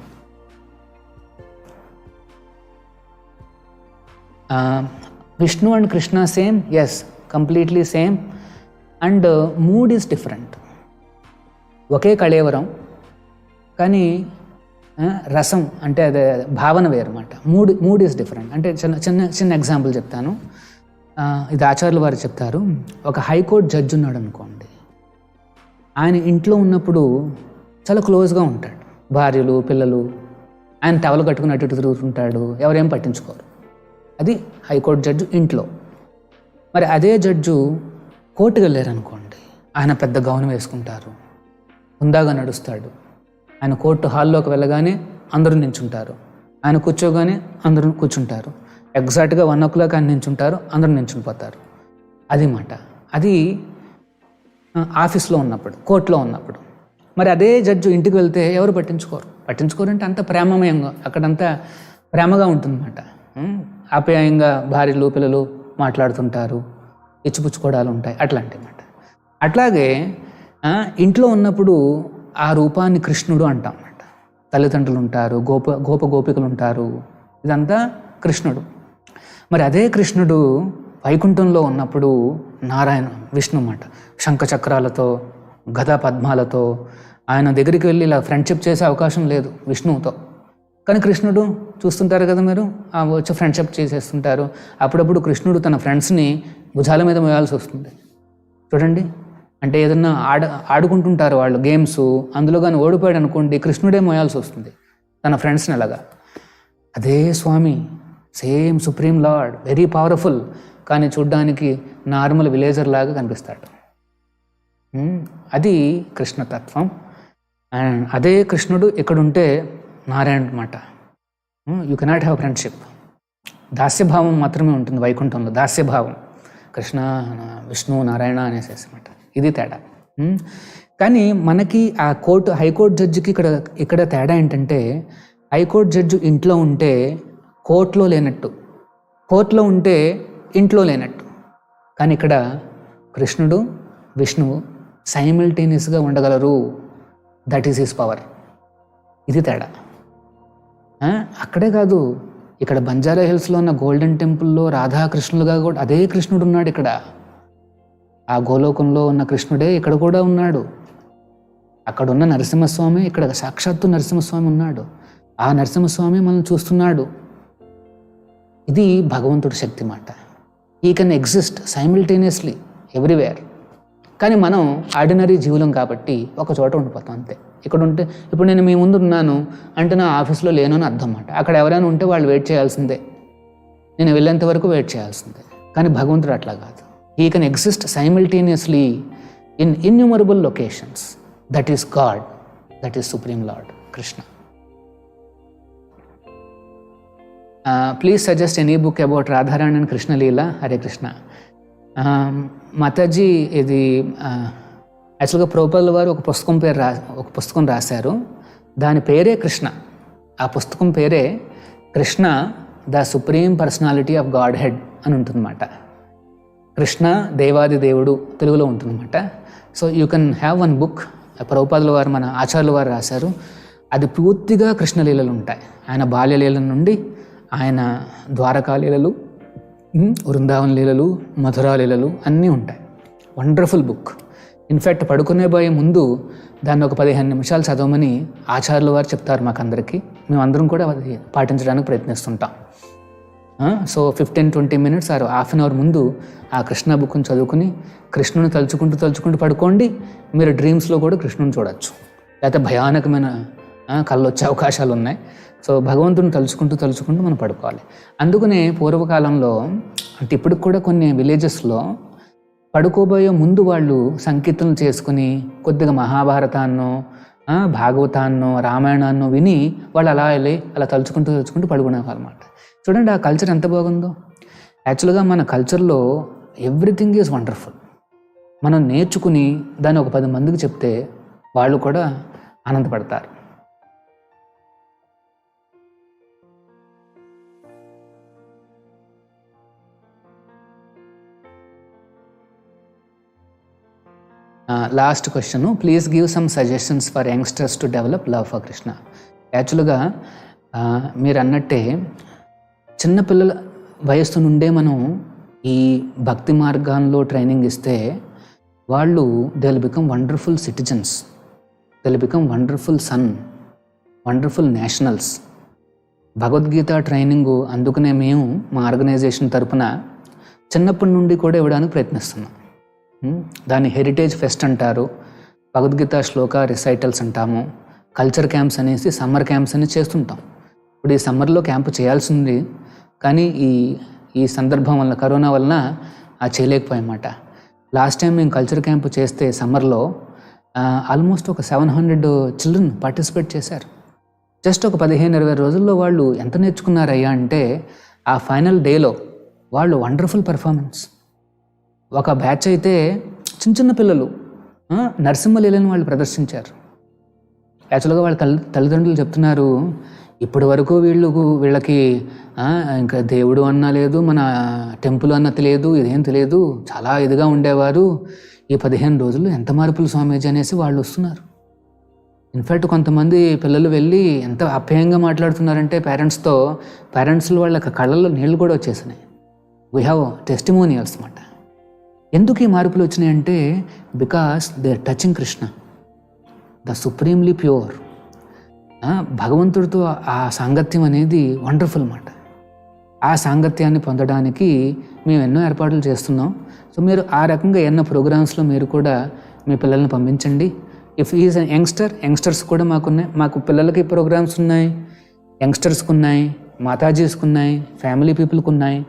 S1: Vishnu and Krishna same? Yes, completely same. And mood is different. ఒకే కళేవరం, కానీ రసం అంటే అదే భావన వేరన్నమాట. Mood is different. అంటే చిన్న ఎగ్జాంపుల్ చెప్తాను. ఇది ఆచార్యుల వారు చెప్తారు. ఒక హైకోర్టు జడ్జి ఉన్నాడు అనుకోండి. ఆయన ఇంట్లో ఉన్నప్పుడు చాలా క్లోజ్గా ఉంటాడు. భార్యలు, పిల్లలు, ఆయన టవలు కట్టుకుని అటు ఇటు తిరుగుతుంటాడు, ఎవరేం పట్టించుకోరు. అది హైకోర్టు జడ్జి ఇంట్లో. మరి అదే జడ్జు కోర్టుకు వెళ్ళారనుకోండి, ఆయన పెద్ద గౌన్ వేసుకుంటారు, హుందాగా నడుస్తాడు. ఆయన కోర్టు హాల్లోకి వెళ్ళగానే అందరూ నించుంటారు, ఆయన కూర్చోగానే అందరూ కూర్చుంటారు. ఎగ్జాక్ట్గా 1 o'clock ఆయన నించుంటారు, అందరూ నించునిపోతారు. అది మాట. అది ఆఫీస్లో ఉన్నప్పుడు, కోర్టులో ఉన్నప్పుడు. మరి అదే జడ్జు ఇంటికి వెళ్తే ఎవరు పట్టించుకోరంటే అంత ప్రేమమయంగా, అక్కడంతా ప్రేమగా ఉంటుందన్నమాట. ఆప్యాయంగా భార్యలు, పిల్లలు మాట్లాడుతుంటారు, ఇచ్చిపుచ్చుకోవడాలు ఉంటాయి, అట్లాంటివన్నమాట. అట్లాగే ఇంట్లో ఉన్నప్పుడు ఆ రూపాన్ని కృష్ణుడు అంటాం అన్నమాట. తల్లిదండ్రులు ఉంటారు, గోపికలు ఉంటారు, ఇదంతా కృష్ణుడు. మరి అదే కృష్ణుడు వైకుంఠంలో ఉన్నప్పుడు నారాయణ, విష్ణు అన్నమాట. శంఖ చక్రాలతో, గదా పద్మాలతో ఆయన దగ్గరికి వెళ్ళి ఇలా ఫ్రెండ్షిప్ చేసే అవకాశం లేదు విష్ణువుతో. కానీ కృష్ణుడు చూస్తుంటారు కదా మీరు, వచ్చి ఫ్రెండ్షిప్ చేసేస్తుంటారు. అప్పుడప్పుడు కృష్ణుడు తన ఫ్రెండ్స్ని భుజాల మీద మోయాల్సి వస్తుంది. చూడండి, అంటే ఏదన్నా ఆడుకుంటుంటారు వాళ్ళు గేమ్స్, అందులో కానీ ఓడిపోయాడు అనుకోండి, కృష్ణుడే మోయాల్సి వస్తుంది తన ఫ్రెండ్స్ని. అలాగా అదే స్వామి, same supreme lord, very powerful, కానీ చూడ్డానికి నార్మల్ విలేజర్ లాగా కనిపిస్తాడు. అది కృష్ణతత్వం. అండ్ అదే కృష్ణుడు ఇక్కడుంటే నారాయణ అన్నమాట. You cannot have friendship. దాస్యభావం మాత్రమే ఉంటుంది వైకుంఠంలో, దాస్యభావం. కృష్ణ, విష్ణు, నారాయణ అనేసేసి అన్నమాట. ఇది తేడా. కానీ మనకి ఆ హైకోర్టు జడ్జికి ఇక్కడ తేడా ఏంటంటే, హైకోర్టు జడ్జి ఇంట్లో ఉంటే కోర్టులో లేనట్టు, కోర్టులో ఉంటే ఇంట్లో లేనట్టు. కానీ ఇక్కడ కృష్ణుడు, విష్ణువు సైమిల్టేనియస్గా ఉండగలరు. That is his power. ఇది తేడా. అక్కడే కాదు, ఇక్కడ బంజారా హిల్స్లో ఉన్న గోల్డెన్ టెంపుల్లో రాధాకృష్ణులుగా కూడా అదే కృష్ణుడు ఉన్నాడు. ఇక్కడ ఆ గోలోకంలో ఉన్న కృష్ణుడే ఇక్కడ కూడా ఉన్నాడు. అక్కడ ఉన్న నరసింహస్వామి ఇక్కడ సాక్షాత్తు నరసింహస్వామి ఉన్నాడు. ఆ నరసింహస్వామి మనం చూస్తున్నాడు. ఇది భగవంతుడి శక్తి మాట. ఈ కెన్ ఎగ్జిస్ట్ సైమిల్టేనియస్లీ ఎవ్రీవేర్. కానీ మనం ఆర్డినరీ జీవులం కాబట్టి ఒక చోట ఉండిపోతాం అంతే. ఇక్కడ ఉంటే ఇప్పుడు నేను మీ ముందు ఉన్నాను అంటే నా ఆఫీస్లో లేను అని అర్థం అన్నమాట. అక్కడ ఎవరైనా ఉంటే వాళ్ళు వెయిట్ చేయాల్సిందే, నేను వెళ్ళేంత వరకు వెయిట్ చేయాల్సిందే. కానీ భగవంతుడు అట్లా కాదు. He can exist simultaneously in innumerable locations. That is God, that is supreme lord Krishna. Please suggest any book about Radharani and Krishna Leela. Hare Krishna. Mataji, ఇది యాక్చువల్గా ప్రభుపాదుల వారు ఒక పుస్తకం రాశారు. దాని పేరే కృష్ణ. ఆ పుస్తకం పేరే Krishna the supreme personality of God head అని ఉంటుందన్నమాట. కృష్ణ దేవాది దేవుడు తెలుగులో ఉంటుందన్నమాట. So you can have one book. ప్రభుపాదుల వారు, మన ఆచార్యుల వారు రాశారు. అది పూర్తిగా కృష్ణలీలలు ఉంటాయి. ఆయన బాల్యలీల నుండి ఆయన ద్వారకా లీలలు, వృందావన లీలలు, మధురా లీలలు అన్నీ ఉంటాయి. Wonderful book. ఇన్ఫ్యాక్ట్ పడుకునే పోయే ముందు దాన్ని ఒక 15 నిమిషాలు చదవమని ఆచార్యుల వారు చెప్తారు మాకందరికీ. మేమందరం కూడా అది పాటించడానికి ప్రయత్నిస్తుంటాం. So 15-20 minutes or half an hour ముందు ఆ కృష్ణ బుక్ని చదువుకుని కృష్ణుని తలుచుకుంటూ పడుకోండి. మీరు డ్రీమ్స్లో కూడా కృష్ణుని చూడొచ్చు. లేకపోతే భయానకమైన కళ్ళు వచ్చే అవకాశాలు ఉన్నాయి. సో భగవంతుని తలుచుకుంటూ మనం పడుకోవాలి. అందుకనే పూర్వకాలంలో, అంటే ఇప్పటికి కూడా కొన్ని విలేజెస్లో పడుకోబోయే ముందు వాళ్ళు సంకీర్తనలు చేసుకుని కొద్దిగా మహాభారతాన్నో భాగవతాన్నో రామాయణాన్నో విని వాళ్ళు అలా తలుచుకుంటూ పడుకునేవాళ్ళు అన్నమాట. చూడండి ఆ కల్చర్ ఎంత బాగుందో. యాక్చువల్గా మన కల్చర్లో ఎవ్రీథింగ్ ఈజ్ వండర్ఫుల్. మనం నేర్చుకుని దాన్ని ఒక 10 మందికి చెప్తే వాళ్ళు కూడా ఆనందపడతారు. Last question, please give some suggestions for youngsters to develop love for Krishna. యాక్చువల్గా మీరు అన్నట్టే చిన్నపిల్లల వయస్సు నుండే మనం ఈ భక్తి మార్గాల్లో ట్రైనింగ్ ఇస్తే వాళ్ళు they will become wonderful citizens, they will become wonderful son, wonderful nationals. Bhagavad Gita training అందుకనే మేము మా ఆర్గనైజేషన్ తరపున చిన్నప్పటి నుండి కూడా ఇవ్వడానికి ప్రయత్నిస్తున్నాం. దాన్ని హెరిటేజ్ ఫెస్ట్ అంటారు, భగవద్గీత శ్లోక రిసైటల్స్ అంటాము, కల్చర్ క్యాంప్స్ అనేసి సమ్మర్ క్యాంప్స్ అని చేస్తుంటాం. ఇప్పుడు ఈ సమ్మర్లో క్యాంపు చేయాల్సింది, కానీ ఈ సందర్భం వల్ల, కరోనా వలన చేయలేకపోయామాట. లాస్ట్ టైం మేము కల్చర్ క్యాంపు చేస్తే సమ్మర్లో ఆల్మోస్ట్ ఒక 700 చిల్డ్రన్ పార్టిసిపేట్ చేశారు. జస్ట్ ఒక 15-20 రోజుల్లో వాళ్ళు ఎంత నేర్చుకున్నారయ్యా అంటే ఆ ఫైనల్ డేలో వాళ్ళు వండర్ఫుల్ పర్ఫార్మెన్స్. ఒక బ్యాచ్ అయితే చిన్న పిల్లలు నరసింహలీలను వాళ్ళు ప్రదర్శించారు. యాక్చువల్గా వాళ్ళ తల్లిదండ్రులు చెప్తున్నారు, ఇప్పటి వరకు వీళ్ళకి ఇంకా దేవుడు అన్నా లేదు, మన టెంపుల్ అన్న తెలియదు, ఇదేం తెలియదు, చాలా ఇదిగా ఉండేవారు. ఈ 15 రోజులు ఎంత మార్పులు స్వామీజీ అనేసి వాళ్ళు వస్తున్నారు. ఇన్ఫ్యాక్ట్ కొంతమంది పిల్లలు వెళ్ళి ఎంత ఆప్యాయంగా మాట్లాడుతున్నారంటే పేరెంట్స్ వాళ్ళ కళ్ళల్లో నీళ్ళు కూడా వచ్చేసినాయి. వీ హ్యావ్ టెస్టిమోనియల్స్ అన్నమాట. ఎందుకు ఈ మార్పులు వచ్చినాయి అంటే because they are touching Krishna, the supremely pure. భగవంతుడితో ఆ సాంగత్యం అనేది వండర్ఫుల్ అన్నమాట. ఆ సాంగత్యాన్ని పొందడానికి మేము ఎన్నో ఏర్పాట్లు చేస్తున్నాం. సో మీరు ఆ రకంగా ఎన్నో ప్రోగ్రామ్స్లో మీరు కూడా మీ పిల్లల్ని పంపించండి. ఇఫ్ ఈజ్ యంగ్స్టర్స్ కూడా మాకు పిల్లలకి ప్రోగ్రామ్స్ ఉన్నాయి, యంగ్స్టర్స్కి ఉన్నాయి, మాతాజీస్కి ఉన్నాయి, ఫ్యామిలీ పీపుల్కి ఉన్నాయి.